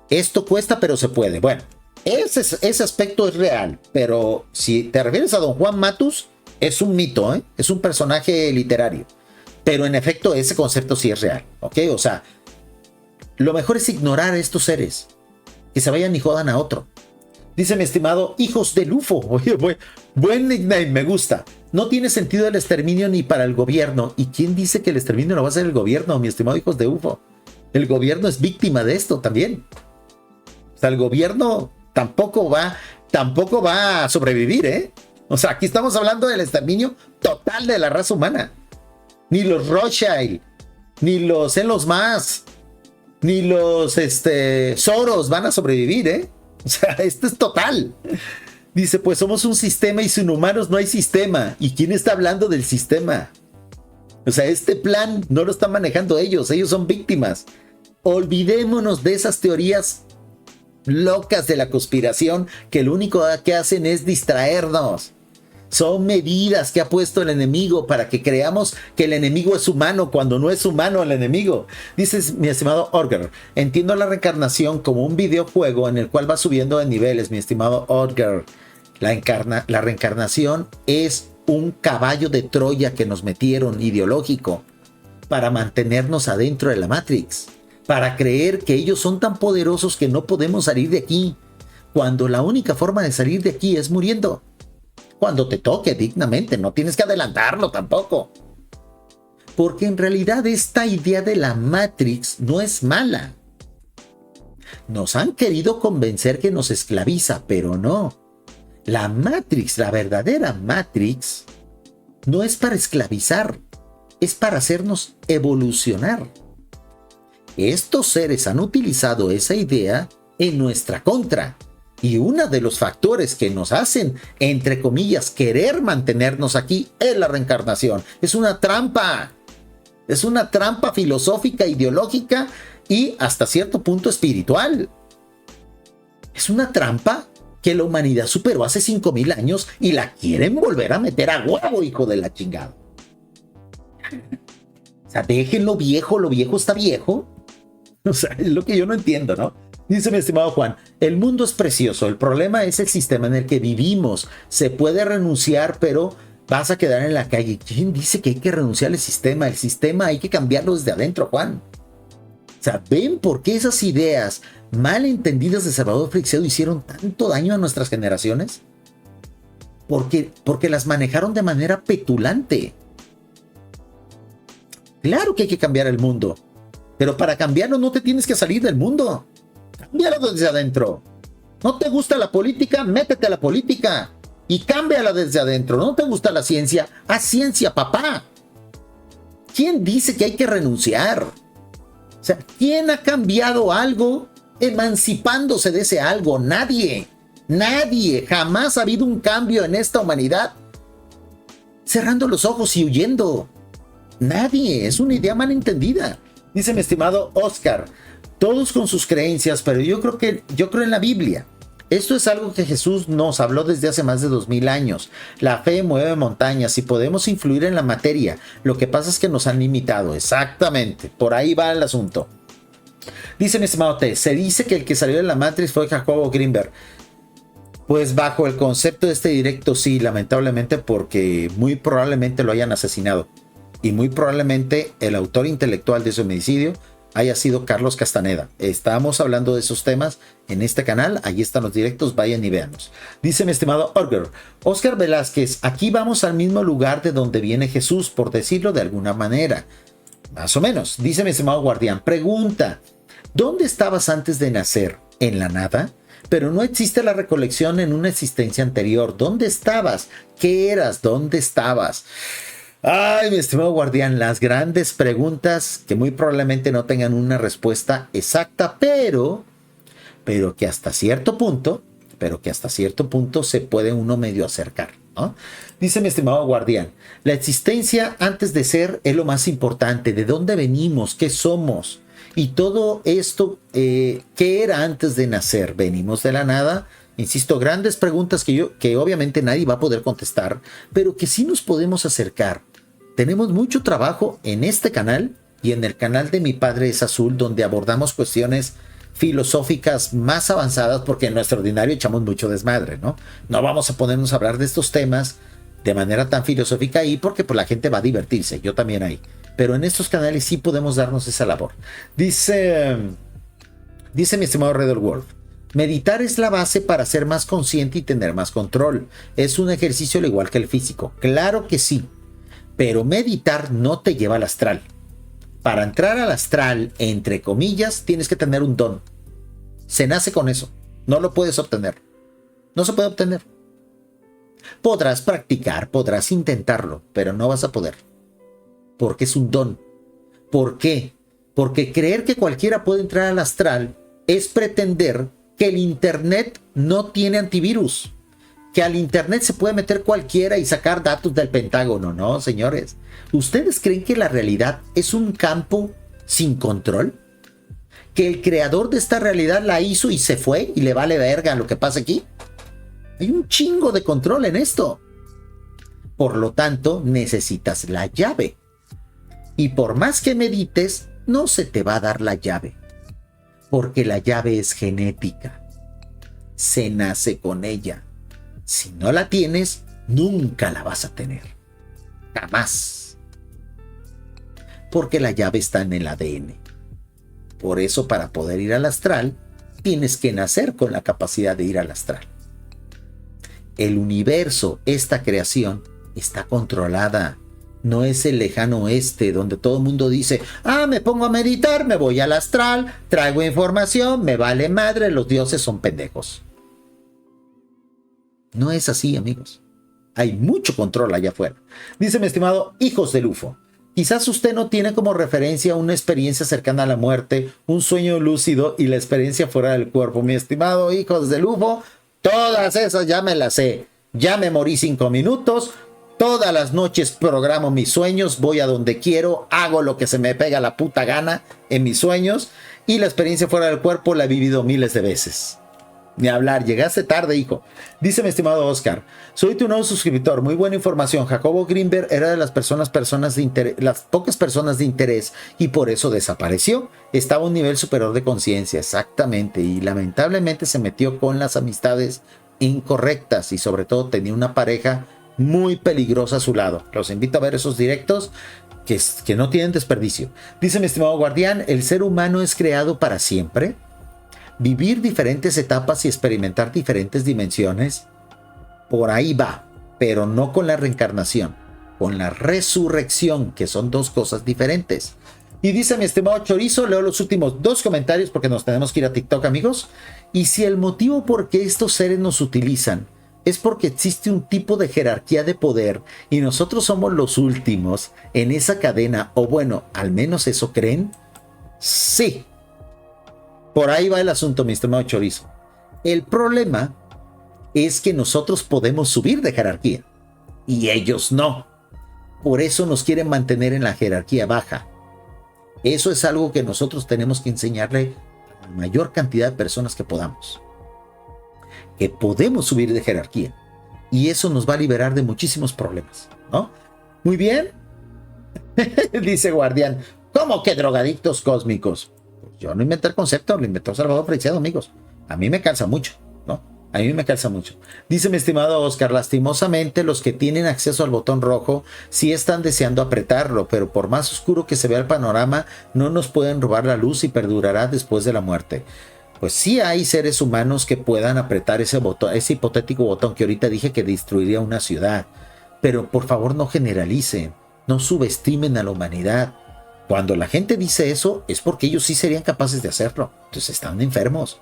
Speaker 1: Esto cuesta, pero se puede. Bueno, ese aspecto es real, pero si te refieres a Don Juan Matus, es un mito, ¿eh? Es un personaje literario. Pero en efecto, ese concepto sí es real, ¿ok? O sea, lo mejor es ignorar a estos seres. Que se vayan y jodan a otro. Dice mi estimado, hijos del UFO. Oye, buen nickname, me gusta. No tiene sentido el exterminio ni para el gobierno. ¿Y quién dice que el exterminio lo va a hacer el gobierno, mi estimado hijos de UFO? El gobierno es víctima de esto también. O sea, el gobierno tampoco va a sobrevivir, ¿eh? O sea, aquí estamos hablando del exterminio total de la raza humana. Ni los Rothschild, ni los Elon Musk, ni los Soros van a sobrevivir, ¿eh? O sea, esto es total. Dice, pues somos un sistema y sin humanos no hay sistema. ¿Y quién está hablando del sistema? O sea, este plan no lo están manejando ellos son víctimas. Olvidémonos de esas teorías locas de la conspiración que lo único que hacen es distraernos. Son medidas que ha puesto el enemigo para que creamos que el enemigo es humano cuando no es humano el enemigo. Dices, mi estimado Orger, entiendo la reencarnación como un videojuego en el cual va subiendo de niveles, mi estimado Orger. La reencarnación es un caballo de Troya que nos metieron ideológico para mantenernos adentro de la Matrix, para creer que ellos son tan poderosos que no podemos salir de aquí, cuando la única forma de salir de aquí es muriendo. Cuando te toque dignamente, no tienes que adelantarlo tampoco. Porque en realidad esta idea de la Matrix no es mala. Nos han querido convencer que nos esclaviza, pero no. La Matrix, la verdadera Matrix, no es para esclavizar, es para hacernos evolucionar. Estos seres han utilizado esa idea en nuestra contra. Y uno de los factores que nos hacen, entre comillas, querer mantenernos aquí es la reencarnación. Es una trampa. Es una trampa filosófica, ideológica y hasta cierto punto espiritual. Es una trampa que la humanidad superó hace 5,000 años y la quieren volver a meter a huevo, hijo de la chingada. O sea, dejen lo viejo está viejo. O sea, es lo que yo no entiendo, ¿no? Dice mi estimado Juan, el mundo es precioso, el problema es el sistema en el que vivimos. Se puede renunciar, pero vas a quedar en la calle. ¿Quién dice que hay que renunciar al sistema? El sistema hay que cambiarlo desde adentro, Juan. O sea, ¿ven por qué esas ideas mal entendidas de Salvador Freixedo hicieron tanto daño a nuestras generaciones? Porque las manejaron de manera petulante. Claro que hay que cambiar el mundo, pero para cambiarlo no te tienes que salir del mundo. Cámbialo desde adentro. ¿No te gusta la política? Métete a la política y cámbiala desde adentro. ¿No te gusta la ciencia? Haz ciencia, papá. ¿Quién dice que hay que renunciar? O sea, ¿quién ha cambiado algo emancipándose de ese algo? Nadie. Nadie. Jamás ha habido un cambio en esta humanidad cerrando los ojos y huyendo. Nadie. Es una idea mal entendida. Dice mi estimado Oscar, todos con sus creencias, pero yo creo en la Biblia. Esto es algo que Jesús nos habló desde hace más de 2000 años. La fe mueve montañas y podemos influir en la materia. Lo que pasa es que nos han limitado. Exactamente. Por ahí va el asunto. Dice mi estimado T, se dice que el que salió de la Matrix fue Jacobo Greenberg. Pues bajo el concepto de este directo sí, lamentablemente, porque muy probablemente lo hayan asesinado. Y muy probablemente el autor intelectual de ese homicidio haya sido Carlos Castaneda. Estamos hablando de esos temas en este canal. Ahí están los directos, vayan y véanlos. Dice mi estimado Orger, Oscar Velázquez, aquí vamos al mismo lugar de donde viene Jesús, por decirlo de alguna manera. Más o menos. Dice mi estimado Guardián, pregunta, ¿dónde estabas antes de nacer? ¿En la nada? Pero no existe la recolección en una existencia anterior. ¿Dónde estabas? ¿Qué eras? ¿Dónde estabas? Ay, mi estimado Guardián, las grandes preguntas que muy probablemente no tengan una respuesta exacta, pero que hasta cierto punto se puede uno medio acercar. ¿no? Dice mi estimado guardián, la existencia antes de ser es lo más importante. ¿De dónde venimos? ¿Qué somos? Y todo esto, ¿qué era antes de nacer? ¿Venimos de la nada? Insisto, grandes preguntas que obviamente nadie va a poder contestar, pero que sí nos podemos acercar. Tenemos mucho trabajo en este canal y en el canal de Mi Padre es Azul, donde abordamos cuestiones filosóficas más avanzadas, porque en nuestro ordinario echamos mucho desmadre, ¿no? No vamos a ponernos a hablar de estos temas de manera tan filosófica ahí, porque pues la gente va a divertirse, yo también ahí. Pero en estos canales sí podemos darnos esa labor. Dice mi estimado Redder Wolf, meditar es la base para ser más consciente y tener más control. Es un ejercicio al igual que el físico. Claro que sí, pero meditar no te lleva al astral. Para entrar al astral, entre comillas, tienes que tener un don. Se nace con eso. No lo puedes obtener. No se puede obtener. Podrás practicar, podrás intentarlo, pero no vas a poder. Porque es un don. ¿Por qué? Porque creer que cualquiera puede entrar al astral es pretender que el internet no tiene antivirus. Que al internet se puede meter cualquiera y sacar datos del Pentágono. No, señores. ¿Ustedes creen que la realidad es un campo sin control? ¿Que el creador de esta realidad la hizo y se fue y le vale verga lo que pasa aquí? Hay un chingo de control en esto. Por lo tanto, necesitas la llave. Y por más que medites, no se te va a dar la llave. Porque la llave es genética. Se nace con ella. Si no la tienes, nunca la vas a tener. Jamás. Porque la llave está en el ADN. Por eso, para poder ir al astral, tienes que nacer con la capacidad de ir al astral. El universo, esta creación, está controlada. No es el lejano oeste, donde todo el mundo dice, me pongo a meditar, me voy al astral, traigo información, me vale madre, los dioses son pendejos. No es así, amigos. Hay mucho control allá afuera. Dice mi estimado Hijos del UFO. Quizás usted no tiene como referencia una experiencia cercana a la muerte, un sueño lúcido y la experiencia fuera del cuerpo. Mi estimado Hijos del UFO, todas esas ya me las sé. Ya me morí 5 minutos. Todas las noches programo mis sueños, voy a donde quiero, hago lo que se me pega la puta gana en mis sueños. Y la experiencia fuera del cuerpo la he vivido miles de veces. Ni hablar, llegaste tarde, hijo. Dice mi estimado Oscar, soy tu nuevo suscriptor, muy buena información. Jacobo Greenberg era de las personas de interés, las pocas personas de interés, y por eso desapareció. Estaba a un nivel superior de conciencia, exactamente, y lamentablemente se metió con las amistades incorrectas y sobre todo tenía una pareja muy peligrosa a su lado. Los invito a ver esos directos que no tienen desperdicio. Dice mi estimado guardián, ¿el ser humano es creado para siempre? Vivir diferentes etapas y experimentar diferentes dimensiones, por ahí va, pero no con la reencarnación, con la resurrección, que son dos cosas diferentes. Y dice mi estimado Chorizo, leo los últimos 2 comentarios porque nos tenemos que ir a TikTok, amigos. Y si el motivo por qué estos seres nos utilizan es porque existe un tipo de jerarquía de poder y nosotros somos los últimos en esa cadena, o bueno, al menos eso creen, sí. Por ahí va el asunto, mi estimado Chorizo. El problema es que nosotros podemos subir de jerarquía y ellos no. Por eso nos quieren mantener en la jerarquía baja. Eso es algo que nosotros tenemos que enseñarle a la mayor cantidad de personas que podamos. Que podemos subir de jerarquía. Y eso nos va a liberar de muchísimos problemas, ¿no? Muy bien. Dice Guardián, ¿cómo que drogadictos cósmicos? Yo no inventé el concepto, lo inventó Salvador Preciado, amigos. A mí me calza mucho, ¿no? A mí me calza mucho. Dice mi estimado Oscar, lastimosamente los que tienen acceso al botón rojo sí están deseando apretarlo, pero por más oscuro que se vea el panorama, no nos pueden robar la luz y perdurará después de la muerte. Pues sí hay seres humanos que puedan apretar ese botón, ese hipotético botón que ahorita dije que destruiría una ciudad. Pero por favor no generalicen, no subestimen a la humanidad. Cuando la gente dice eso es porque ellos sí serían capaces de hacerlo. Entonces están enfermos.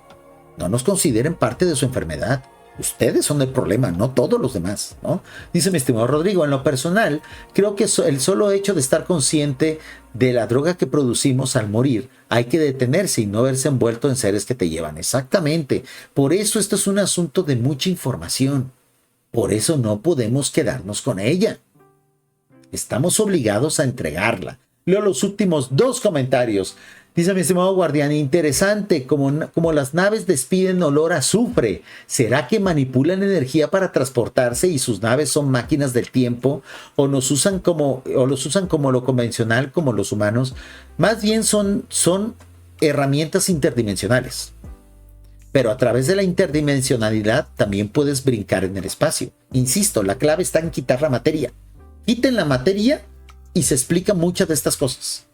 Speaker 1: No nos consideren parte de su enfermedad. Ustedes son el problema, no todos los demás, ¿no? Dice mi estimado Rodrigo, en lo personal, creo que el solo hecho de estar consciente de la droga que producimos al morir, hay que detenerse y no verse envuelto en seres que te llevan. Exactamente. Por eso esto es un asunto de mucha información. Por eso no podemos quedarnos con ella. Estamos obligados a entregarla. Leo los últimos 2 comentarios. Dice mi estimado guardián, interesante, como las naves despiden olor a azufre. ¿Será que manipulan energía para transportarse y sus naves son máquinas del tiempo? ¿O los usan como lo convencional, como los humanos? Más bien son herramientas interdimensionales. Pero a través de la interdimensionalidad también puedes brincar en el espacio. Insisto, la clave está en quitar la materia. Quiten la materia y se explican muchas de estas cosas.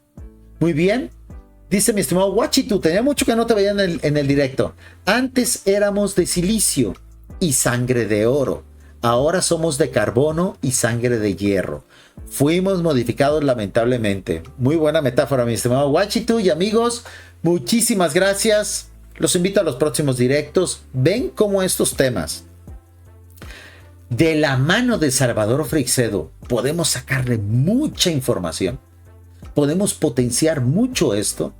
Speaker 1: Muy bien. Dice mi estimado Wachitu, tenía mucho que no te veía en el directo. Antes éramos de silicio y sangre de oro. Ahora somos de carbono y sangre de hierro. Fuimos modificados lamentablemente. Muy buena metáfora, mi estimado Wachitu. Y amigos, muchísimas gracias. Los invito a los próximos directos. Ven cómo estos temas, de la mano de Salvador Freixedo, podemos sacarle mucha información. Podemos potenciar mucho esto.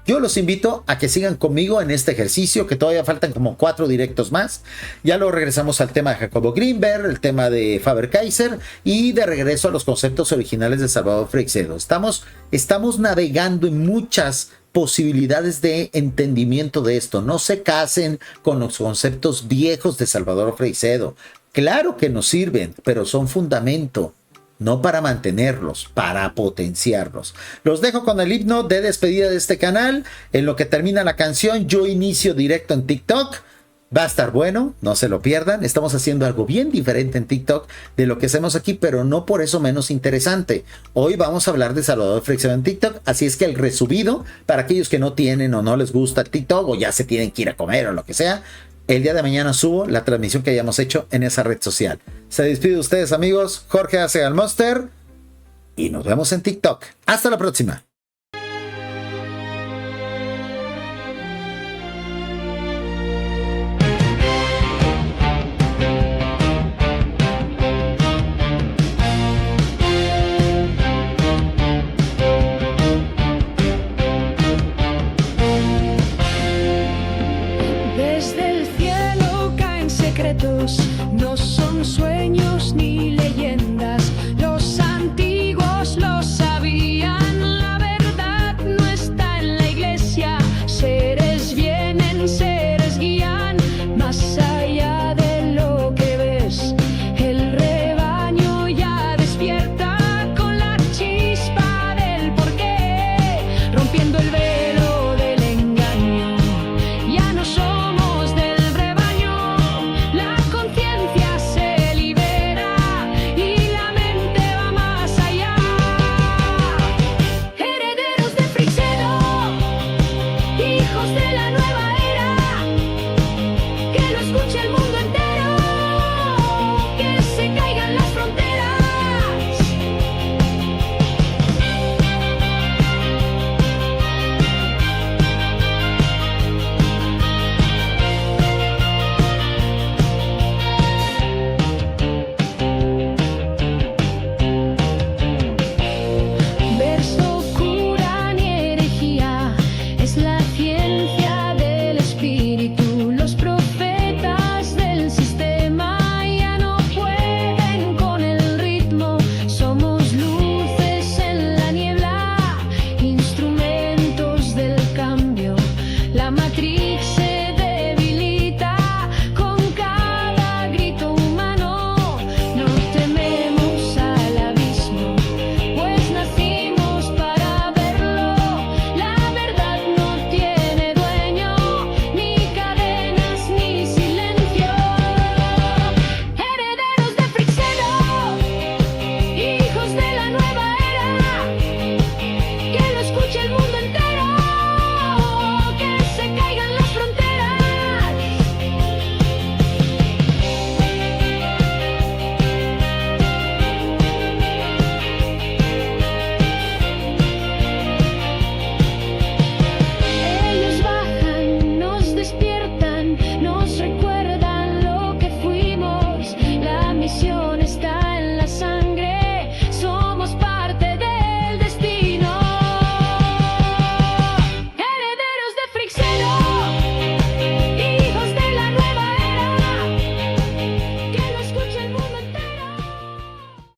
Speaker 1: Yo los invito a que sigan conmigo en este ejercicio, que todavía faltan como 4 directos más. Ya luego regresamos al tema de Jacobo Greenberg, el tema de Faber-Kaiser y de regreso a los conceptos originales de Salvador Freixedo. Estamos navegando en muchas posibilidades de entendimiento de esto. No se casen con los conceptos viejos de Salvador Freixedo. Claro que nos sirven, pero son fundamento. No para mantenerlos, para potenciarlos. Los dejo con el himno de despedida de este canal. En lo que termina la canción, yo inicio directo en TikTok. Va a estar bueno, no se lo pierdan. Estamos haciendo algo bien diferente en TikTok de lo que hacemos aquí, pero no por eso menos interesante. Hoy vamos a hablar de Salvador Freixedo en TikTok, así es que el resubido, para aquellos que no tienen o no les gusta el TikTok o ya se tienen que ir a comer o lo que sea, el día de mañana subo la transmisión que hayamos hecho en esa red social. Se despide de ustedes, amigos. Jorge Ace al Monster. Y nos vemos en TikTok. Hasta la próxima.